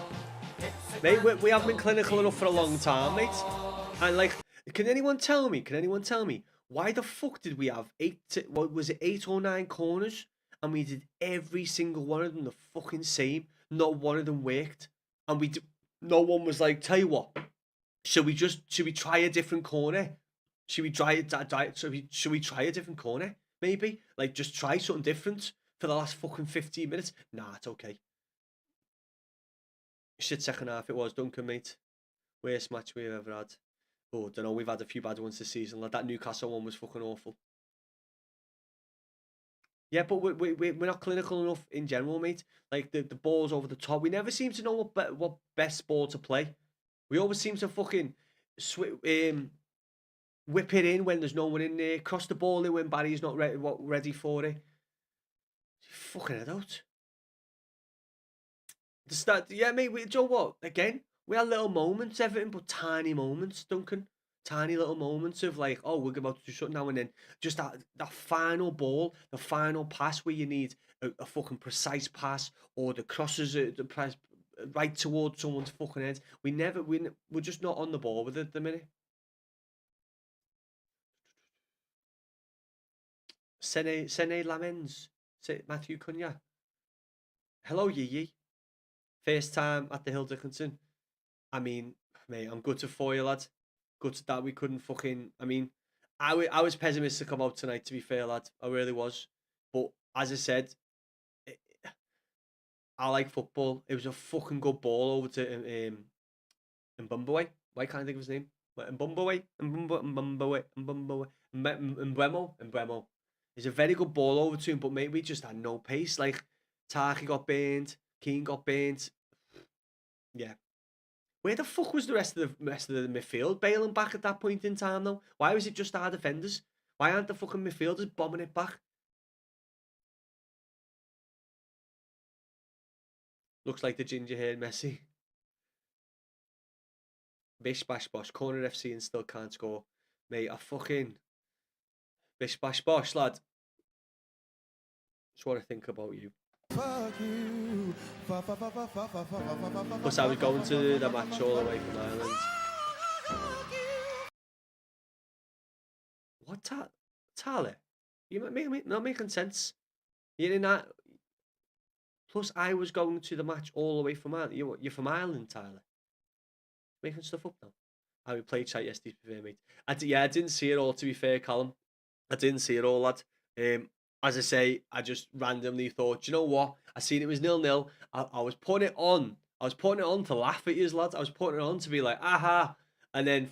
Mate, we haven't been clinical enough for a long time, mate. And like, can anyone tell me why the fuck did we have eight or nine corners, and we did every single one of them the fucking same? Not one of them worked, and no one was like, tell you what, should we try a different corner? Should we try it? Should we try a different corner? Maybe like just try something different for the last fucking 15 minutes. Nah, it's okay. Shit, second half it was, Duncan, mate. Worst match we've ever had. Oh, don't know. We've had a few bad ones this season. Like that Newcastle one was fucking awful. Yeah, but we're not clinical enough in general, mate. Like the balls over the top. We never seem to know what best ball to play. We always seem to fucking whip it in when there's no one in there. Cross the ball in when Barry's not ready for it. Fucking head out. The start, yeah, mate. Do you know what? Again, we had little moments, Everton, but tiny moments, Duncan. Tiny little moments of like, oh, we're about to do something now and then. Just that final ball, the final pass where you need a fucking precise pass, or the crosses the press right towards someone's fucking head. We're just not on the ball with it at the minute. Sene Lamens, Matthew Cunha. Hello, Yee. First time at the Hill Dickinson. I mean, mate, I'm gutted for you, lad. Gutted that we couldn't fucking. I mean, I was pessimistic about tonight, to be fair, lad. I really was. But as I said, it, I like football. It was a fucking good ball over to Mbumboe. Why can't I think of his name? Mbemo. It's a very good ball over to him, but mate, we just had no pace. Like, Taki got burned, Keane got burned. Yeah. Where the fuck was the rest of the midfield bailing back at that point in time though? Why was it just our defenders? Why aren't the fucking midfielders bombing it back? Looks like the ginger haired Messi. Bish bash bosh, corner FC and still can't score. Mate, I fucking bish bash bosh, lad. That's what I think about you. Fuck you. Plus, I was going to the match all the way from Ireland. What Tyler? You not making sense. You're in that. Plus, I was going to the match all the way from Ireland. You're from Ireland, Tyler. Making stuff up now. I played chat yesterday, to be fair, mate. I didn't see it all, to be fair, Callum. I didn't see it all, lad. As I say, I just randomly thought, you know what? I seen it was 0-0. I was putting it on. I was putting it on to laugh at you, lads. I was putting it on to be like, aha. And then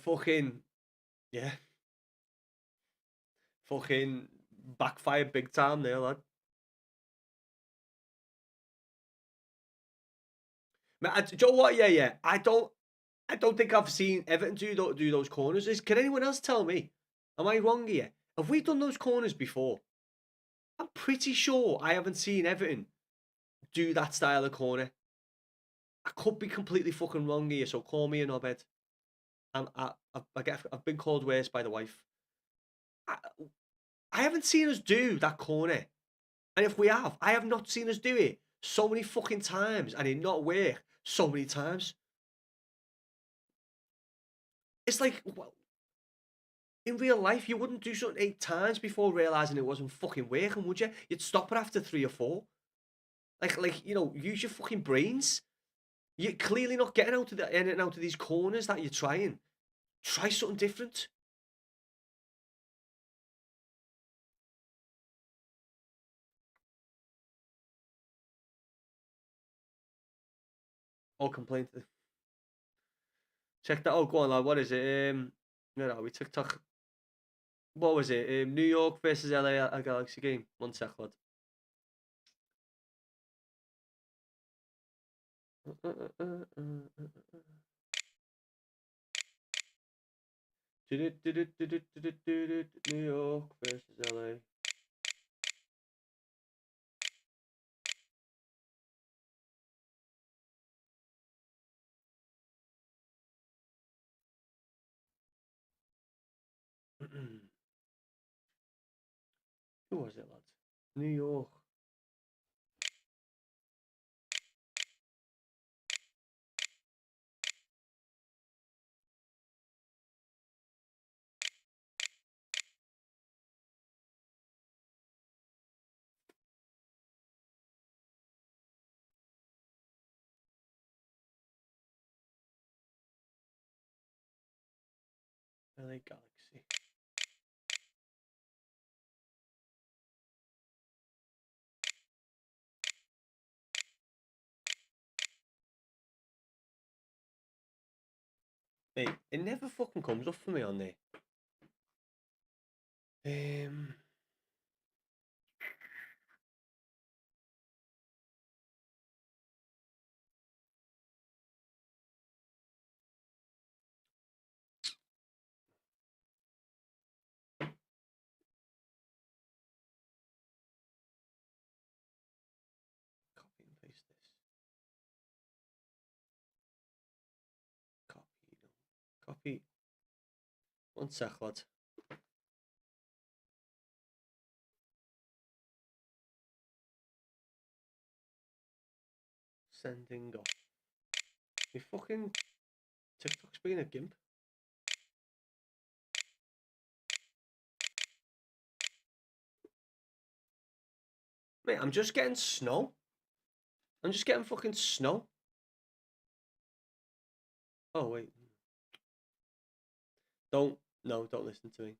yeah, fucking backfired big time there, lad. Man, do you know what? Yeah. I don't think I've seen Everton do those corners. Can anyone else tell me? Am I wrong here? Have we done those corners before? I'm pretty sure I haven't seen Everton do that style of corner. I could be completely fucking wrong here, so call me a knobhead. I've been called worse by the wife. I, I haven't seen us do that corner. And if we have, I have not seen us do it so many fucking times and it not work so many times. It's like, well, in real life, you wouldn't do something 8 times before realizing it wasn't fucking working, would you? You'd stop it after 3 or 4. Use your fucking brains. You're clearly not getting out of in and out of these corners that you're trying. Try something different. Or complain to check that. Oh, go on, lad. What is it? Where are we? TikTok. What was it? New York versus LA a Galaxy game. 1 sec, lad. New York versus LA. Who was it, lads? New York. LA Galaxy. Mate, it never fucking comes up for me on there. is this? Copy. Copy. One sec, lad. Sending off. My fucking TikTok's being a gimp. Mate, I'm just getting snow. I'm just getting fucking snow. Oh, wait. Don't listen to me.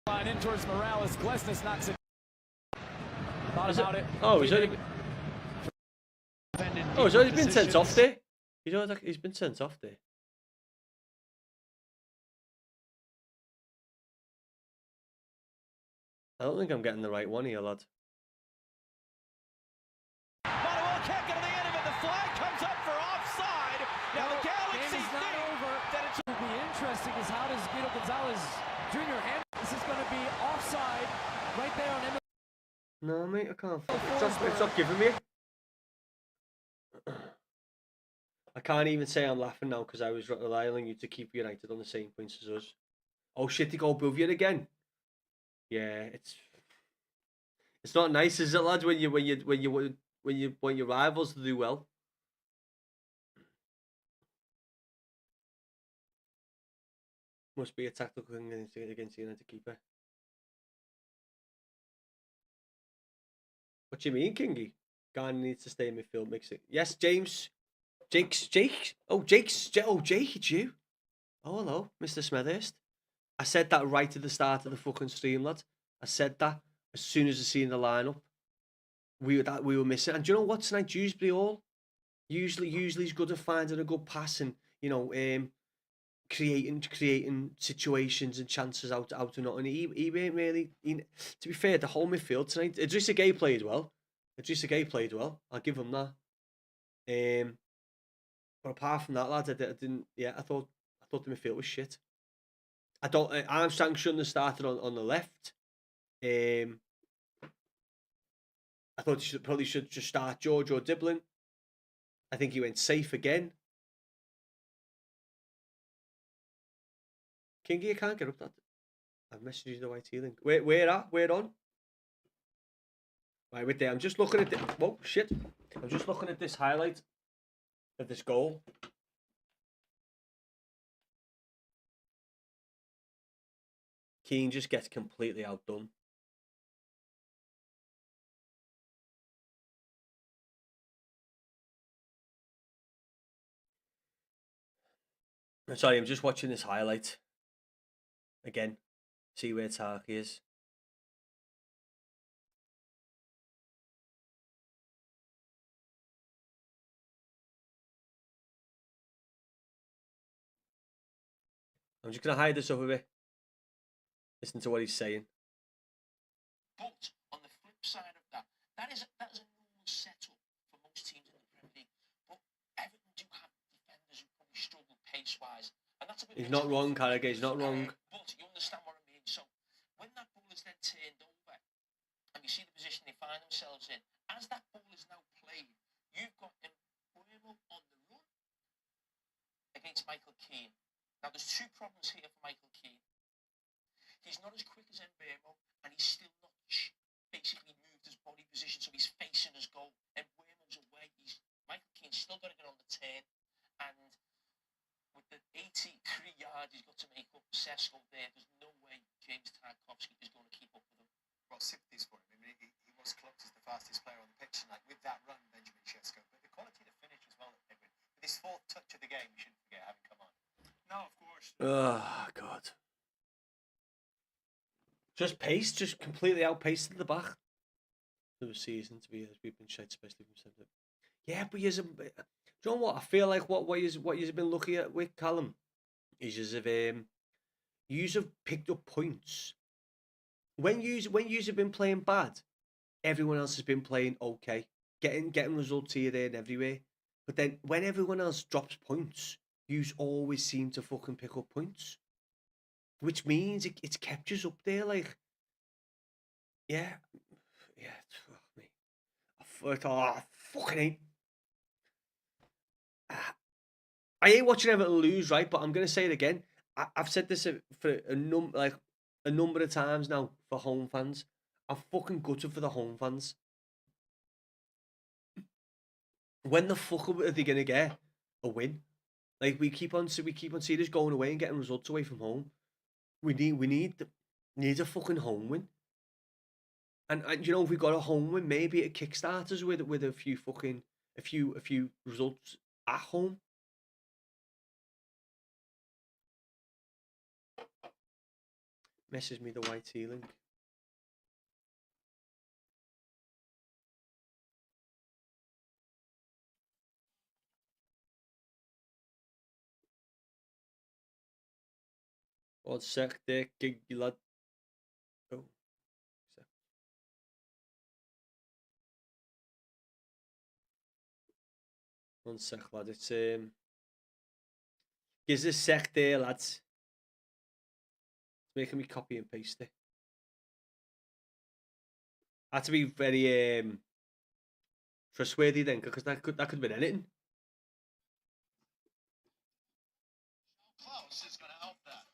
Line in towards Morales. Glesnes knocks it. Thought Is about it? it. Oh, he's already been sent off there. You know, like, he's been sent off there. I don't think I'm getting the right one here, lad. Manuel can't get on the end of it. The flag comes up for offside. Now the Galaxy not over. that it's What will be interesting is how does Guido Gonzalez Jr. handle this? Is going to be offside right there on Emily. No, mate, I can't. It's not giving me. I can't even say I'm laughing now because I was relying on you to keep United on the same points as us. Oh shit, they go above you again. Yeah, it's not nice, is it, lads? When you want your rivals to do well. Must be a tactical thing against the United keeper. What do you mean, Kingy? Garner needs to stay in midfield, mix it. Yes, James. Jake. Oh, Jake, it's you. Oh, hello, Mr. Smethurst. I said that right at the start of the fucking stream, lad. I said that as soon as I seen the lineup. We were missing. And do you know what tonight? Dewsbury all. Usually he's good at finding a good pass and, you know, creating situations and chances out of nothing. He ain't really. To be fair, the whole midfield tonight. Idrissa Gueye played well. I'll give him that. But apart from that, lad, I didn't. Yeah, I thought the midfield was shit. Armstrong shouldn't have started on the left. I thought he probably should just start George or Diblin. I think he went safe again. Kingy, I can't get up that. I've messaged you the YT link. Where on? Right, with there. I'm just looking at this. Whoa, shit. I'm just looking at this highlight of this goal. Keane just gets completely outdone. Sorry, I'm just watching this highlight again. See where Tarky is. I'm just going to hide this up a bit. Listen to what he's saying. But on the flip side of that, that is a normal setup for most teams in the Premier League. But Everton do have defenders who probably struggle pace-wise, and that's a bit. He's not wrong, Carragher. He's not wrong. But you understand what I mean. So when that ball is then turned over, and you see the position they find themselves in, as that ball is now played, you've got Mbeumo on the run against Michael Keane. Now there's two problems here for Michael Keane. He's not as quick as Mbeumo, and he's still not basically moved his body position, so he's facing his goal. Mbeumo's away. Michael Keane's still got to get on the turn, and with the 83 yards he's got to make up Sesko there, there's no way James Tarkowski is going to keep up with him. Well, sympathies for him. I mean, he was clocked as the fastest player on the pitch tonight with that run, Benjamin Sesko. But the quality of the finish as well, Edwin. With his fourth touch of the game, we shouldn't forget having come on. No, of course. Oh, God. Just pace, just completely outpaced at the back. Of the season to be as we've been shite, especially from Sunday. Yeah, but do you know what? I feel like what you've been looking at with Callum is as if you have picked up points. When you have been playing bad, everyone else has been playing okay, getting results here, there, and everywhere. But then when everyone else drops points, you always seem to fucking pick up points. which means it's kept us up there. Like, yeah, fuck me. I fucking hate. I hate watching Everton lose, right? But I'm gonna say it again. I've said this for a number of times now for home fans. I'm fucking gutted for the home fans. When the fuck are they gonna get a win? Like we keep on seeing us going away and getting results away from home. We need a fucking home win. And you know, if we got a home win, maybe it kickstart us with a few fucking a few results at home. Message me the white link. Wat zegt de kijk je laat. Oh. One sec, lad. It's Gives a sec there, lads. It's making me copy and paste it. Had to be very trustworthy then, because that could have been anything. Klaus is going to help that.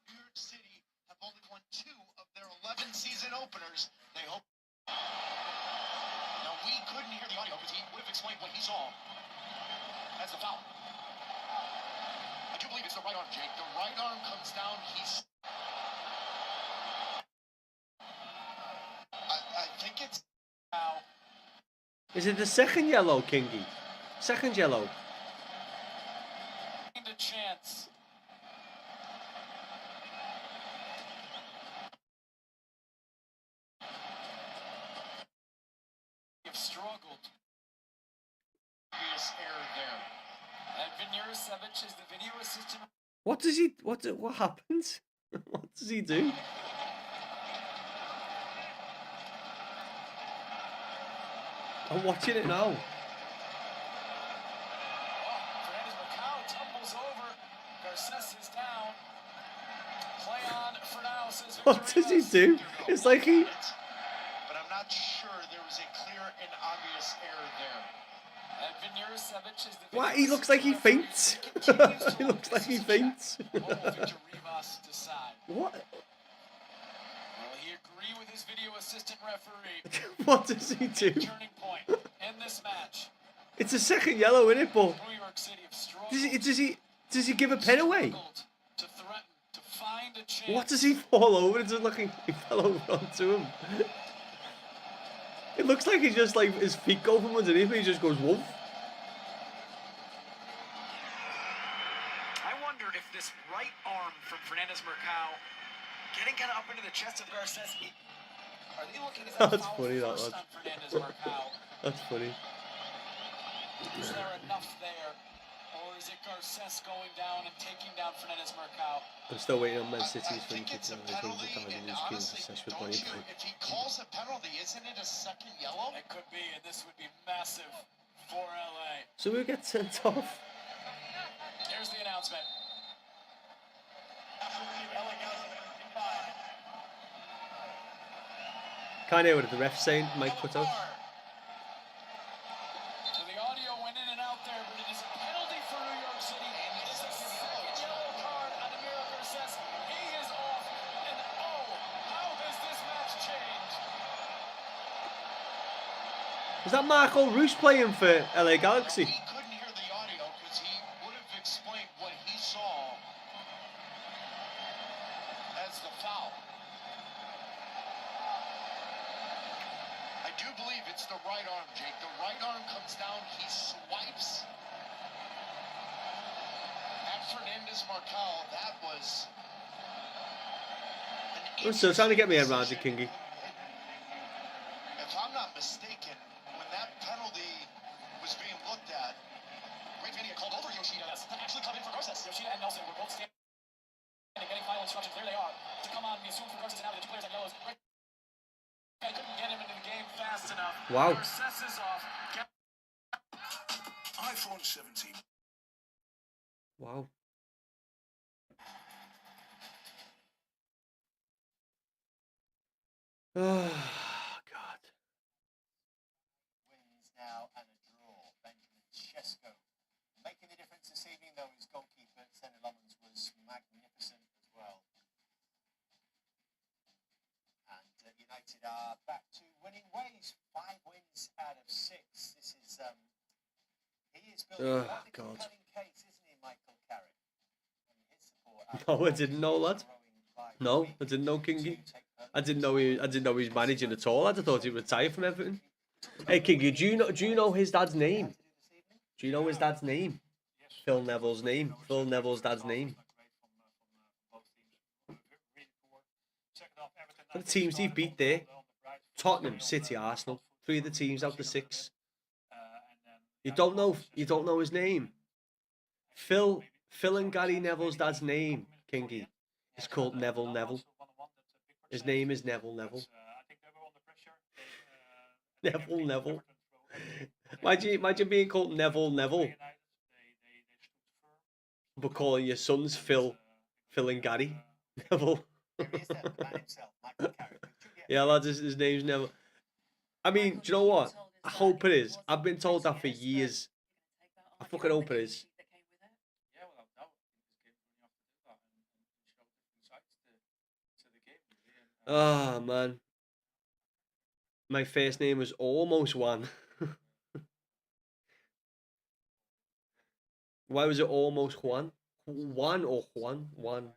New York City have only won 2 of their 11 season openers. They hope. Now, we couldn't hear the audio because he would have explained what he saw as the foul. I do believe it's the right arm, Jake. The right arm comes down. I think it's now. Is it the second yellow, Kingy? Second yellow. A chance. You've struggled. Obvious error there. And Vinyasevic is the video assistant. What does he? What happens? What does he do? I'm watching it now. What does he do? It's like he. But I'm not sure there was a clear and obvious error there. What? He looks like he faints. He looks like he faints. What? Will he agree with his video assistant referee? What does he do? Turning point in this match. It's a second yellow, isn't it? But New York City have struggled. does he give a pen away? To threaten, to find a chance. What does he fall over? It's like he fell over onto him. It looks like he just like his feet go from underneath and he just goes woof. I wonder if this right arm from Fernandez Mercado getting kind of up into the chest of Garces. Are they looking at that That's foul funny, that first lad. on Fernandez Mercado? That's funny. Is there enough there? Or is it Garces going down and taking down Fernandez Mercado? I'm still waiting on Man City's I think it's a penalty, and honestly, don't you, if he calls a penalty, isn't it a second yellow? It could be, and this would be massive for LA. So who gets sent off? Here's the announcement. Can't hear what the ref's saying. Mic put out. So the audio went in and out there, but it is a penalty for New York City. It is the second yellow card on Emilio Garces. He is off, and oh, how has this match changed? Is that Marco Roos playing for LA Galaxy? We couldn't hear the audio because he would have explained what he saw as the foul. I do believe it's the right arm, Jake. The right arm comes down, he swipes at Fernandez Marcal. That was I'm still trying to get my head around it, Kingy. If I'm not mistaken, when that penalty was being looked at, Great Vinny called over Yoshida to actually come in for Garces. Yoshida and Nelson were both standing and getting final instructions. There they are to come on. We assume for Garces and now the two players on yellows. I couldn't get him into the game fast enough. Wow. Garces is off. iPhone 17. Wow. Oh, God. Wins now and a draw. Benjamin Chesko making the difference this evening, though his goalkeeper, Senna Lommans, was magnificent as well. And United are back to winning ways. 5 wins out of 6. This is he is building Oh, quite a God. compelling case, isn't he, Michael Carrick? And his support No, I didn't know that. No, I didn't know Kingy. I didn't know he was managing at all. I thought he retired from Everton. Hey Kingy, do you know his dad's name? Do you know his dad's name? Phil Neville's name. Phil Neville's dad's name. For the teams he beat there, Tottenham, City, Arsenal. 3 of the teams out of 6. You don't know his name. Phil and Gary Neville's dad's name, Kingy, is called Neville Neville. His name is Neville Neville. Neville Neville. Imagine being called Neville Neville, but calling your sons Phil and Gary Neville. Yeah, lads, his name's Neville. I mean, do you know what? I hope it is. I've been told that for years. I fucking hope it is. Oh, man. My first name was almost Juan. Why was it almost Juan? Juan or Juan? Juan.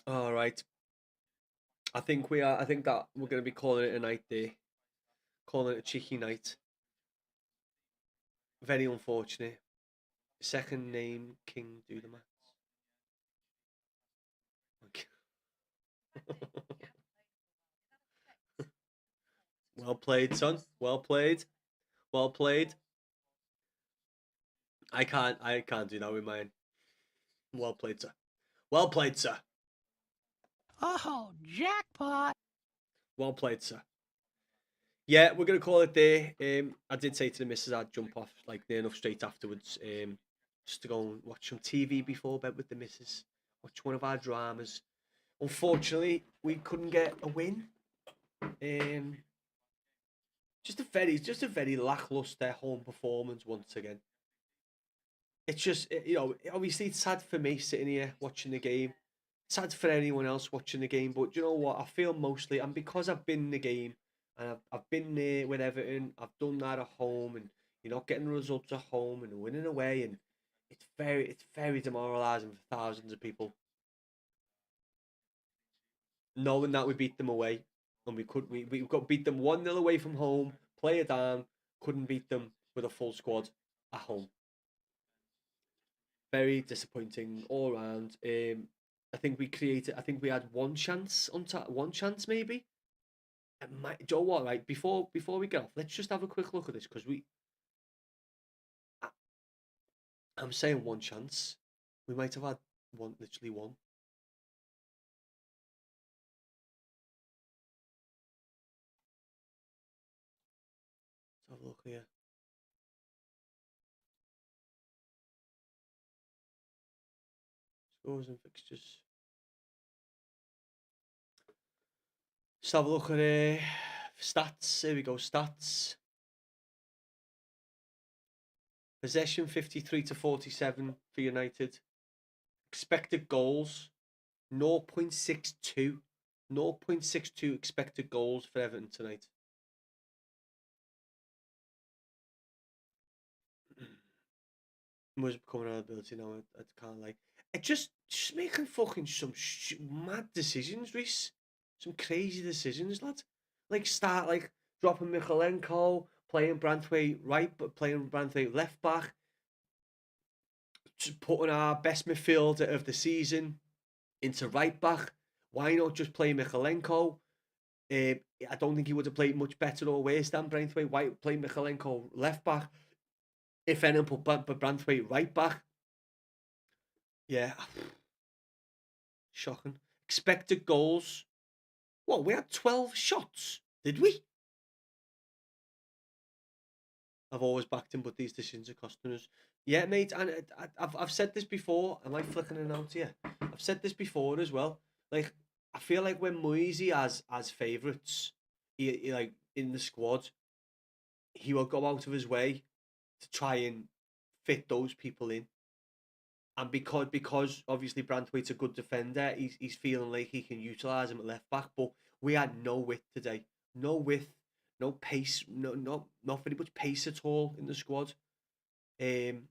All right. I think that we're going to be calling it a night there. Calling it a cheeky night. Very unfortunate. Second name, King Do the Maths. Well played, son. Well played. Well played. I can't do that with mine. Well played, sir. Well played, sir. Oh, jackpot! Well played, sir. Yeah, we're gonna call it there. I did say to the missus I'd jump off like near enough straight afterwards. Just to go and watch some TV before bed with the missus. Watch one of our dramas. Unfortunately, we couldn't get a win. Just a very lackluster home performance once again. It's just obviously it's sad for me sitting here watching the game. It's sad for anyone else watching the game, but you know what? I feel mostly, and because I've been in the game and I've been there with Everton, I've done that at home, and you're not getting the results at home and winning away, and it's very demoralising for thousands of people. Knowing that we beat them away, and we got beat them 1-0 away from home, play it down, couldn't beat them with a full squad at home. Very disappointing all around. I think we had one chance one chance maybe. Do you know what? Right before we get off, let's just have a quick look at this because I'm saying one chance. We might have had one, literally one. Let's have a look here. Scores and fixtures. Let's have a look at stats. Here we go. Stats. Possession 53-47 for United. Expected goals 0.62. 0.62 expected goals for Everton tonight. Was becoming an ability now. I can't like. It just making fucking some mad decisions, Reese. Some crazy decisions, lad. Like dropping Mikalenko, playing Branthwaite right, but playing Branthwaite left back. Just putting our best midfielder of the season into right back. Why not just play Mikalenko? I don't think he would have played much better or worse than Branthwaite. Why play Mikalenko left back? If anyone put Branthwaite right back. Yeah. Shocking. Expected goals. What, we had 12 shots, did we? I've always backed him, but these decisions are costing us. Yeah, mate, and I've said this before. Am I flicking it out here? I've said this before as well. Like, I feel like when Moisey as favourites, he like in the squad, he will go out of his way to try and fit those people in. And because obviously Brantwaite's a good defender, he's feeling like he can utilise him at left back. But we had no width today, no width, no pace, not very much pace at all in the squad. Um,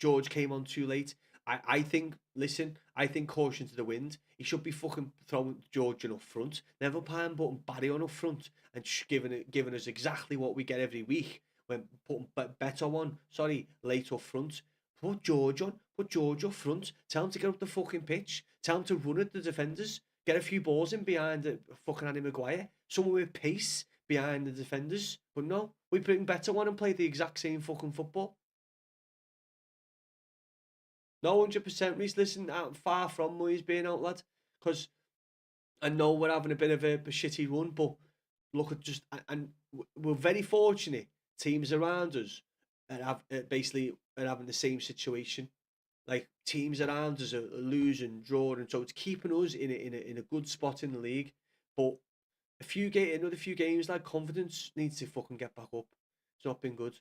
George came on too late. I think, listen, I think caution to the wind. He should be fucking throwing George in up front. Never playing putting Barry on up front and giving us exactly what we get every week when putting better one. Sorry, late up front. Put George on. Put George up front. Tell him to get up the fucking pitch. Tell him to run at the defenders. Get a few balls in behind fucking Andy Maguire. Someone with pace behind the defenders. But no, we bring better one and play the exact same fucking football. No, 100%, Reece. Listen, I'm far from Moyes being out, lad. Because I know we're having a bit of a shitty run, but look at just... And we're very fortunate. Teams around us basically are having the same situation. Like, teams around us are losing, drawing, so it's keeping us in a good spot in the league. But another few games, like, confidence needs to fucking get back up. It's not been good.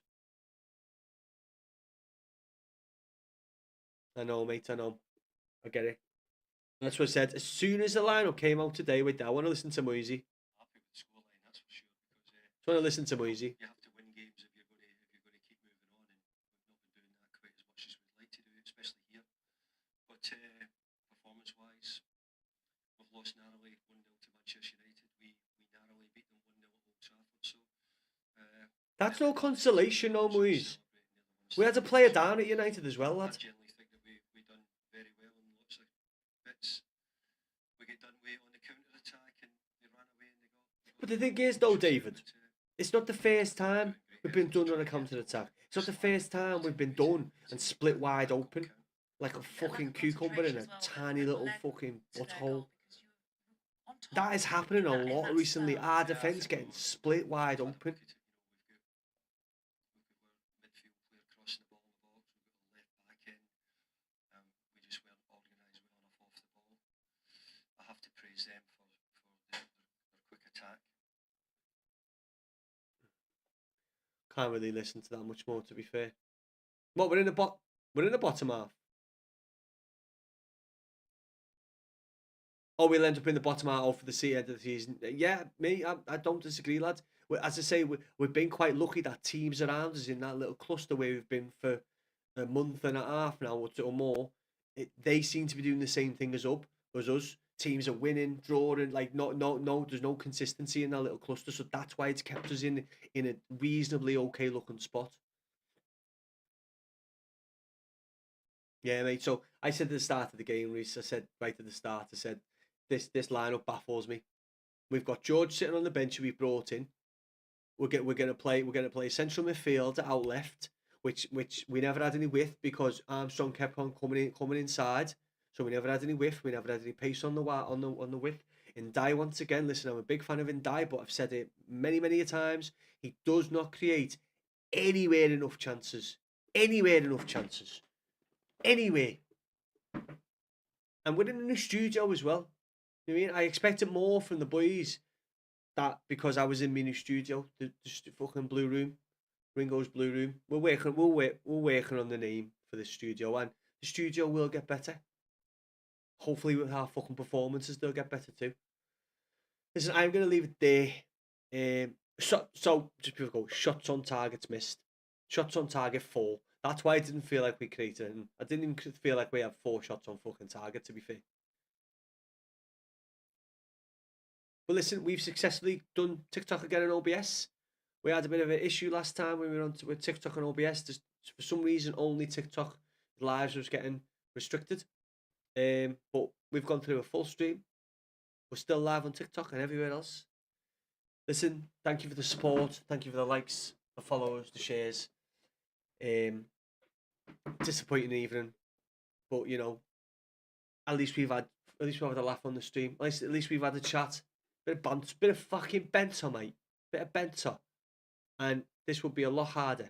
I know, mate, I know. I get it. That's what I said. As soon as the lineup came out today, wait, I want to listen to Moisey. Happy with the scoreline, that's for sure. Because I want to listen to Moisey. you have to win games if you're going to keep moving on, and we've not been doing that quite as much as we'd like to do, especially here. But performance-wise, we've lost narrowly 1-0 to Manchester United. We narrowly beat them 1-0 at Old Trafford. So that's no consolation, no, Moise. We had a player down at United as well, lad. I generally think that we done very well in lots of bits. We get done way on the counter-attack and they ran away and they got... But the thing is, though, David, it's not the first time we've been done on a counter-attack. It's not the first time we've been done and split wide open like a fucking cucumber in a tiny little fucking butthole. That is happening a lot recently. Our defence getting split wide open. Them for their quick attack. Can't really listen to that much more, to be fair. What, we're in the bottom half. Oh, we'll end up in the bottom half for the end of the season. Yeah, I don't disagree, lad. As I say, we've been quite lucky that teams around us in that little cluster where we've been for a month and a half now or more. They seem to be doing the same thing as us. Teams are winning, drawing, like no, there's no consistency in that little cluster, so that's why it's kept us in a reasonably okay looking spot. Yeah, mate. So I said at the start of the game, Reece, I said right at the start, I said this lineup baffles me. We've got George sitting on the bench who we brought in. We're gonna play central midfield out left, which we never had any width because Armstrong kept on coming inside. So we never had any width, we never had any pace on the width. Ndai, once again, listen, I'm a big fan of Ndai, but I've said it many a times. He does not create anywhere enough chances. Anywhere. And we're in the studio as well. You know what I mean? I expected more from the boys that because I was in my new studio, the fucking blue room, Ringo's blue room. We're working on the name for the studio, and the studio will get better. Hopefully with our fucking performances, they'll get better too. Listen, I'm going to leave it there. So just before we go, shots on targets missed. Shots on target 4. That's why I didn't feel like we created it. I didn't even feel like we had 4 shots on fucking target, to be fair. But listen, we've successfully done TikTok again on OBS. We had a bit of an issue last time when we were with TikTok and OBS. For some reason, only TikTok lives was getting restricted. But we've gone through a full stream. We're still live on TikTok and everywhere else. Listen, thank you for the support. Thank you for the likes, the follows, the shares. Disappointing evening, but you know, at least we've had a laugh on the stream. At least we've had a chat. Bit of banter, bit of fucking banter, mate. Bit of banter. And this would be a lot harder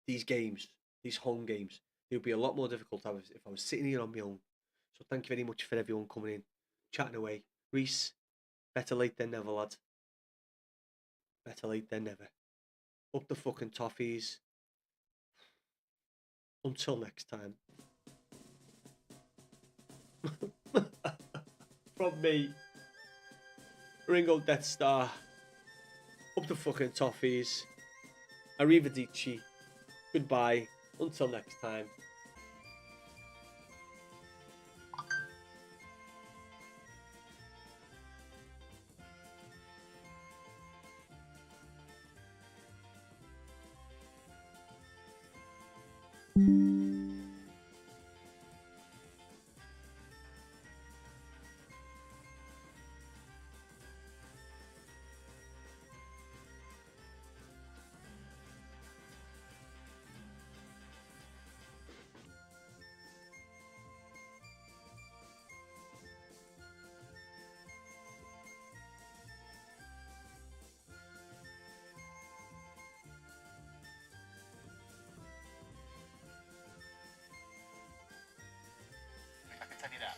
these games, these home games, it would be a lot more difficult if I was sitting here on my own. So thank you very much for everyone coming in, chatting away. Reese, better late than never, lad. Better late than never. Up the fucking toffees. Until next time. From me, Ringo Death Star. Up the fucking toffees. Arrivederci. Goodbye. Until next time. I can tell you that.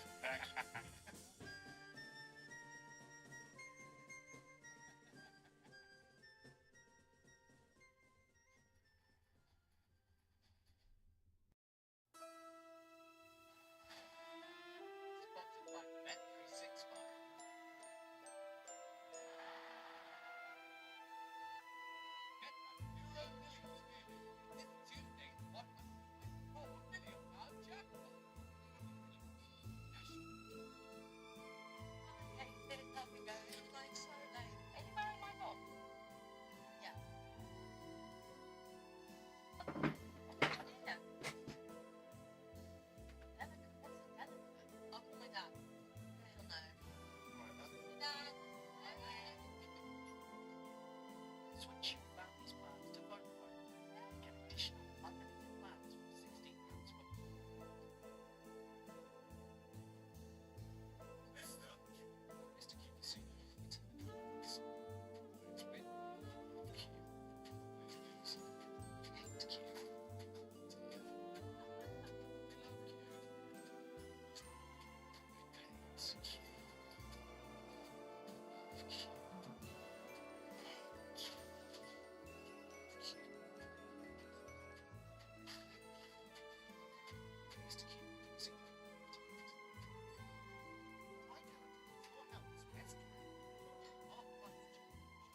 Sponsored by Bet365. Get that Euro Millions this Tuesday. What £4 million jackpot? Okay, there is nothing going on. Like so late. Are you wearing my watch? Yeah. Yeah. What's the tenant? I'll call my dad. He'll know. Dad. Switch your family's plans to Vodafone. Get additional unlimited plans for £16 per month. Mr. Kingsley, it's been cute. Hate cute. It's cute. Mr. Kingsley. I know your health's best friend. Half life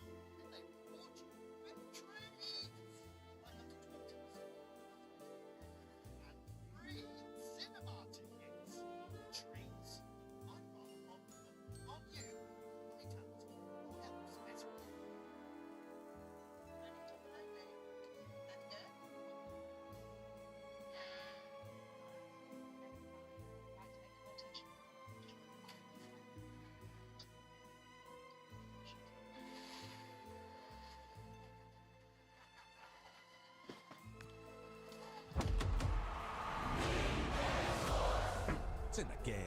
change. And they reward you with treats. Like up to 20%. And free cinema tickets. Treats. I'd rather model them on you. Vitality, your health's best friend. Ready to play me? Let's go. Right, take your attention. It's in the game.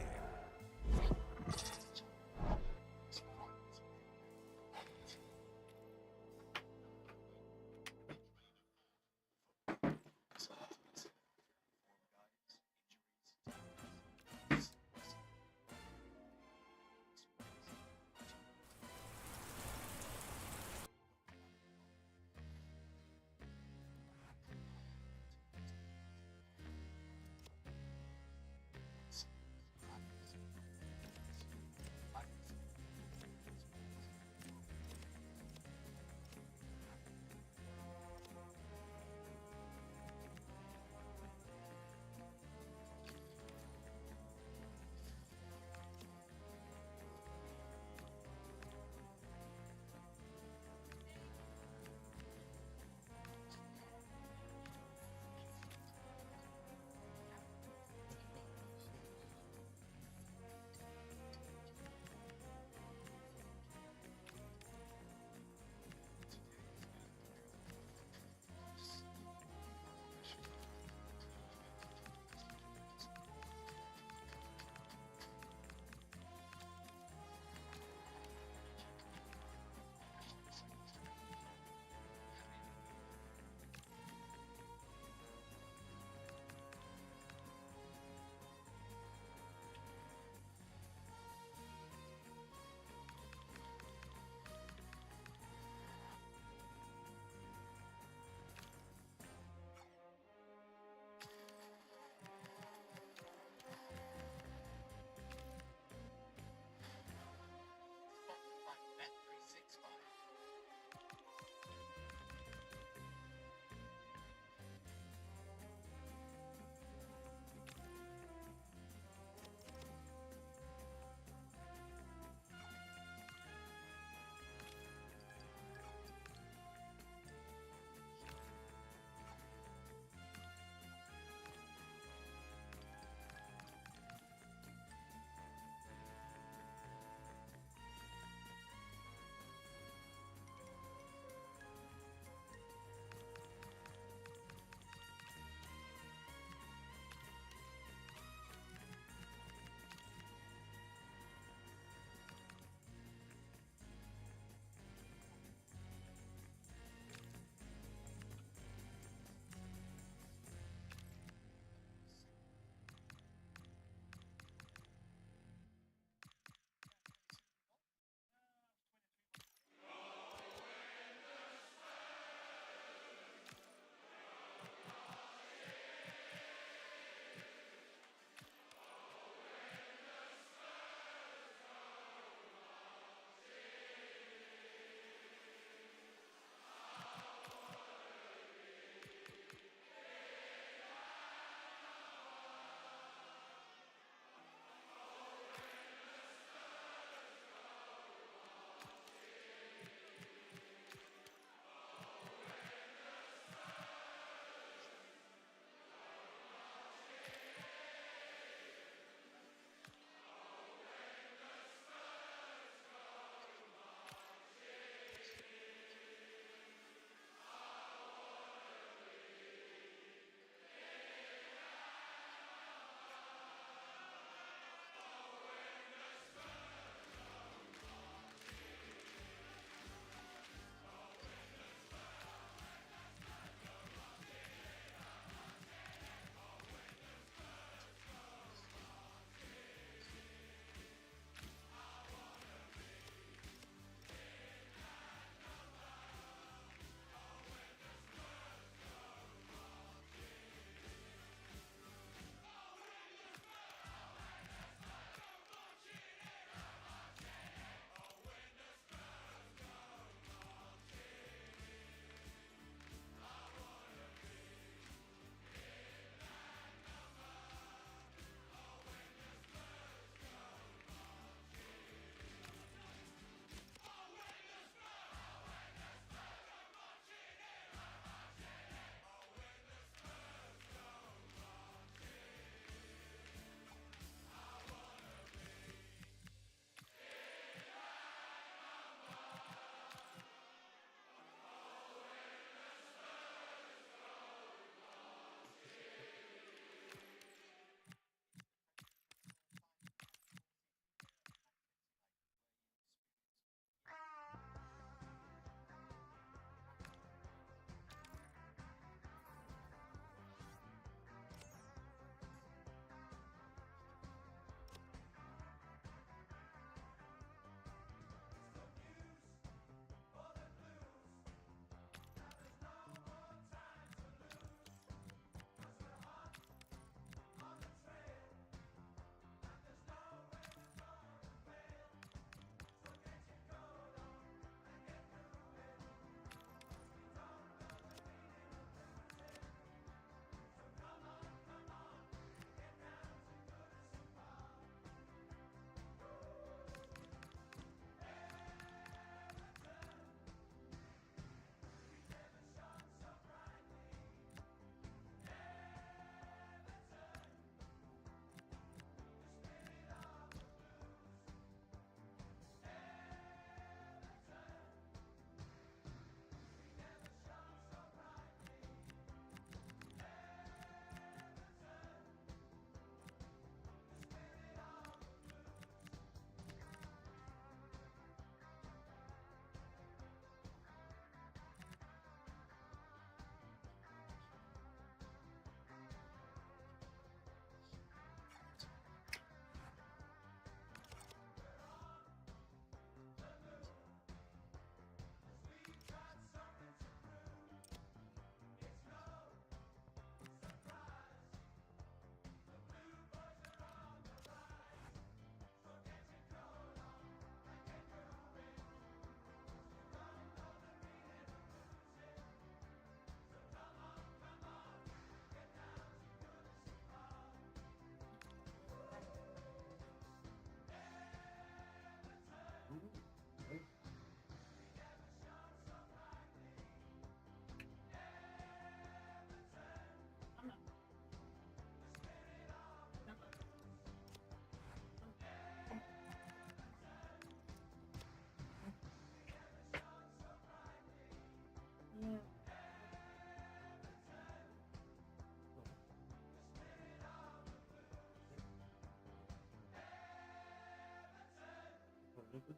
good.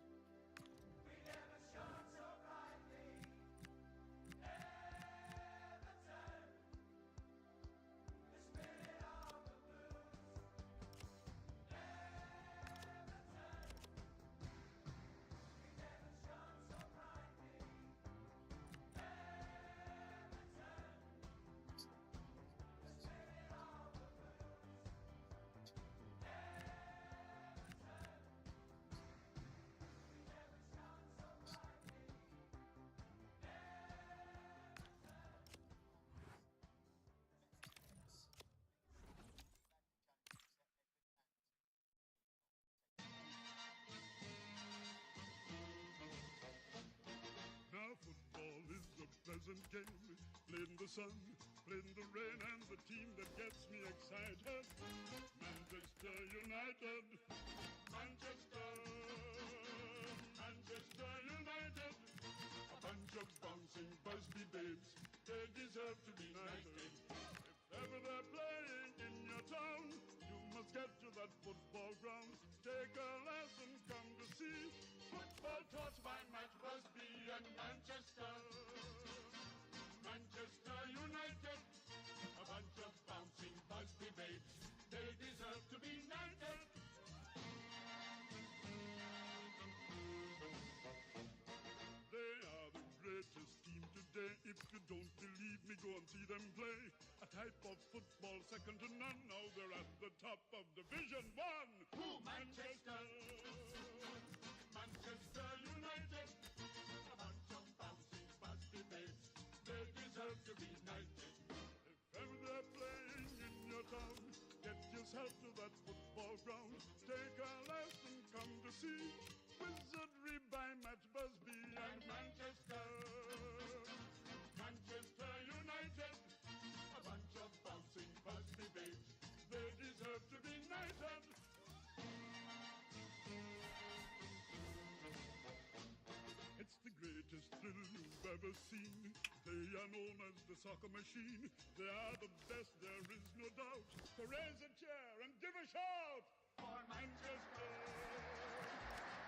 Now football is a pleasant game, played in the sun, played in the rain, and the team that gets me excited, Manchester United, Manchester, Manchester United, a bunch of bouncing Busby babes, they deserve to be knighted. If ever they're playing in your town, you must get to that football ground, take a lesson, come to see. Football taught by Matt Busby and Manchester. Manchester United, a bunch of bouncing Busby babes. They deserve to be knighted. They are the greatest team today. If you don't believe me, go and see them play. A type of football second to none. Now they're at the top of Division 1. Who? Manchester. Manchester United, a bunch of bouncing Busby babes, they deserve to be knighted. If ever they're playing in your town, get yourself to that football ground, take a lesson, come to see Wizardry by Matt Busby and Manchester. Manchester United, a bunch of bouncing Busby babes, they deserve to be knighted. It's the greatest thrill you've ever seen. They are known as the soccer machine. They are the best, there is no doubt. So raise a chair and give a shout for Manchester.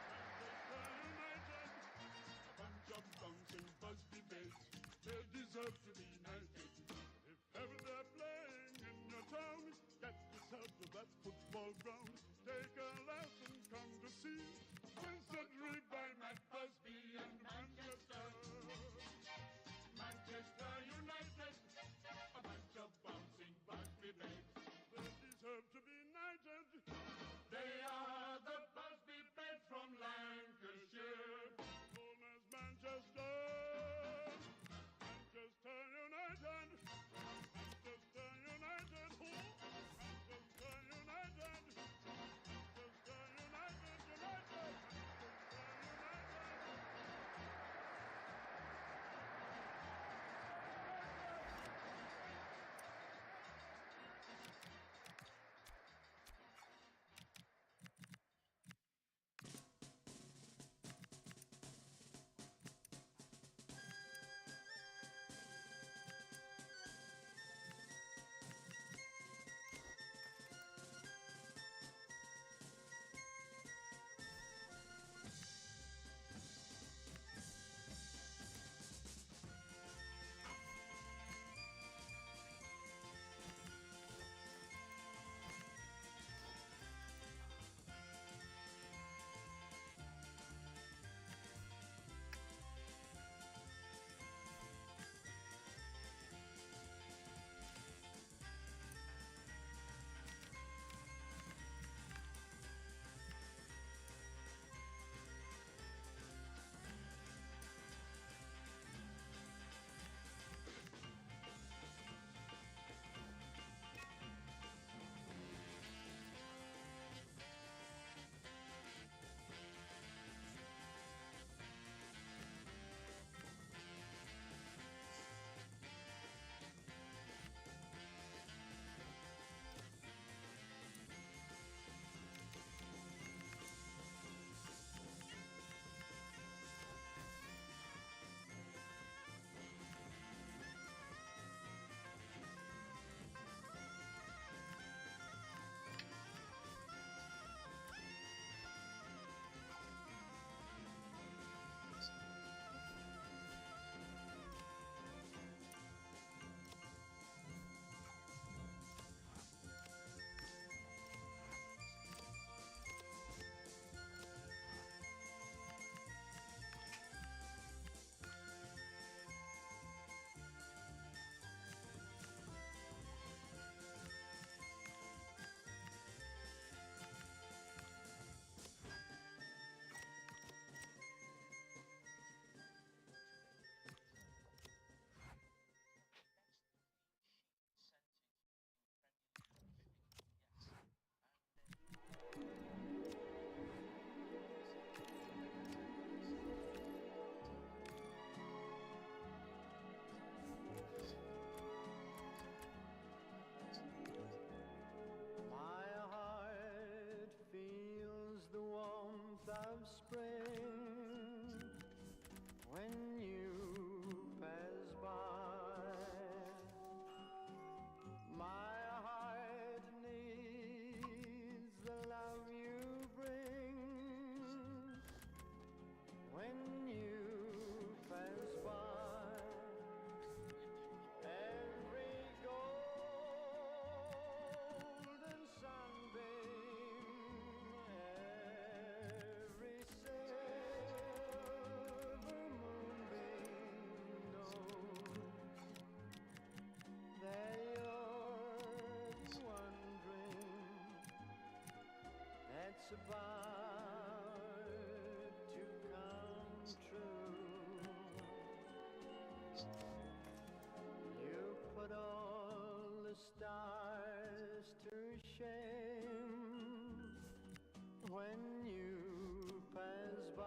Manchester United, a bunch of bouncing Busby babes. They deserve to be knighted. If ever they're playing in your town, get yourself to that football ground. Take a lesson, come to see Wizardry by Matt Busby and Manchester. Manchester United, a bunch of bouncing Busby babes. They deserve to be knighted. They are the Busby babes from Lancashire, known as Manchester. Manchester United. Manchester United. Manchester United. Manchester United. United. shame when you pass by.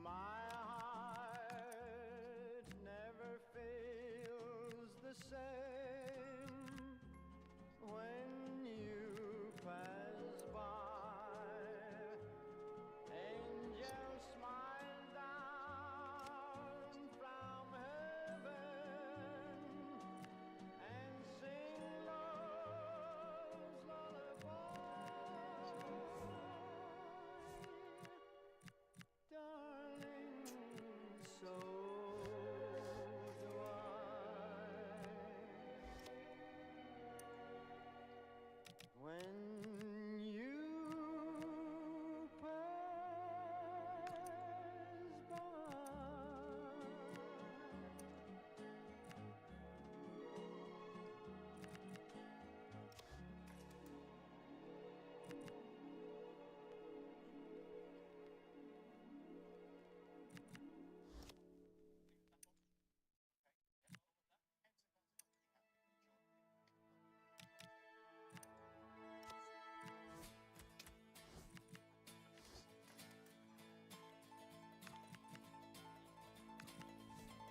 My heart never feels the same when you pass by. Angels smile down from heaven and sing love's lullaby. Darling, so do I. When you pass by.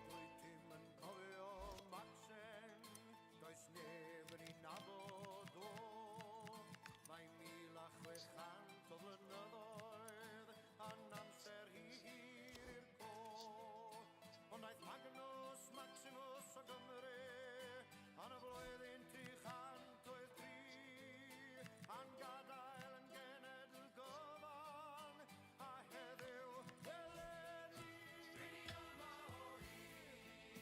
Dwi dim yn cofio Maxen, does neb yn ei nabod o. Mae 1600 o flynyddoedd yn amser hir co. Ond aeth Magnus Maximus o Gymru yn y flwyddyn 303 a'n gadael yn genedl gyfan a heddiw eleni. Rini yma o hyd,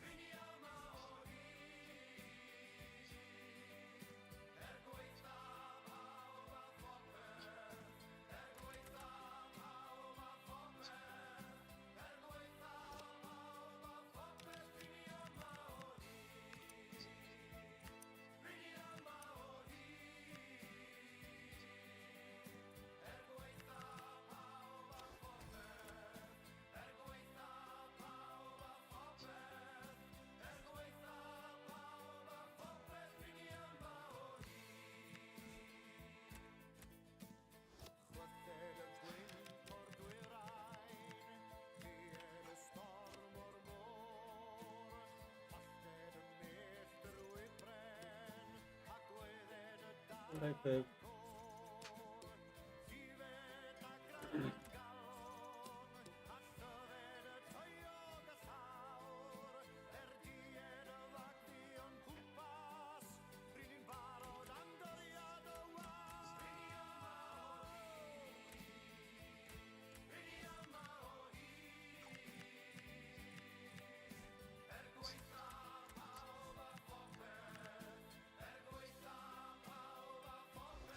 rini yma o hyd, gweitha pawb a phopeth, gweitha pawb a phopeth, gweitha pawb a phopeth, rini yma o hyd, rini yma o hyd, gweitha pawb a phopeth, gweitha pawb a phopeth, gweitha pawb a phopeth, rini yma o Chwythed y gwynt o'r dwyrain, died y storm o'r môr, pallted y mellt yr wybren, ac wedded y dal Right, babe. Tifed a gran galon, a llyfed y teiog y llawr, died y fagdi o'n cwmpas, rydyn ni'n barod am doriad y war. Rini yma o hyd, rini yma o hyd, gweitha pawb a phopeth, gweitha pawb a phopeth,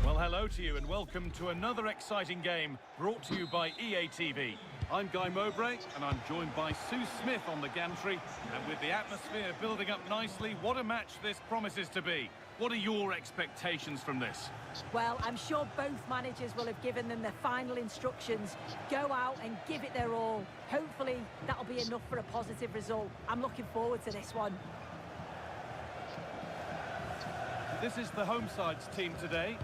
Well, hello to you and welcome to another exciting game brought to you by EA TV. I'm Guy Mowbray and I'm joined by Sue Smith on the gantry. And with the atmosphere building up nicely, what a match this promises to be. What are your expectations from this? Well, I'm sure both managers will have given them their final instructions. Go out and give it their all. Hopefully, that'll be enough for a positive result. I'm looking forward to this one. This is the home side's team today.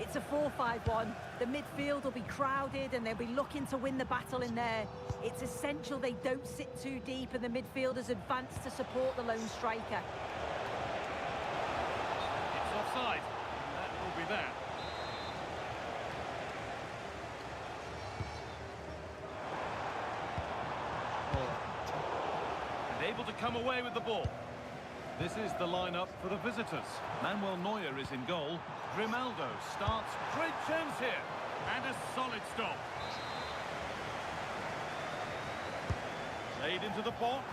It's a 4-5-1. The midfield will be crowded and they'll be looking to win the battle in there. It's essential they don't sit too deep and the midfielders advance to support the lone striker. It's offside. That will be that. And able to come away with the ball. This is the lineup for the visitors. Manuel Neuer is in goal. Grimaldo starts. Great chance here. And a solid stop. Played into the box.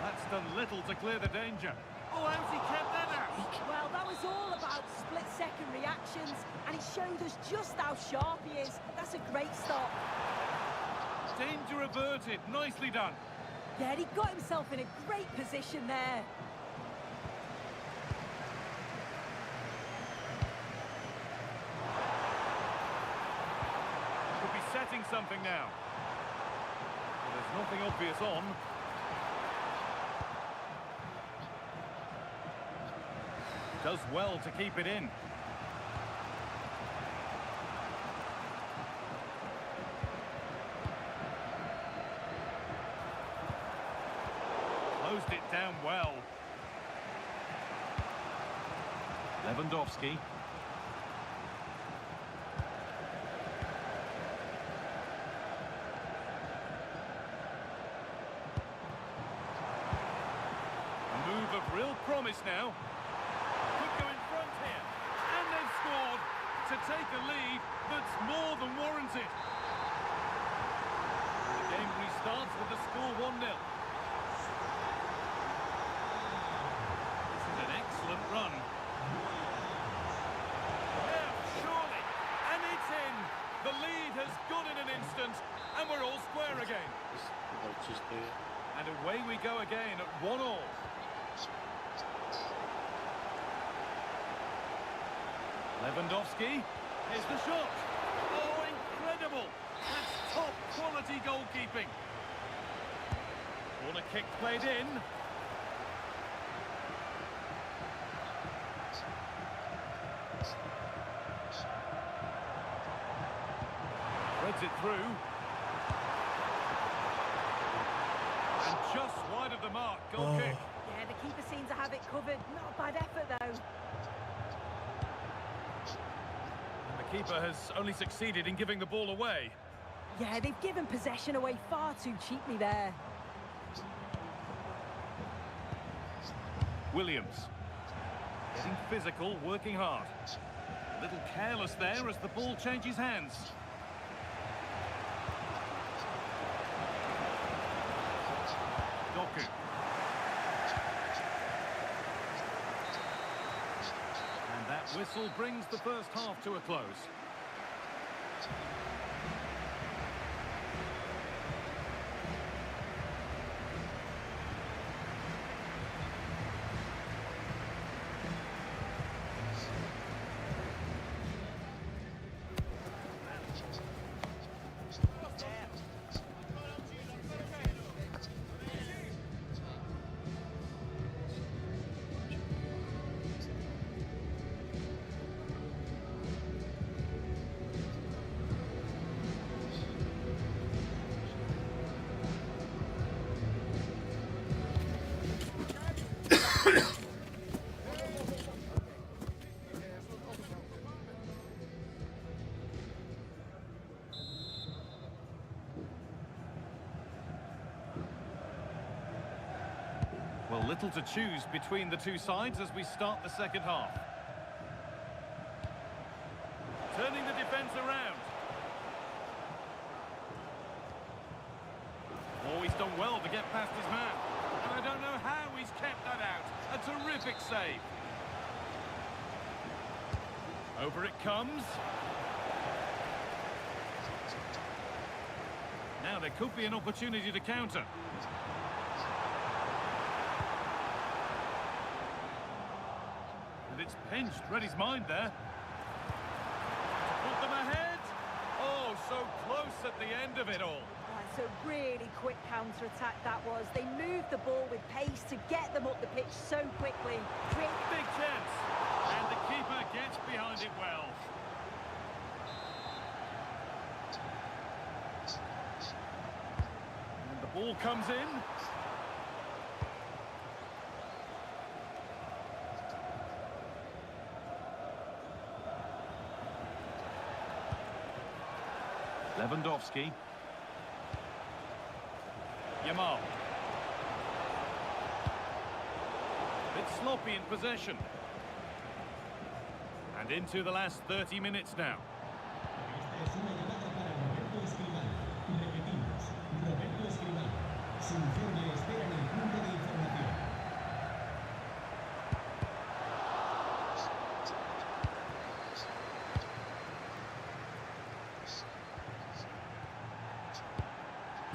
That's done little to clear the danger. Oh, how's he kept that out? Well, that was all about split-second reactions, and it showed us just how sharp he is. That's a great stop. Danger averted. Nicely done. Yeah, he got himself in a great position there. Could be setting something now. Well, there's nothing obvious on. Does well to keep it in. Closed it down well. Lewandowski. A move of real promise now. Could go in front here. And they've scored to take a lead that's more than warranted. The game restarts with the score 1-0. This is an excellent run. Yeah, surely. And it's in. The lead has gone in an instant. And we're all square again. And away we go again at 1-1. Lewandowski, here's the shot. Oh, incredible! That's top quality goalkeeping. Corner kick played in. Threads it through. And just wide of the mark, goal kick. Yeah, the keeper seems to have it covered. Not a bad effort, though. The keeper has only succeeded in giving the ball away. Yeah, they've given possession away far too cheaply there. Williams. Getting physical, working hard. A little careless there as the ball changes hands. Doku. And that whistle brings the first half to a close. Well, little to choose between the two sides as we start the second half. Turning the defence around. Oh, he's done well to get past his man. And I don't know how he's kept that out. A terrific Terrific save. Over it comes. Now there could be an opportunity to counter. And it's pinched. Reddy's mind there. To put them ahead. Oh, so close at the end of it all. It's a really quick counter-attack that was. They moved the ball with pace to get them up the pitch so quickly. Big chance. And the keeper gets behind it well. And the ball comes in. Lewandowski. Yamal. Bit sloppy in possession. And into the last 30 minutes now. Esta es una llamada para Roberto Escribano. Repetimos, Roberto Escribano. Su mujer le espera en el punto de información.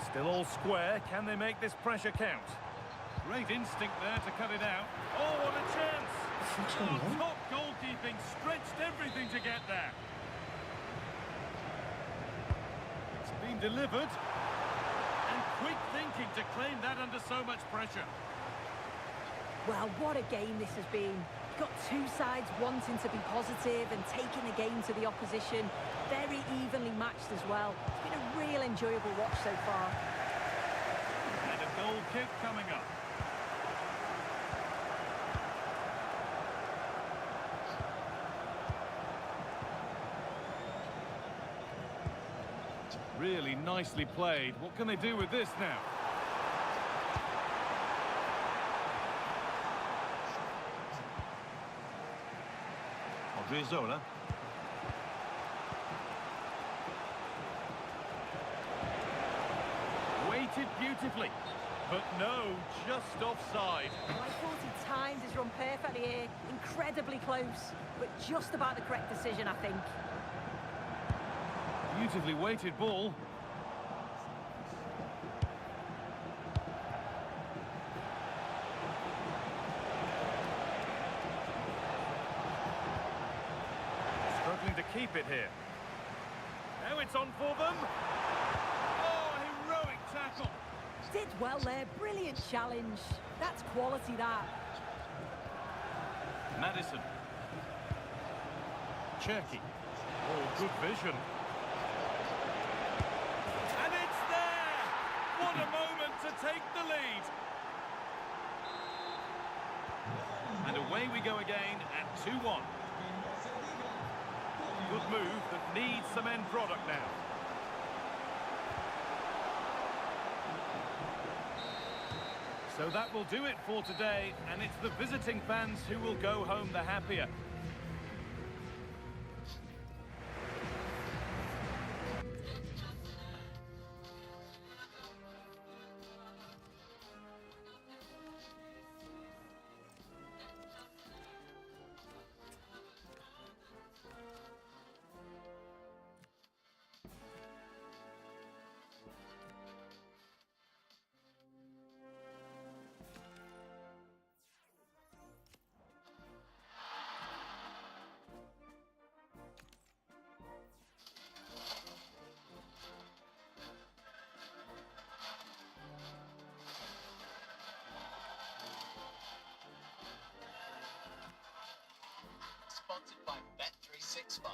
Still all square. Can they make this pressure count? Great instinct there to cut it out. Oh, what a chance! Oh, top goalkeeping, stretched everything to get there. It's been delivered. And quick thinking to claim that under so much pressure. Well, what a game this has been. Got two sides wanting to be positive and taking the game to the opposition. Very evenly matched as well. It's been a real enjoyable watch so far. And a goal kick coming up. Really nicely played. What can they do with this now? Odriozola. Weighted beautifully, but no, just offside. I thought he timed his run perfectly here. Incredibly close, but just about the correct decision, I think. Beautifully weighted ball. Struggling to keep it here. Now it's on for them. Oh, heroic tackle. Did well there, brilliant challenge. That's quality, that. Madison. Cherky. Oh, good vision. And it's there! What a moment to take the lead. And away we go again at 2-1. Good move that needs some end product now. So that will do it for today, and it's the visiting fans who will go home the happier. Sponsored by Bet365.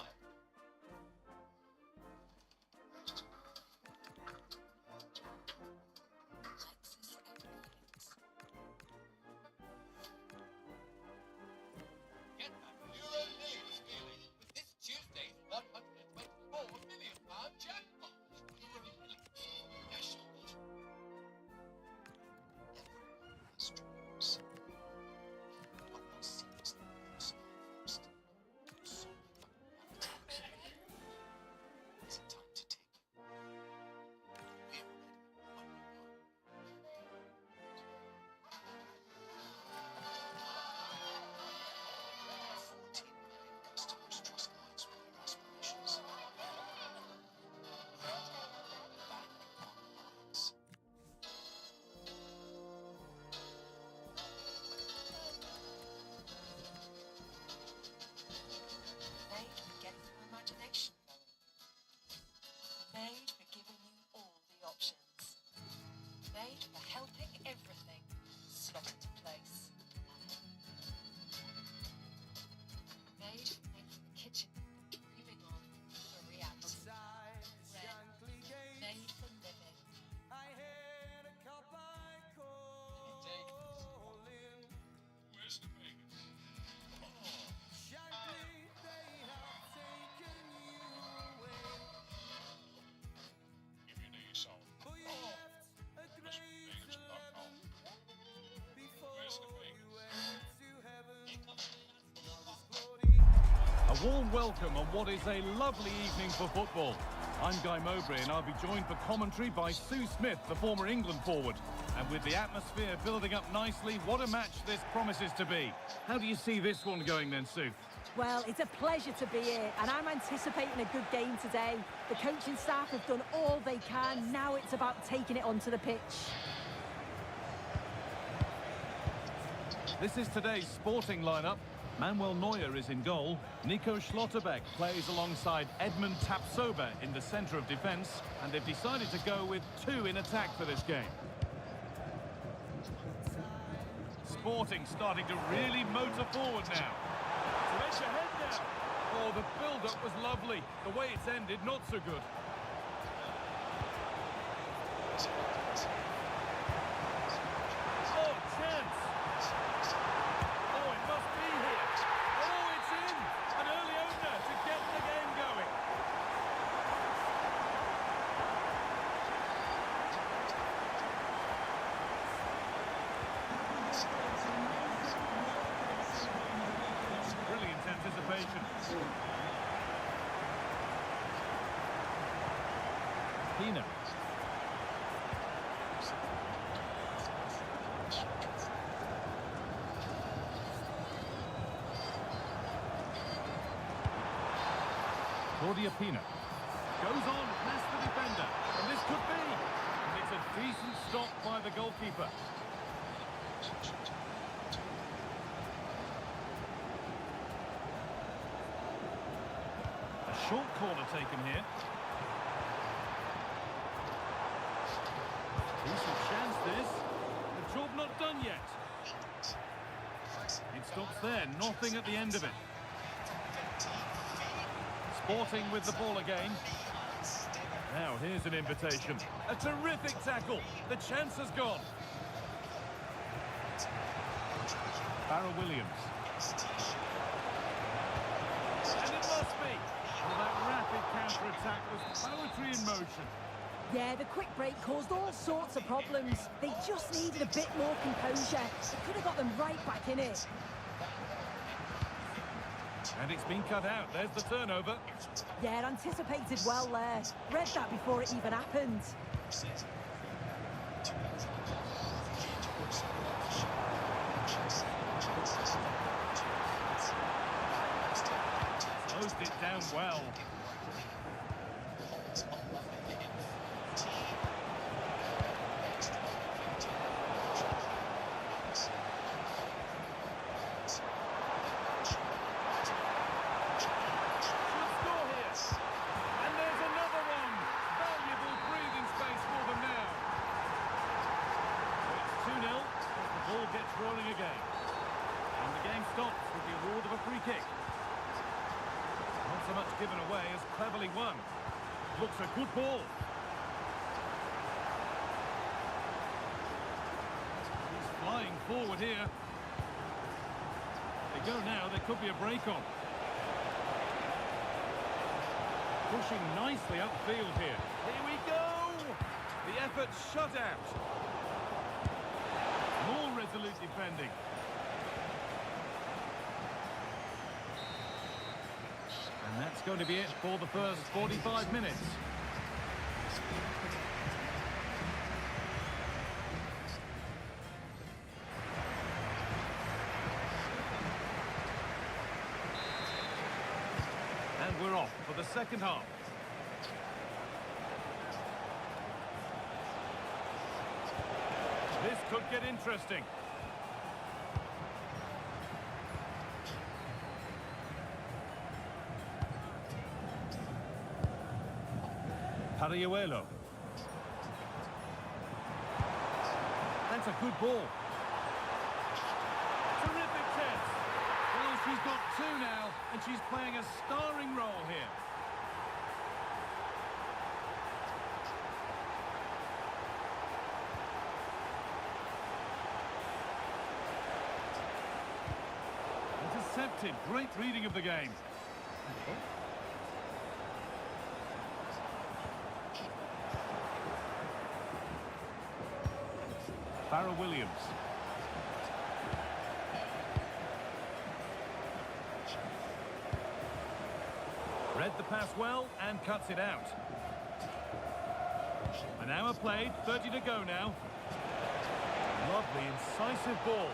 Get that Euro Millions feeling with this Tuesday's £124 million jackpot. Euro Millions. National lottery. Everyone has dreams. But what seems the most first? So warm welcome on what is a lovely evening for football. I'm Guy Mowbray and I'll be joined for commentary by Sue Smith, the former England forward. And with the atmosphere building up nicely, what a match this promises to be. How do you see this one going then, Sue? Well, it's a pleasure to be here, and I'm anticipating a good game today. The coaching staff have done all they can. Now it's about taking it onto the pitch. This is today's sporting lineup. Manuel Neuer is in goal. Nico Schlotterbeck plays alongside Edmund Tapsoba in the centre of defence. And they've decided to go with two in attack for this game. Sporting starting to really motor forward now. Race ahead now. Oh, the build-up was lovely. The way it's ended, not so good. Oh, chance. Oh, it must be here. Oh, it's in. An early opener to get the game going. Brilliant anticipation. Pina. Claudia Pina goes on past the defender, and this could be. And it's a decent stop by the goalkeeper. A short corner taken here. Decent chance this. The job not done yet. It stops there, nothing at the end of it. Sporting with the ball again. Now here's an invitation. A terrific tackle. The chance has gone. Farrell Williams. And it must be. Well, that rapid counter-attack was poetry in motion. Yeah, the quick break caused all sorts of problems. They just needed a bit more composure. It could have got them right back in it. And it's been cut out. There's the turnover. Yeah, anticipated well there. Read that before it even happened. Closed it down well. Rolling again. And the game stops with the award of a free kick. Not so much given away as cleverly won. Looks a good ball. He's flying forward here. They go now, there could be a break on. Pushing nicely upfield here. Here we go! The effort shut out. More resolute defending. And that's going to be it for the first 45 minutes. And we're off for the second half. This could get interesting. Pariuelo. That's a good ball. Terrific chance. Well, she's got two now, and she's playing a starring role here. Intercepted. Great reading of the game. Farrell Williams. Read the pass well and cuts it out. An hour played, 30 to go now. Lovely, incisive ball.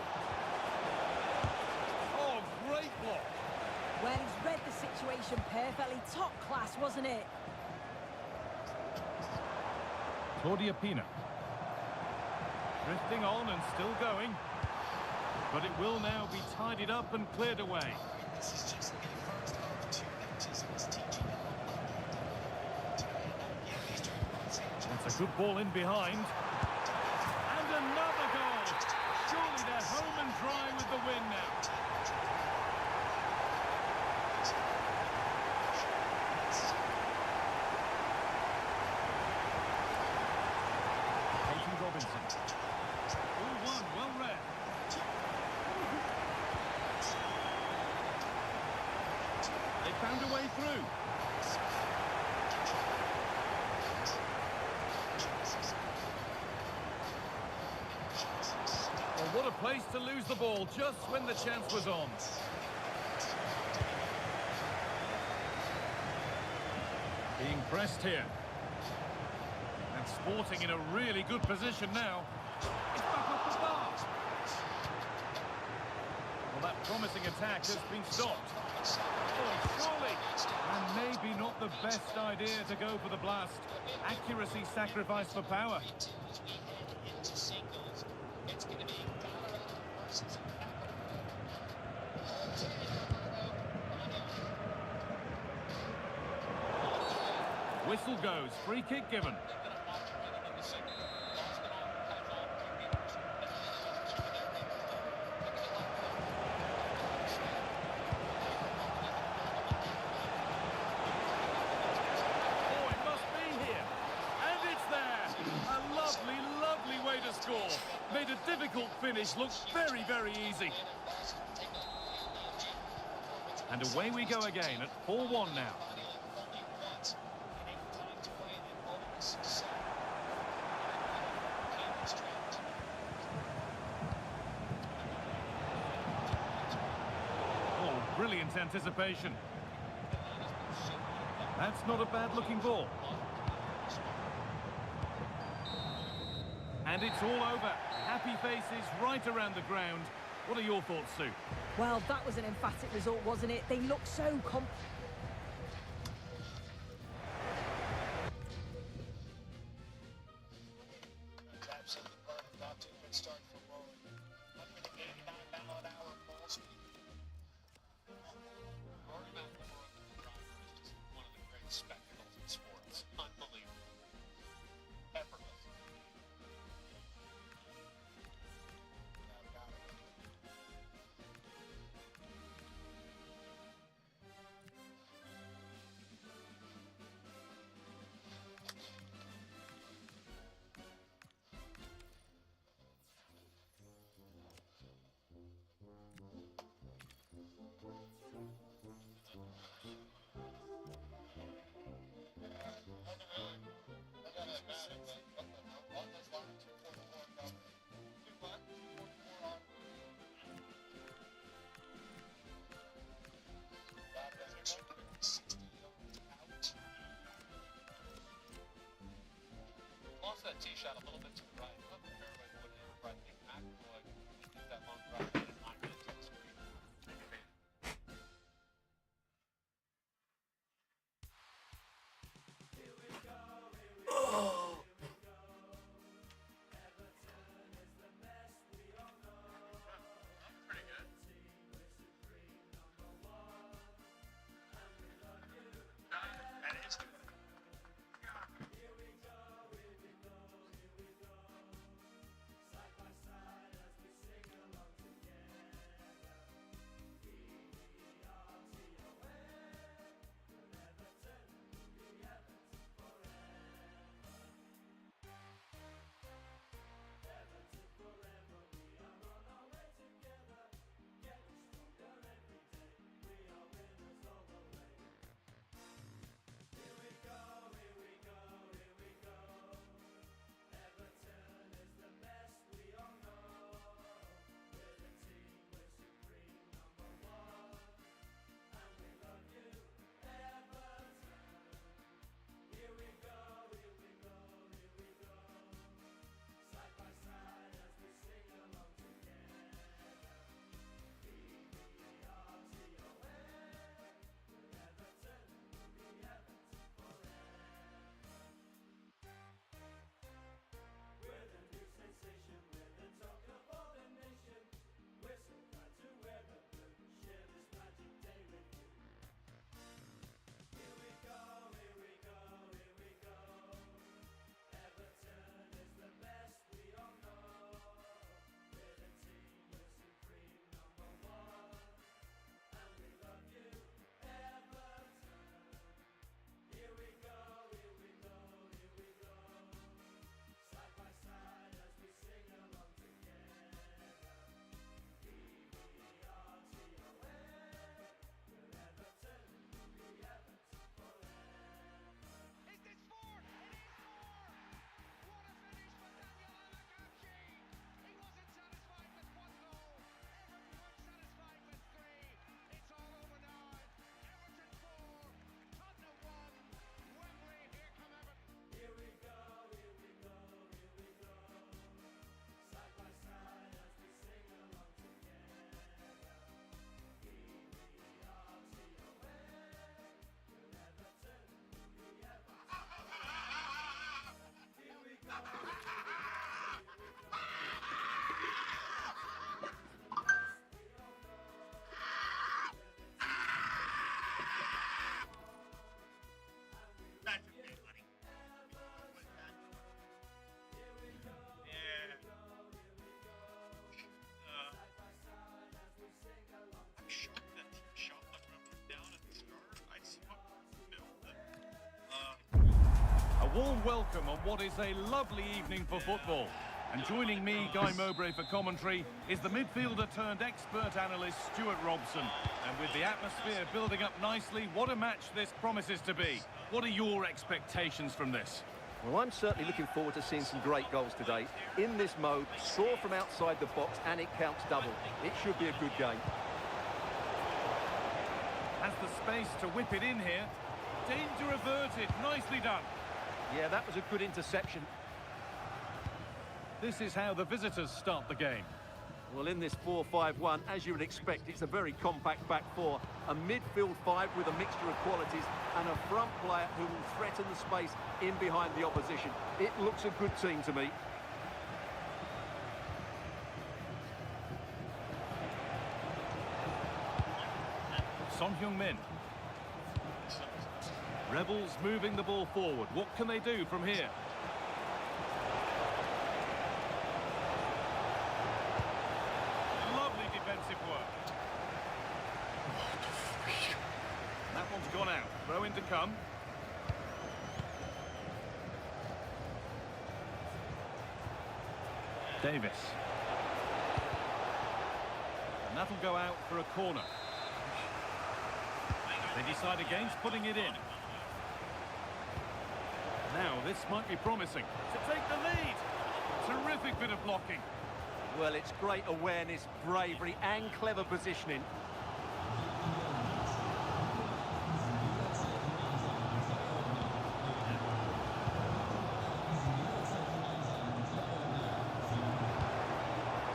Oh, great block. Well, he's read the situation perfectly. Top class, wasn't it? Claudia Pina. Drifting on and still going. But it will now be tidied up and cleared away. This is just the first of 2 matches in his teaching. That's a good ball in behind. And another goal. Surely they're home and dry with the win now. Katie Robinson. all 1, well read. They found a way through. Well, what a place to lose the ball just when the chance was on. Being pressed here. And Sporting in a really good position now. It's back off the bar. Well, that promising attack has been stopped. Oh, surely. And maybe not the best idea to go for the blast. Accuracy sacrificed for power. Whistle goes, free kick given. Lovely way to score. Made a difficult finish look very, very easy. And away we go again at 4-1 now. Oh, brilliant anticipation. That's not a bad-looking ball. And it's all over. Happy faces right around the ground. What are your thoughts, Sue? Well, that was an emphatic result, wasn't it? They look so Absolutely perfect. Not too good start for Rowan. 189 mile an hour ball speed. Rory McIlroy with the driver is just one of the great spectacles in sports. Unbelievable. Effortless. Lost that tee shot a little bit to the right. Up the fairway would hit right. I think McIlroy used that long drive and knocked it into the screen. Take advantage. That is good. A warm welcome on what is a lovely evening for football. And joining me, Guy Mowbray, for commentary is the midfielder turned expert analyst Stuart Robson. And with the atmosphere building up nicely, what a match this promises to be. What are your expectations from this? Well, I'm certainly looking forward to seeing some great goals today. In this mode, score from outside the box and it counts double. It should be a good game. Has the space to whip it in here. Danger averted. Nicely done. Yeah, that was a good interception. This is how the visitors start the game. Well, in this 4-5-1, as you would expect, it's a very compact back four. A midfield five with a mixture of qualities and a front player who will threaten the space in behind the opposition. It looks a good team to me. Son Heung-min. Rebels moving the ball forward. What can they do from here? Lovely defensive work. That one's gone out. Throw in to come. Davis. And that'll go out for a corner. They decide against putting it in. Now, this might be promising to take the lead. Terrific bit of blocking. Well, it's great awareness, bravery and clever positioning.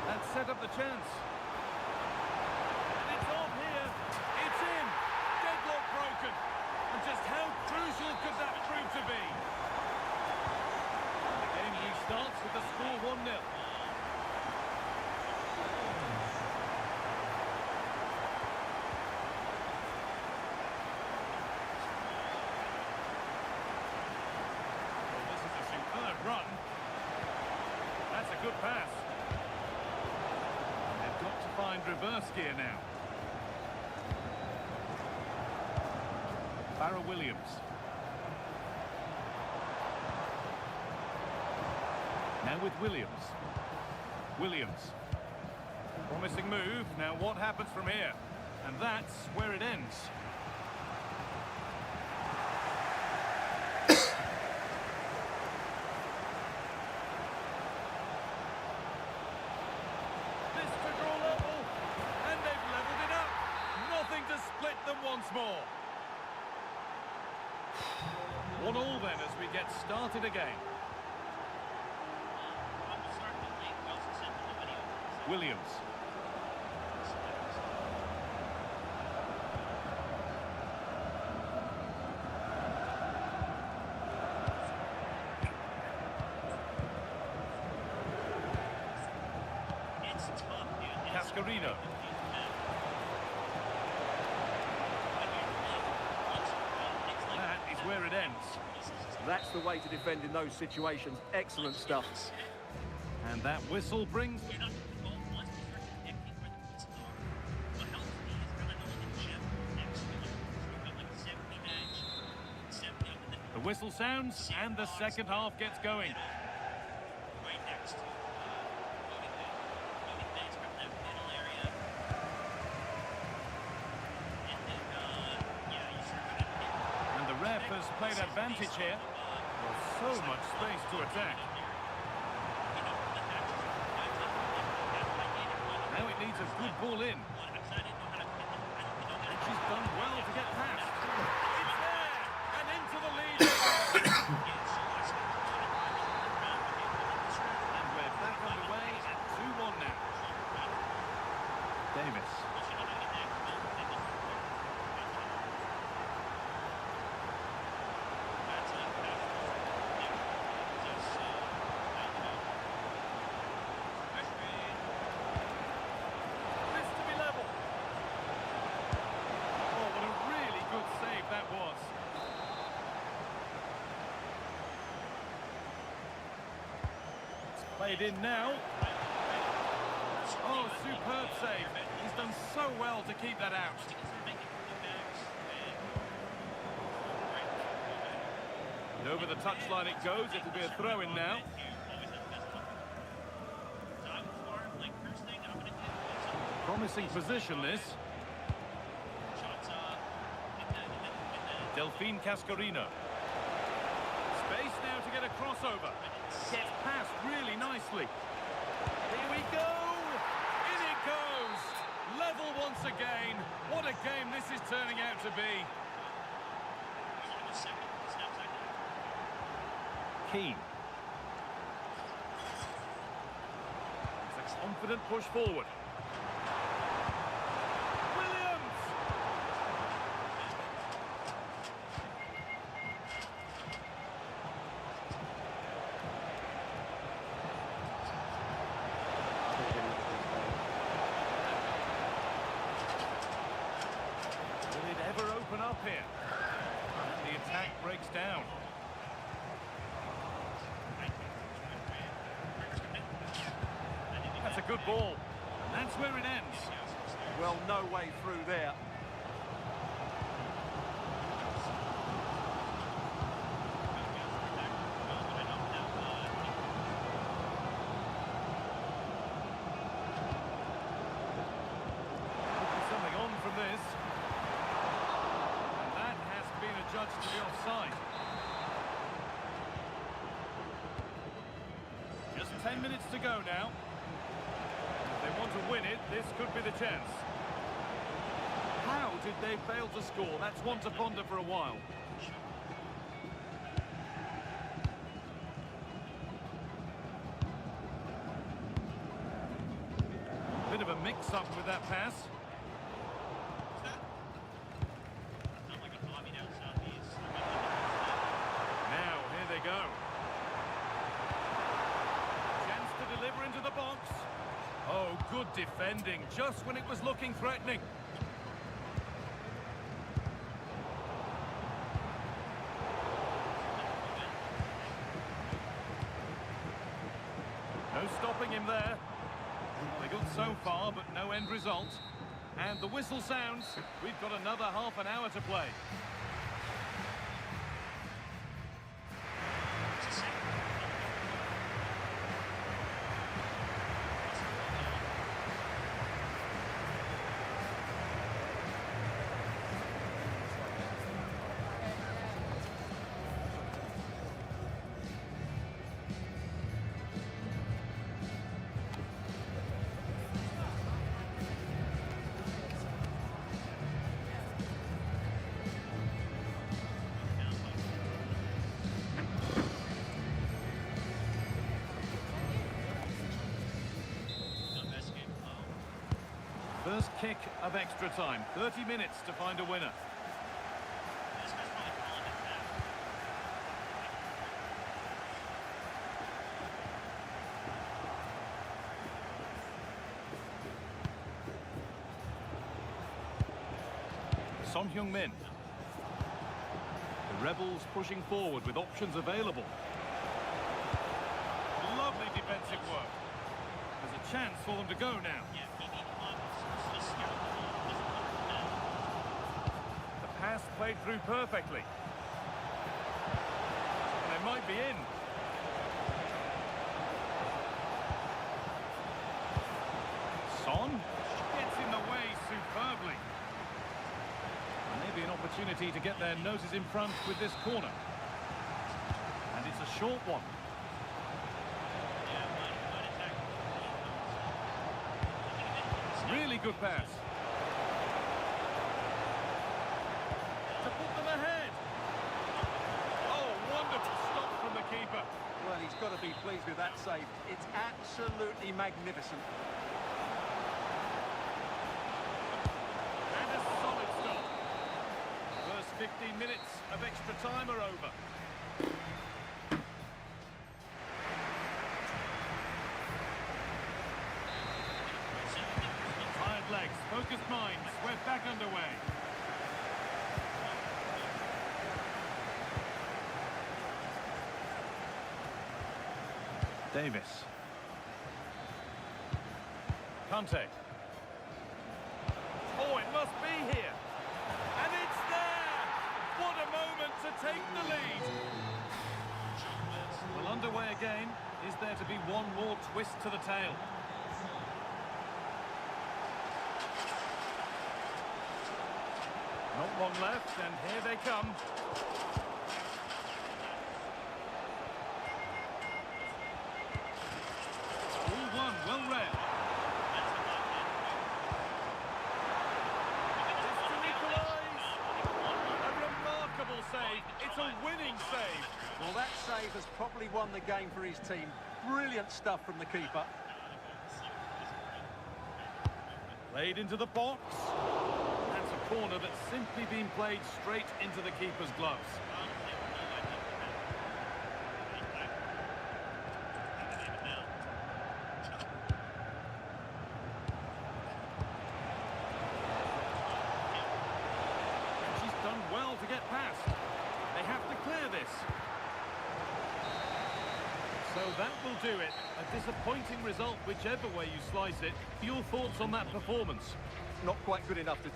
That set up the chance. And it's on here. It's in. Deadlock broken. And just how crucial could that prove to be? The game restarts with the score 1-0. Run. That's a good pass. They've got to find reverse gear now. Barrow Williams. Now with Williams. Williams. Promising move. Now what happens from here? And that's where it ends. Once more. 1-1 then as we get started again. Williams. Cascarino. Where it ends. That's the way to defend in those situations. Excellent stuff. And that whistle brings... The whistle sounds and the second half gets going. Has played advantage here. Well, so much space to attack. Now it needs a good ball in. And she's done well to get past. It's there! And into the lead. And we're back on the way at 2-1 now. Davis. Played in now. Oh, superb save. He's done so well to keep that out. And over the touchline it goes. It'll be a throw-in now. Promising position, this. Delphine Cascarino. Space now to get a crossover. Gets past really nicely. Here we go! In it goes! Level once again. What a game this is turning out to be. Keane. It's a confident push forward. Williams! Will it ever open up here? And the attack breaks down. That's a good ball, and that's where it ends. Well, no way through there. Could be something on from this. And that has been adjudged to be offside. Just 10 minutes to go now. If they want to win it, this could be the chance. How did they fail to score? That's one to ponder for a while. Bit of a mix-up with that pass. Now, here they go. Chance to deliver into the box. Oh, good defending, just when it was looking threatening. No stopping him there. They got so far, but no end result. And the whistle sounds. We've got another half an hour to play. First kick of extra time. 30 minutes to find a winner. Son Heung-min. The Rebels pushing forward with options available. Lovely defensive work. There's a chance for them to go now. The pass played through perfectly. And they might be in. Son gets in the way superbly. Maybe an opportunity to get their noses in front with this corner. And it's a short one. Really good pass. To put them ahead. Oh, wonderful stop from the keeper. Well, he's got to be pleased with that save. It's absolutely magnificent. And a solid stop. First 15 minutes of extra time are over. Tired legs, focused minds, we're back underway. Davis. Kante. Oh, it must be here. And it's there! What a moment to take the lead! Underway again. Is there to be one more twist to the tail? Not long left, and here they come. All one, well read. It's to equalise. A remarkable save. It's a winning save. Well, that save has probably won the game for his team. Brilliant stuff from the keeper. Played into the box. That's a corner that's simply been played straight into the keeper's gloves. And she's done well to get past. They have to clear this. So that will do it. A disappointing result, whichever way you slice it. Your thoughts on that performance? Not quite good enough to...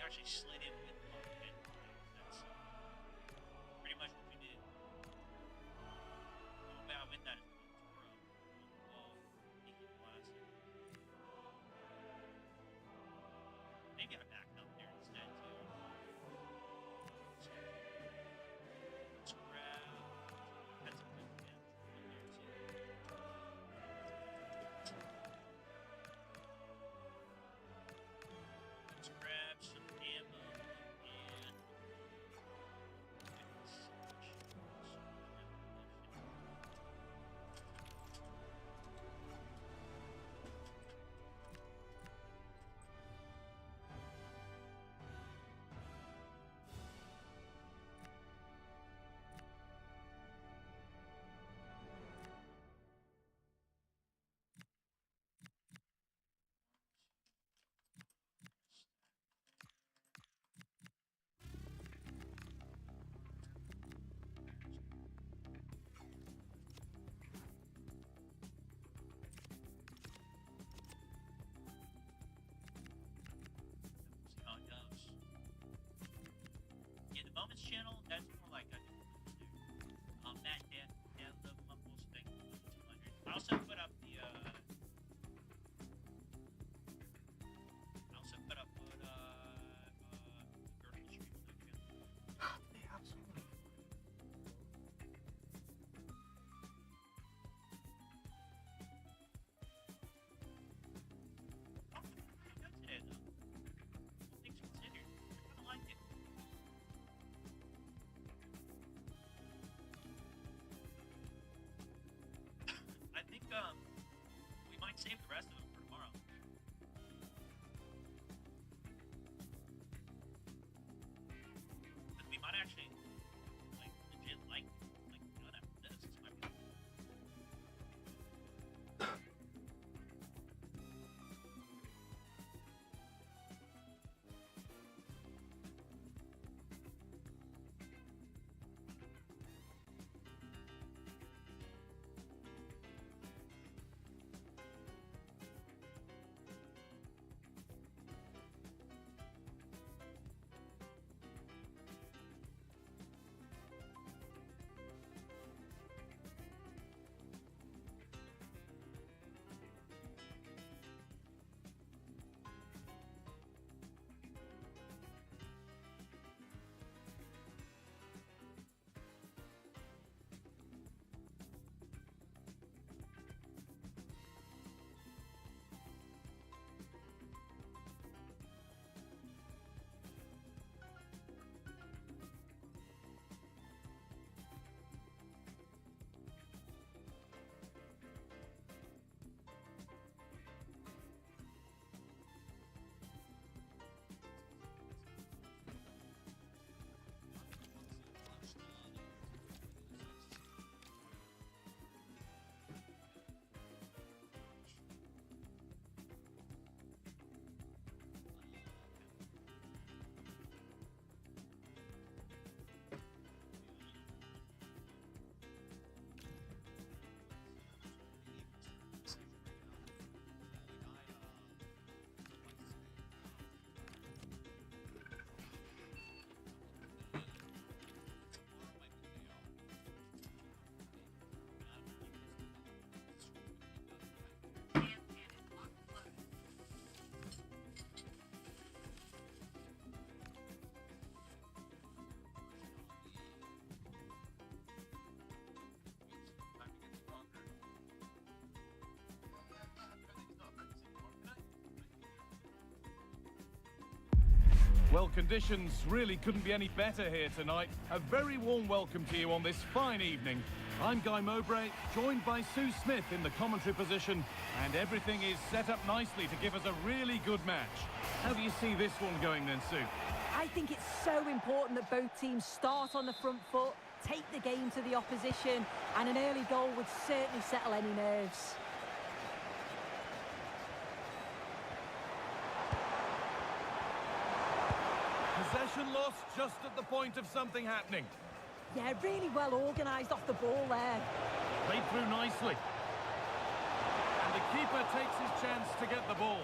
Actually slid in with the lock pin. That's pretty much what you did. The way I win that is maybe I backed up there instead too. Let's grab. That's a good pin there too. Let's grab some ammo and Moments channel, that's more like I do. Matt Dan love also thank you for 200. I also put up the vertical stream on that channel. They absolutely. Oh, pretty good today though. All things considered, I kinda liked it. Well, conditions really couldn't be any better here tonight. A very warm welcome to you on this fine evening. I'm Guy Mowbray, joined by Sue Smith in the commentary position, and everything is set up nicely to give us a really good match. How do you see this one going then, Sue? I think it's so important that both teams start on the front foot, take the game to the opposition, and an early goal would certainly settle any nerves. Possession lost just at the point of something happening. Yeah, really well organised off the ball there. Played through nicely. And the keeper takes his chance to get the ball.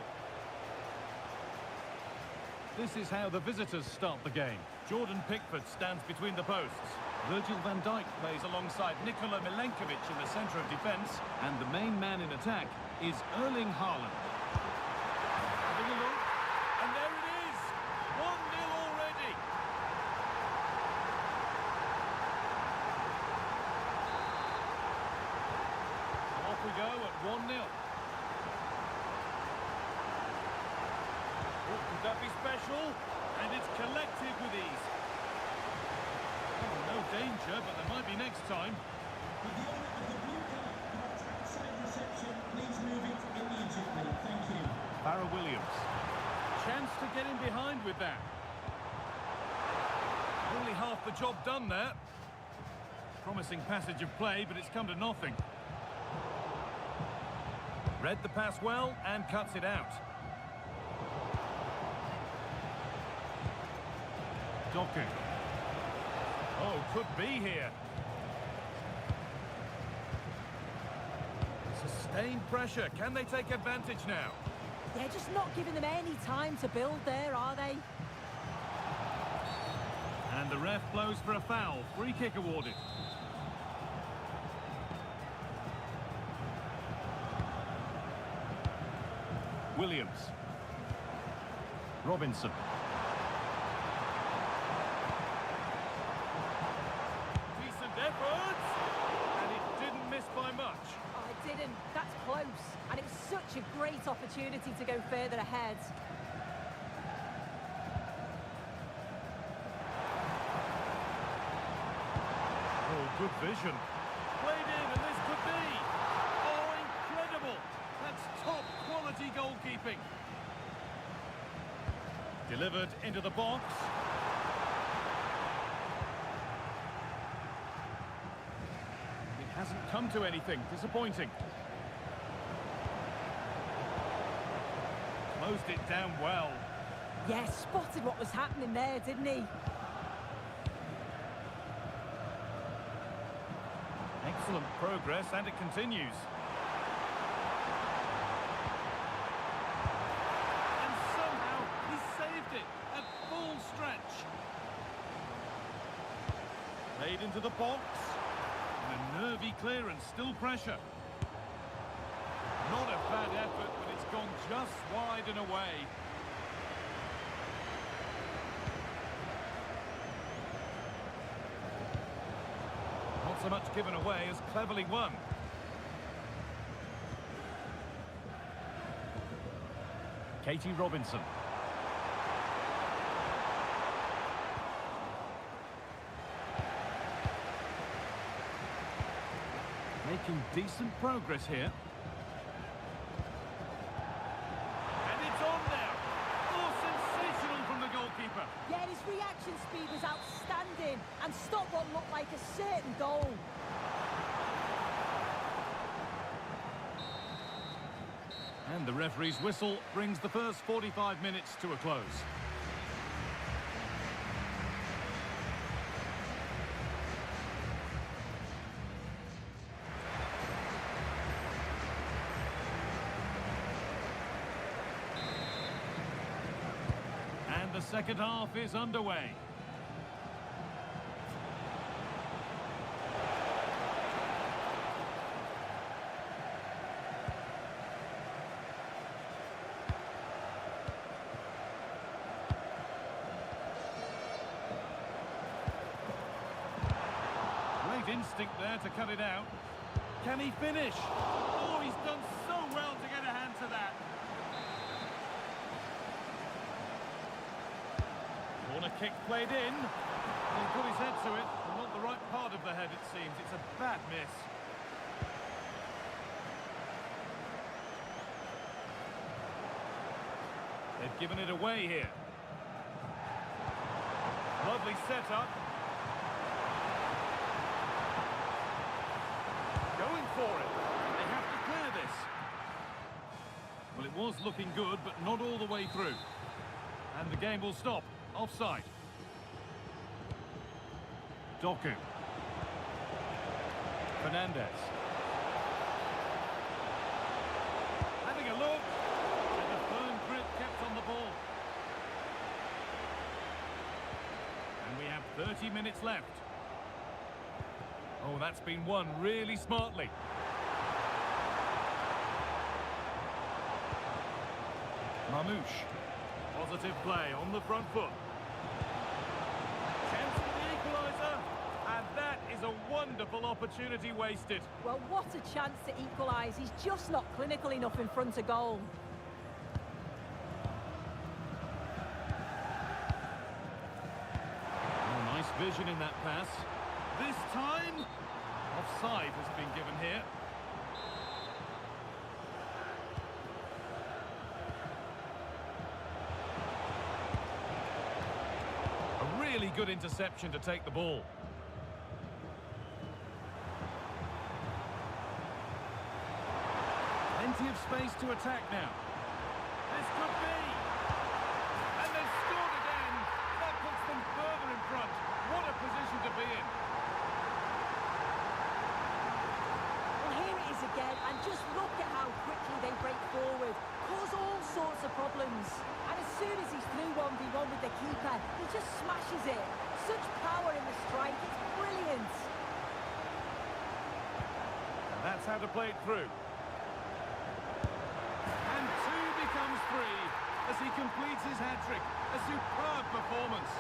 This is how the visitors start the game. Jordan Pickford stands between the posts. Virgil van Dijk plays alongside Nikola Milenkovic in the centre of defence. And the main man in attack is Erling Haaland. Having a look. And there it is! 1-0 already! Off we go at 1-0. Oh, could that be special? And it's collected with ease. Oh, no danger, but there might be next time. With the owner of the blue card marked outside reception, please move it immediately. Thank you. Barra Williams. Chance to get in behind with that. Only half the job done there. Promising passage of play, but it's come to nothing. Read the pass well and cuts it out. Doku. Oh, could be here. Sustained pressure. Can they take advantage now? They're just not giving them any time to build there, are they? And the ref blows for a foul. Free kick awarded. Williams. Robinson. Decent efforts! And it didn't miss by much. Oh, it didn't. That's close. And it was such a great opportunity to go further ahead. Oh, good vision. Played in, and this could be. Oh, incredible. That's top quality goalkeeping. Delivered into the box. It hasn't come to anything. Disappointing. Closed it down well. Yeah, spotted what was happening there, didn't he? Excellent progress, and it continues. And somehow he saved it at full stretch. Played into the box. And a nervy clearance, still pressure. Not a bad effort, but it's gone just wide and away. Not so much given away as cleverly won. Katie Robinson. Making decent progress here. And it's on now. Oh, sensational from the goalkeeper. Yeah, his reaction speed was outstanding and stopped what looked like a certain goal. And the referee's whistle brings the first 45 minutes to a close. And the second half is underway. Great instinct there to cut it out. Can he finish? Oh, he's done so well to get a hand to that. A kick played in. He put his head to it, but not the right part of the head, it seems. It's a bad miss. They've given it away here. Lovely setup. Going for it. They have to clear this. Well, it was looking good, but not all the way through. And the game will stop. Offside. Doku. Fernandez. Having a look. And a firm grip kept on the ball. And we have 30 minutes left. Oh, that's been won really smartly. Mamouche. Positive play on the front foot. Chance for the equaliser. And that is a wonderful opportunity wasted. Well, what a chance to equalise. He's just not clinical enough in front of goal. Oh, nice vision in that pass. This time, offside has been given here. A really good interception to take the ball. Plenty of space to attack now. This could be. And they've scored again. That puts them further in front. What a position to be in. Well, here it is again, and just look at how quickly they break forward. Cause all sorts of problems. And as soon as he's through 1v1 with the keeper, he just smashes it. Such power in the strike, it's brilliant. And that's how to play it through. And 2 becomes 3 as he completes his hat-trick. A superb performance.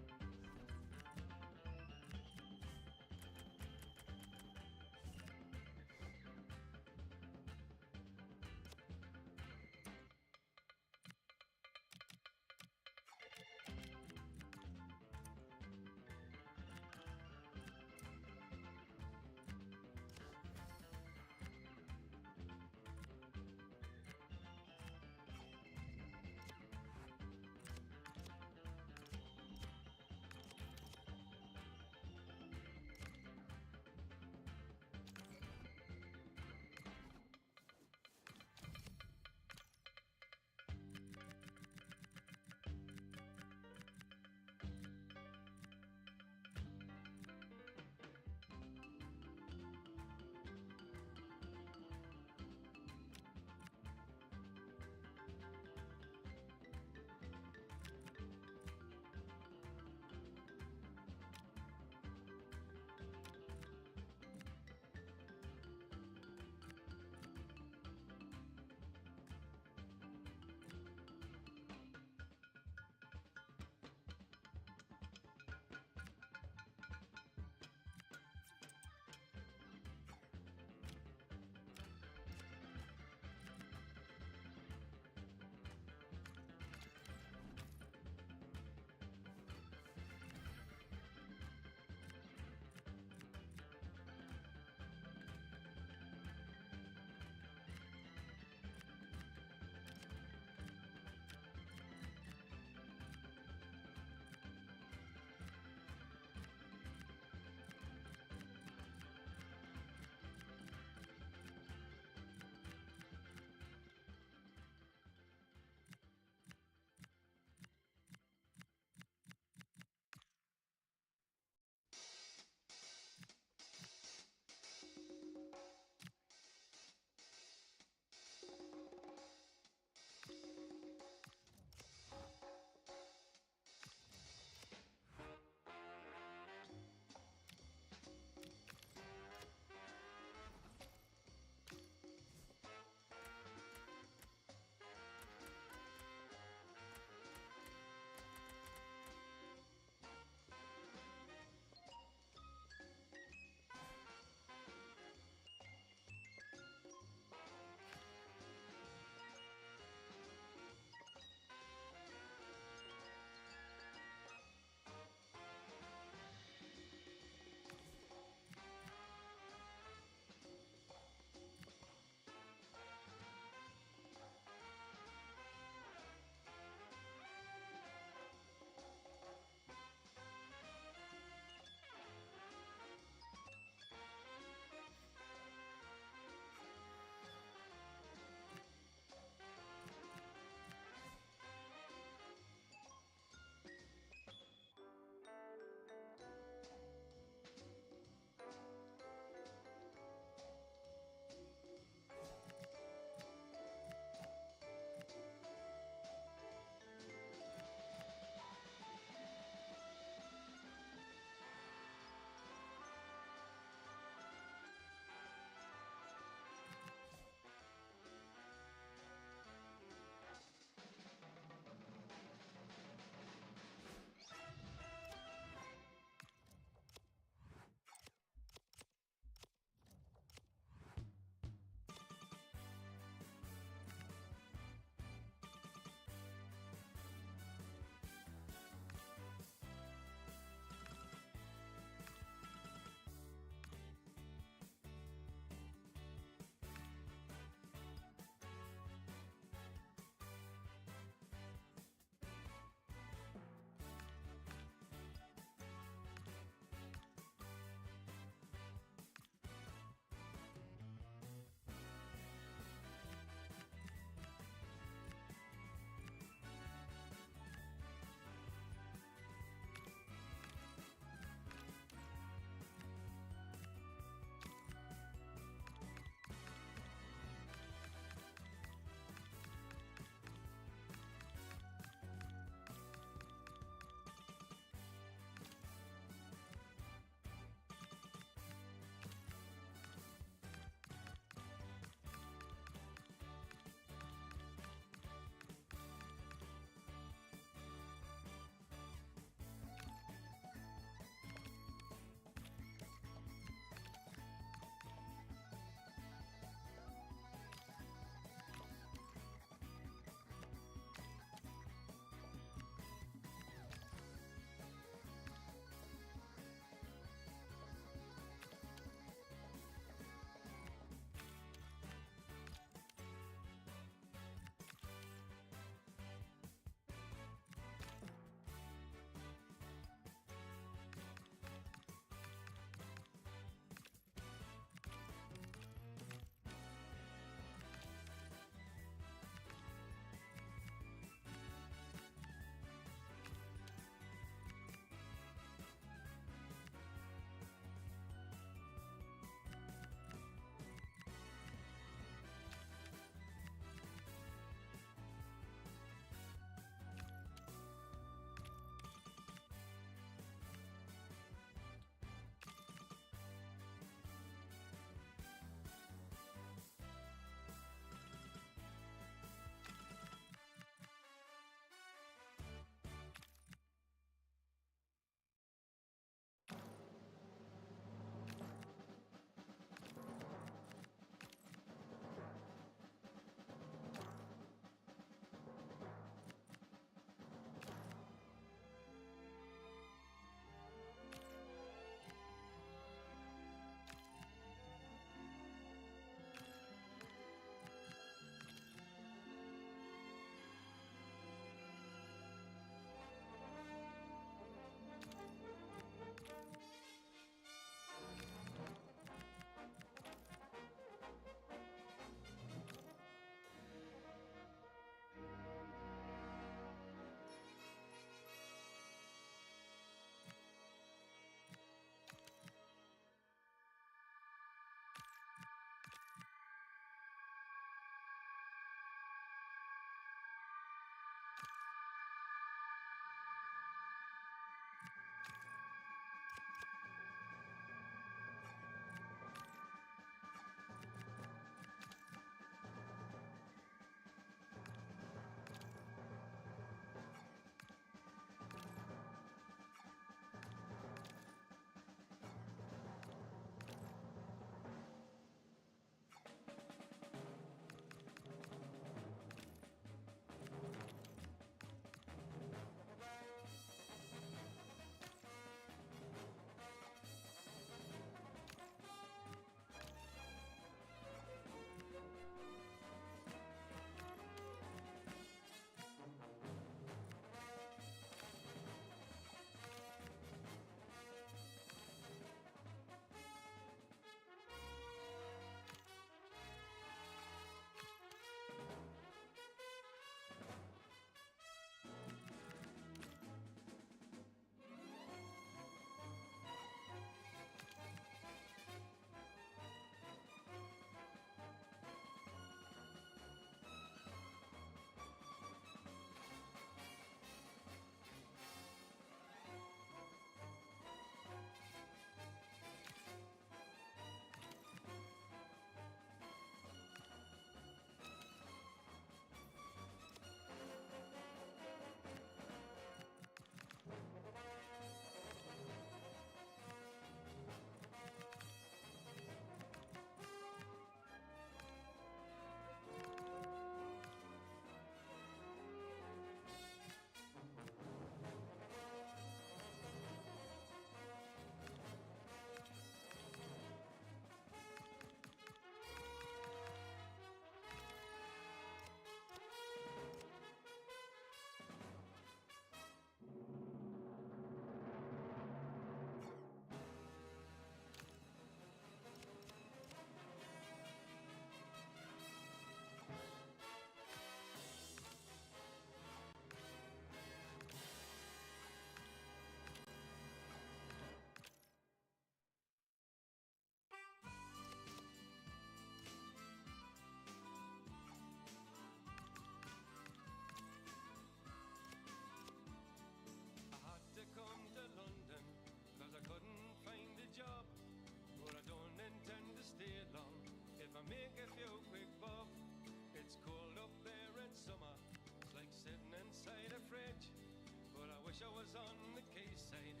wish I was on the quayside,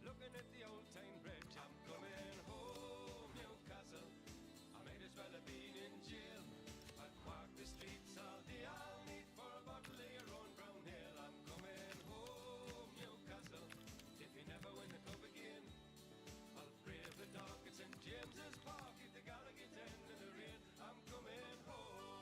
looking at the old town bridge. I'm coming home, Newcastle. I might as well have been in jail. I'd walk the streets all day, I'll need for a bottle of your own brown ale. I'm coming home, Newcastle. If you never win the club again, I'll brave the dark at St. James's Park if the Gallagher's end in the rain. I'm coming home.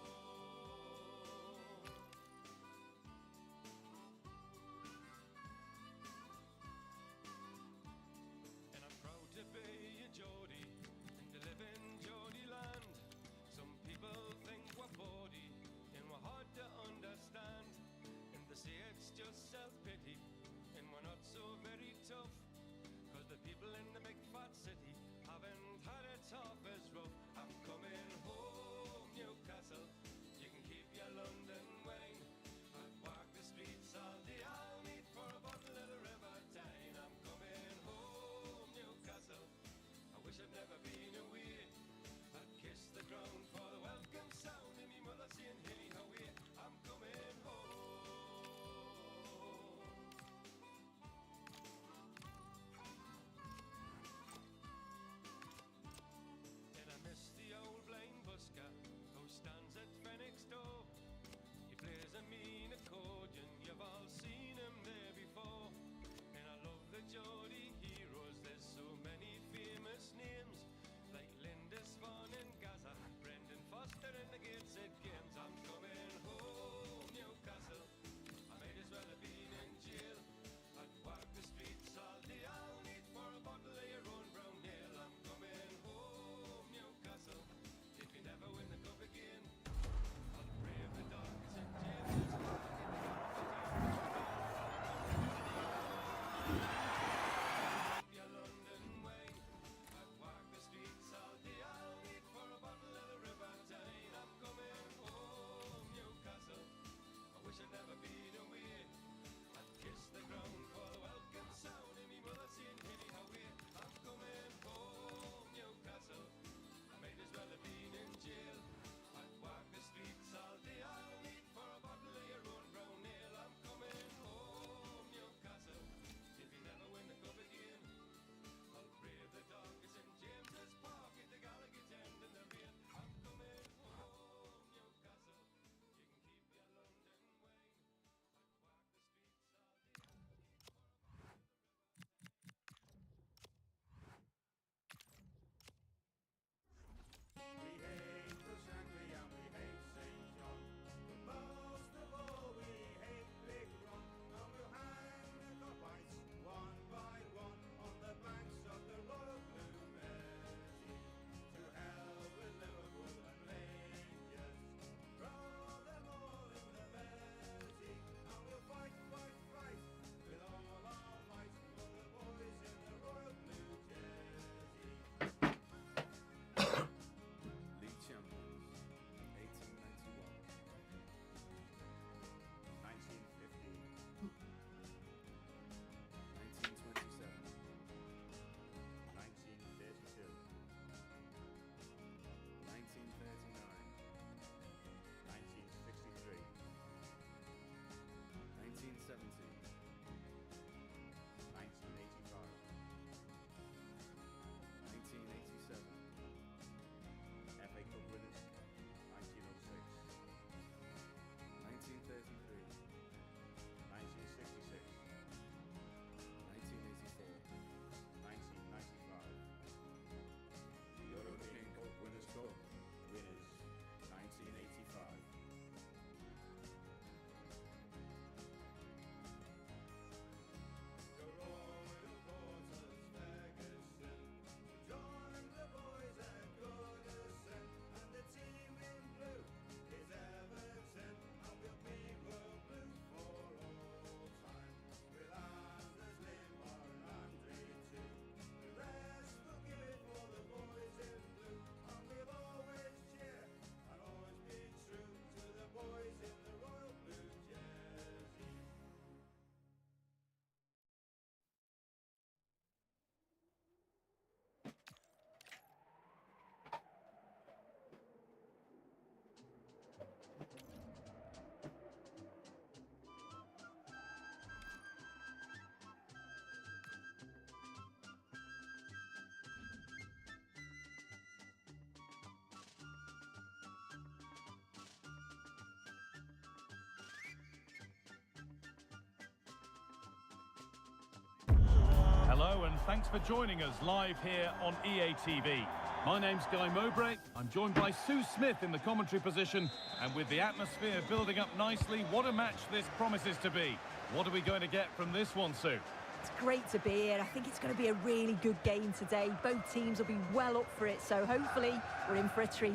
Hello and thanks for joining us live here on EA TV. My name's Guy Mowbray. I'm joined by Sue Smith in the commentary position, and with the atmosphere building up nicely, what a match this promises to be. What are we going to get from this one, Sue? It's great to be here. I think it's going to be a really good game today. Both teams will be well up for it, so hopefully we're in for a treat.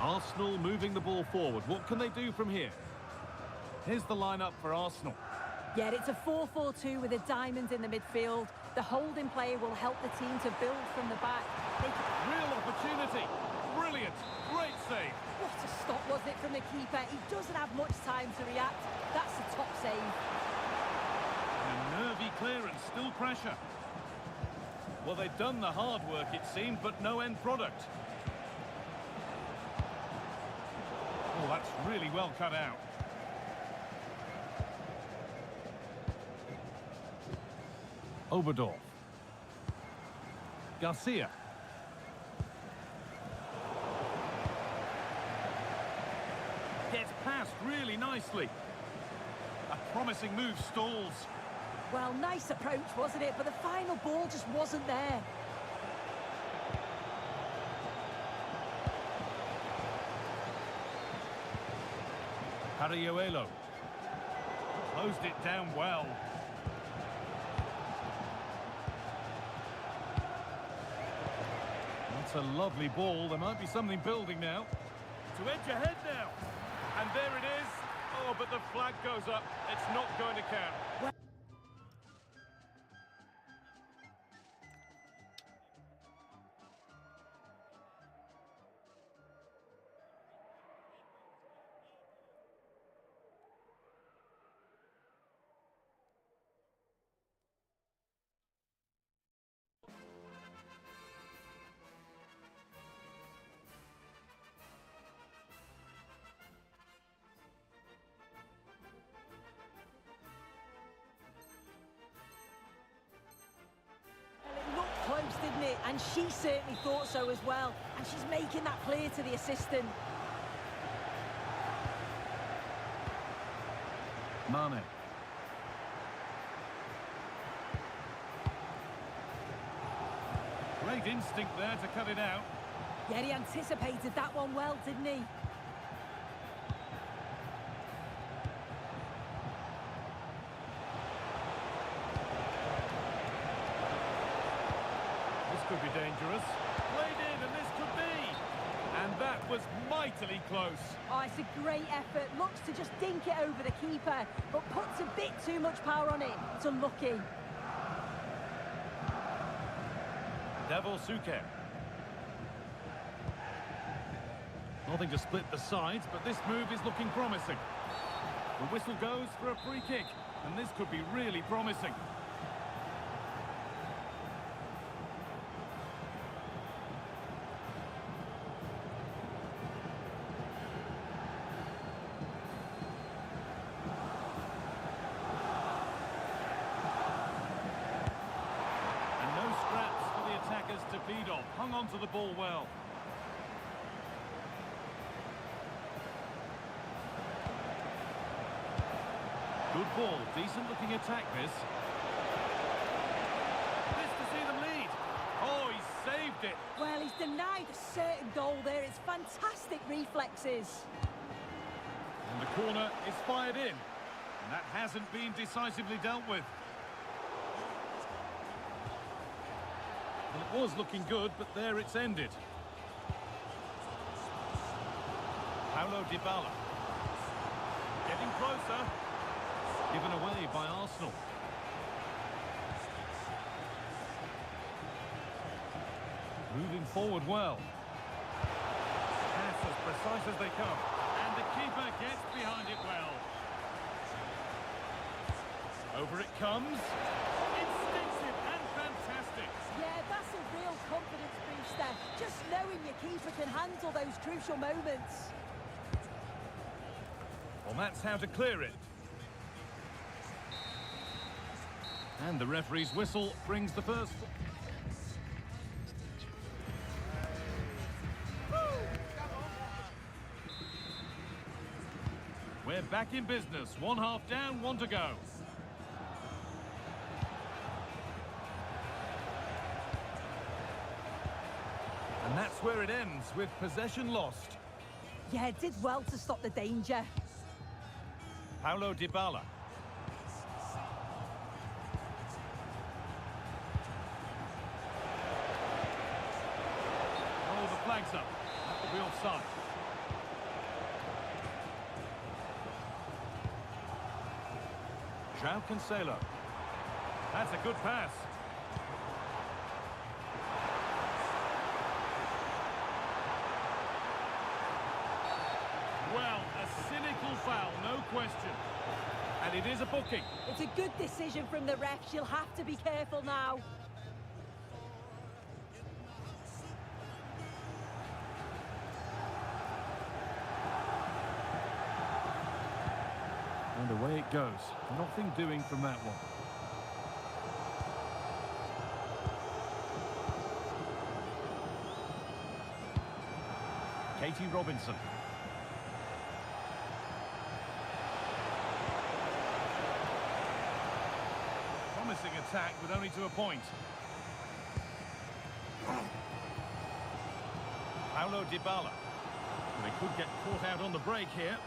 Arsenal moving the ball forward. What can they do from here? Here's the lineup for Arsenal. Yeah, it's a 4-4-2 with a diamond in the midfield. The holding player will help the team to build from the back. Real opportunity. Brilliant. Great save. What a stop, wasn't it, from the keeper? He doesn't have much time to react. That's a top save. And a nervy clearance, still pressure. Well, they've done the hard work, it seemed, but no end product. Oh, that's really well cut out. Oberdorf. Garcia. Gets past really nicely. A promising move stalls. Well, nice approach, wasn't it? But the final ball just wasn't there. Cariuelo. Closed it down well. That's a lovely ball. There might be something building now. To edge ahead now. And there it is. Oh, but the flag goes up. It's not going to count. Close, didn't it? And she certainly thought so as well. And she's making that clear to the assistant. Mane. Great instinct there to cut it out. Yeah, he anticipated that one well, didn't he? Could be dangerous. Played in, and this could be. And that was mightily close. Oh, it's a great effort. Looks to just dink it over the keeper, but puts a bit too much power on it. It's unlucky. Devil Suker. Nothing to split the sides, but this move is looking promising. The whistle goes for a free kick, and this could be really promising. To feed off, hung on to the ball well. Good ball, decent looking attack this. This to see them lead. Oh, he saved it. Well, he's denied a certain goal there. It's fantastic reflexes. And the corner is fired in. And that hasn't been decisively dealt with. Well, it was looking good, but there it's ended. Paulo Dybala. Getting closer. Given away by Arsenal. Moving forward well. Pass as precise as they come. And the keeper gets behind it well. Over it comes. Instinctive and fantastic. Yeah, that's a real confidence booster. Just knowing your keeper can handle those crucial moments. Well, that's how to clear it. And the referee's whistle brings the first... We're back in business. One half down, one to go. And that's where it ends, with possession lost. Yeah, did well to stop the danger. Paulo Dybala. Oh, the flag's up. That will be offside. João Cancelo. That's a good pass. Well, a cynical foul, no question. And it is a booking. It's a good decision from the ref. She'll have to be careful now. And away it goes. Nothing doing from that one. Katie Robinson. Promising attack, but only to a point. Paulo Dybala. They could get caught out on the break here.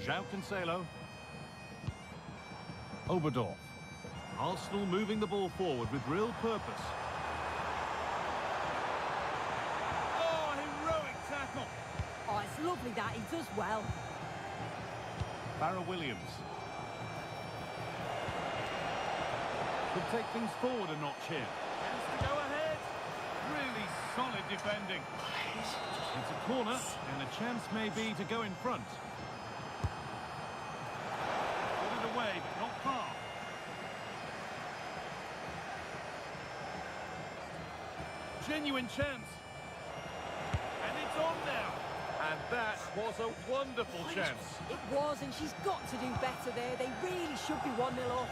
João Cancelo. Oberdorf. Arsenal moving the ball forward with real purpose. Oh, heroic tackle. Oh, it's lovely that. He does well. Farrah Williams. Could take things forward a notch here. Chance to go ahead. Really solid defending. It's a corner, and a chance may be to go in front. Put it away, but not far. Genuine chance. And it's on now. And that was a wonderful chance. It was, and she's got to do better there. They really should be 1-0 up.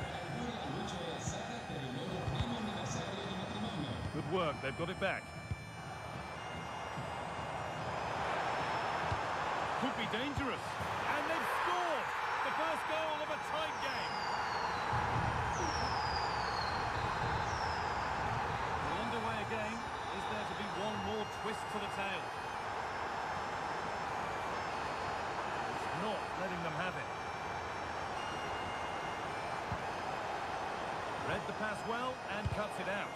Good work, they've got it back. Could be dangerous. And they've scored! The first goal of a tight game. Well, underway again. Is there to be one more twist to the tail? It's not letting them have it. Read the pass well and cuts it out.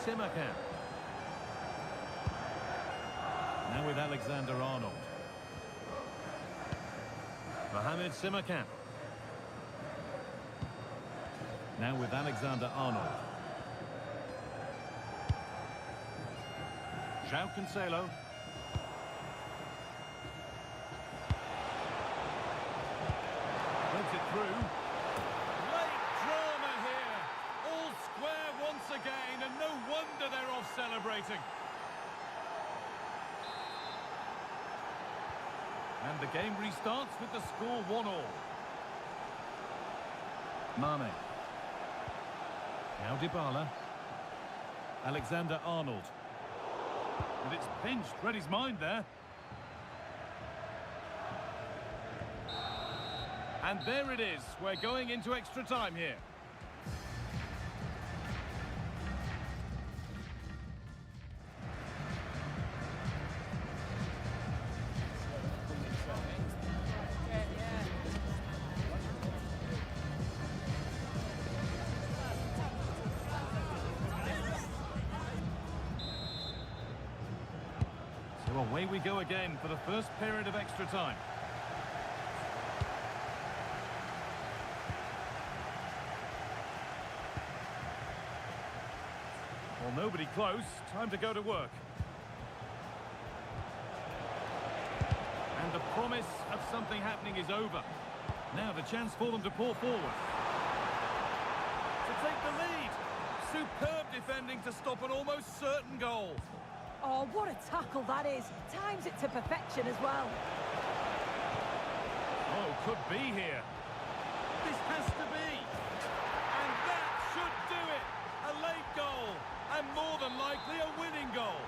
Simakan. Now with Alexander-Arnold. Mohamed Simakan. Now with Alexander-Arnold. João Cancelo. Puts it through. Late drama here. All square once again, and no wonder they're off celebrating. And the game restarts with the score 1-1. Mane. Now Dybala. Alexander-Arnold. And it's pinched, read his mind there. And there it is. We're going into extra time here. So away we go again for the first period of extra time. Well, nobody close. Time to go to work. And the promise of something happening is over. Now the chance for them to pour forward. To take the lead. Superb defending to stop an almost certain goal. Oh, what a tackle that is. Times it to perfection as well. Oh, could be here. This has to be. And that should do it. A late goal. And more than likely a winning goal.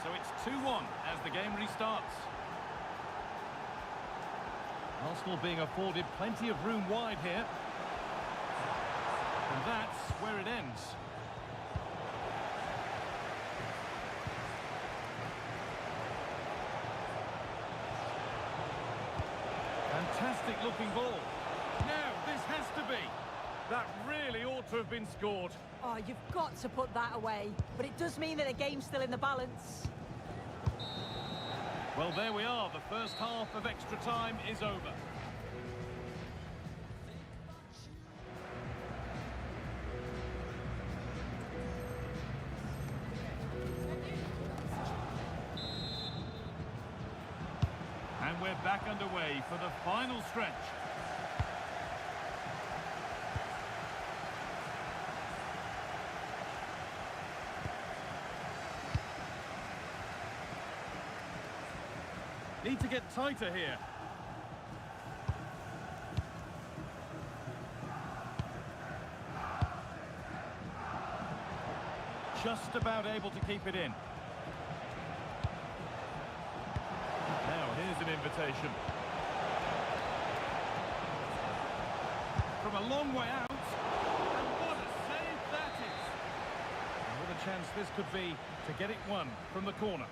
So it's 2-1 as the the game restarts. Arsenal being afforded plenty of room wide here. And that's where it ends. Fantastic looking ball. Now, this has to be. That really ought to have been scored. Oh, you've got to put that away. But it does mean that the game's still in the balance. Well, there we are. The first half of extra time is over. And we're back underway for the final stretch. Need to get tighter here. Just about able to keep it in. Now, here's an invitation. From a long way out. And what a save that is! And what a chance this could be to get it won from the corner.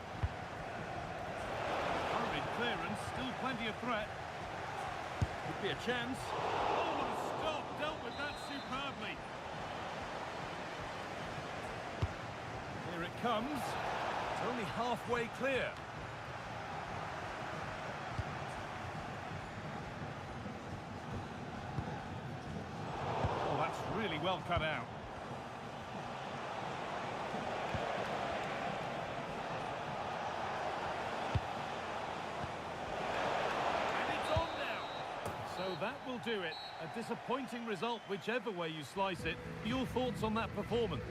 Hurried clearance, still plenty of threat. Could be a chance. Oh, what a stop! Dealt with that superbly. Here it comes. It's only halfway clear. Oh, that's really well cut out. And it's on now. So that will do it. A disappointing result, whichever way you slice it. Your thoughts on that performance?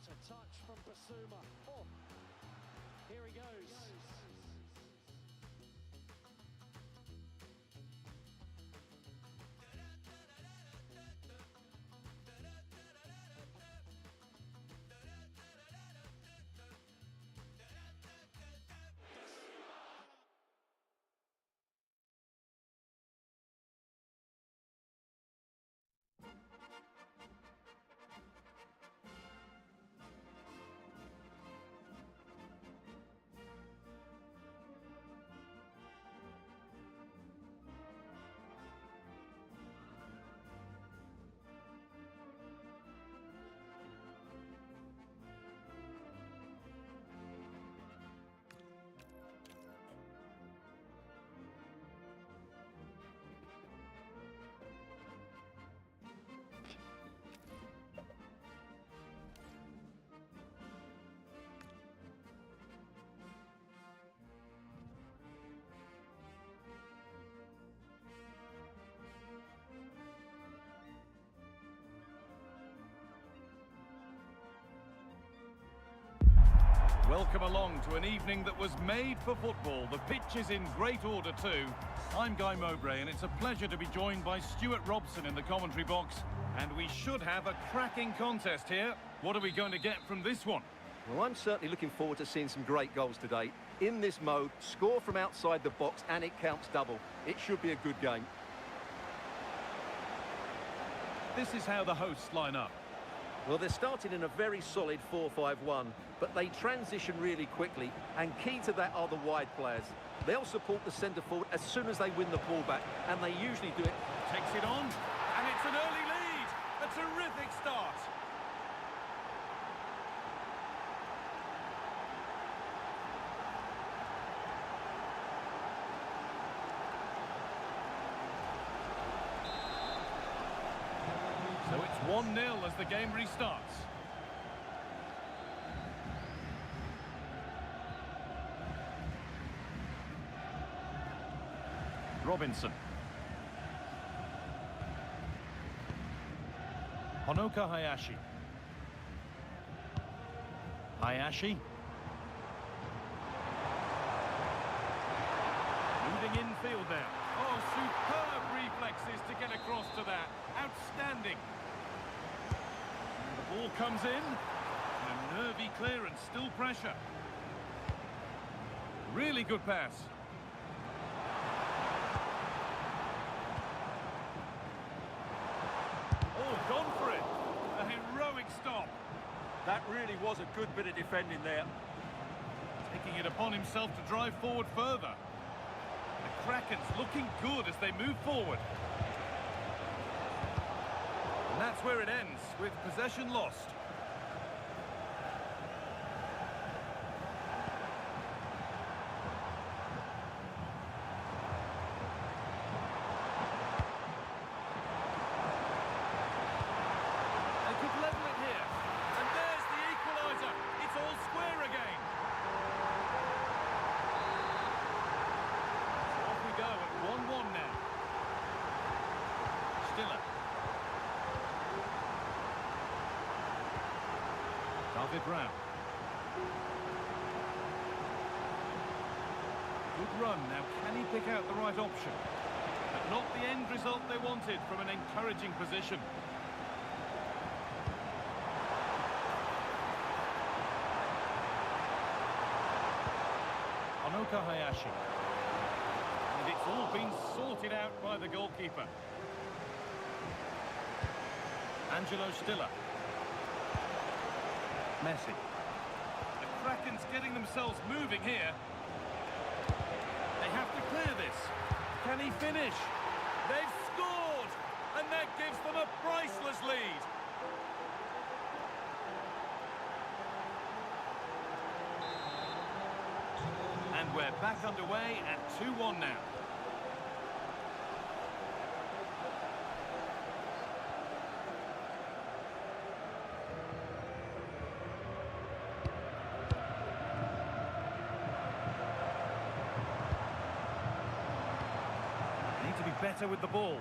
It's a touch from Basuma. Oh, here he goes. Welcome along to an evening that was made for football. The pitch is in great order too. I'm Guy Mowbray and it's a pleasure to be joined by Stuart Robson in the commentary box. And we should have a cracking contest here. What are we going to get from this one? Well, I'm certainly looking forward to seeing some great goals today. In this mode, score from outside the box and it counts double. It should be a good game. This is how the hosts line up. Well, they're starting in a very solid 4-5-1, but they transition really quickly, and key to that are the wide players. They'll support the centre forward as soon as they win the ball back, and they usually do it. Takes it on, and it's an early lead. A terrific start. So it's 1-0 as the game restarts. Robinson. Honoka Hayashi. Hayashi. Moving infield there. Oh, superb reflexes to get across to that. Outstanding. The ball comes in. And a nervy clearance, still pressure. Really good pass. Oh, gone for it. A heroic stop. That really was a good bit of defending there. Taking it upon himself to drive forward further. The Kraken's looking good as they move forward. And that's where it ends, with possession lost. They could level it here. And there's the equaliser. It's all square again. So off we go at 1-1 now. Stiller. David Brown. Good run. Now, can he pick out the right option? But not the end result they wanted from an encouraging position. Honoka Hayashi. And it's all been sorted out by the goalkeeper. Angelo Stiller. Messi. The Kraken's getting themselves moving here. They have to clear this. Can he finish? They've scored! And that gives them a priceless lead. And we're back underway at 2-1 now. Need to be better with the ball.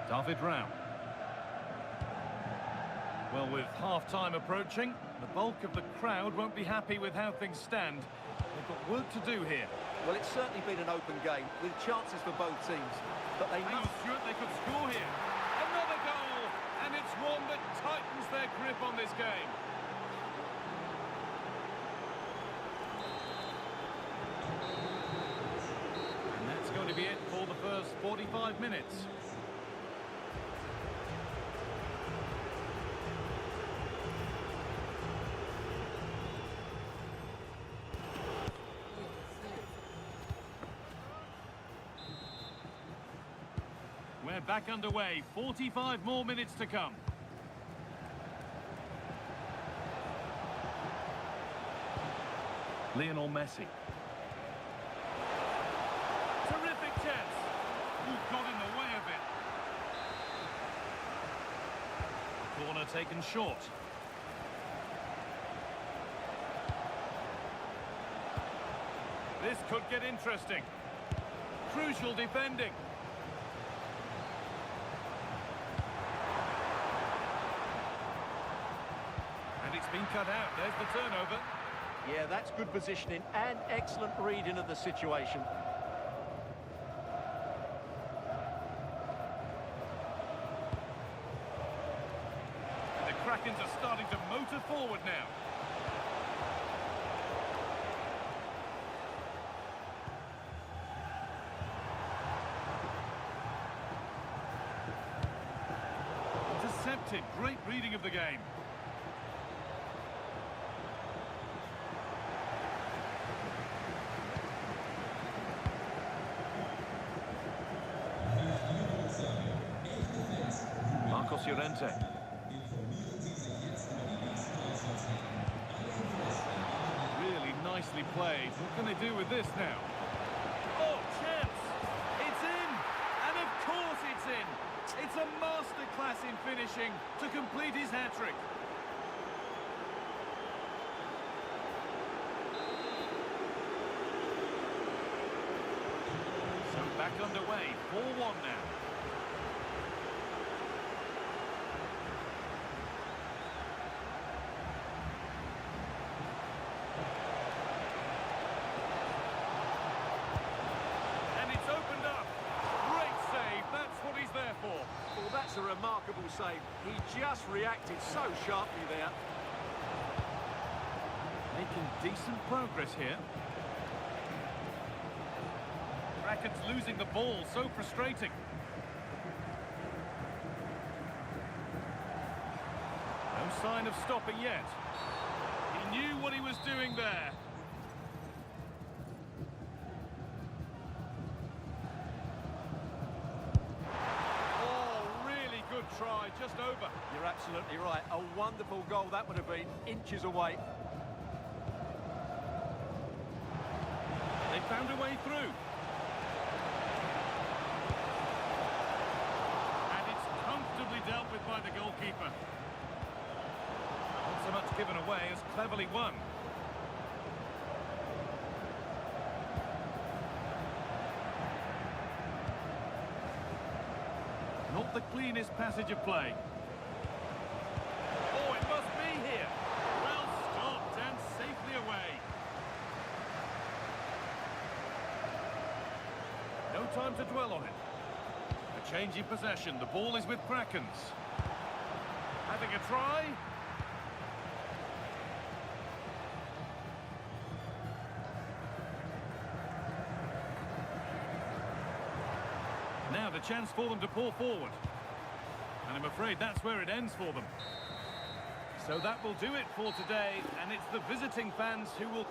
David Rao. Well, with half-time approaching, the bulk of the crowd won't be happy with how things stand. They've got work to do here. Well, it's certainly been an open game with chances for both teams, but they Hang must... on, Stuart, they could score here. Another goal, and it's one that tightens their grip on this game. And that's going to be it for the first 45 minutes. We're back underway, 45 more minutes to come. Lionel Messi. Terrific chance. Who got in the way of it? Corner taken short. This could get interesting. Crucial defending. And it's been cut out. There's the turnover. Yeah, that's good positioning and excellent reading of the situation. And the Krakens are starting to motor forward now. Intercepted. Great reading of the game. Llorente. Really nicely played. What can they do with this now? Oh, chance! It's in! And of course it's in! It's a masterclass in finishing to complete his hat-trick. So back underway, 4-1 now. Well, that's a remarkable save. He just reacted so sharply there. Making decent progress here. Rackets losing the ball, so frustrating. No sign of stopping yet. He knew what he was doing there. Try just over. You're absolutely right. A wonderful goal that would have been, inches away. They found a way through. And it's comfortably dealt with by the goalkeeper. Not so much given away as cleverly won. Not the cleanest passage of play. Oh, it must be here. Well stopped and safely away. No time to dwell on it. A change in possession. The ball is with Krakens. Having a try. Now the chance for them to pour forward. And I'm afraid that's where it ends for them. So that will do it for today, and it's the visiting fans who will...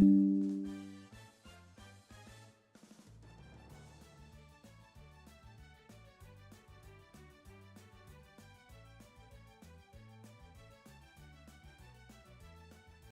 you.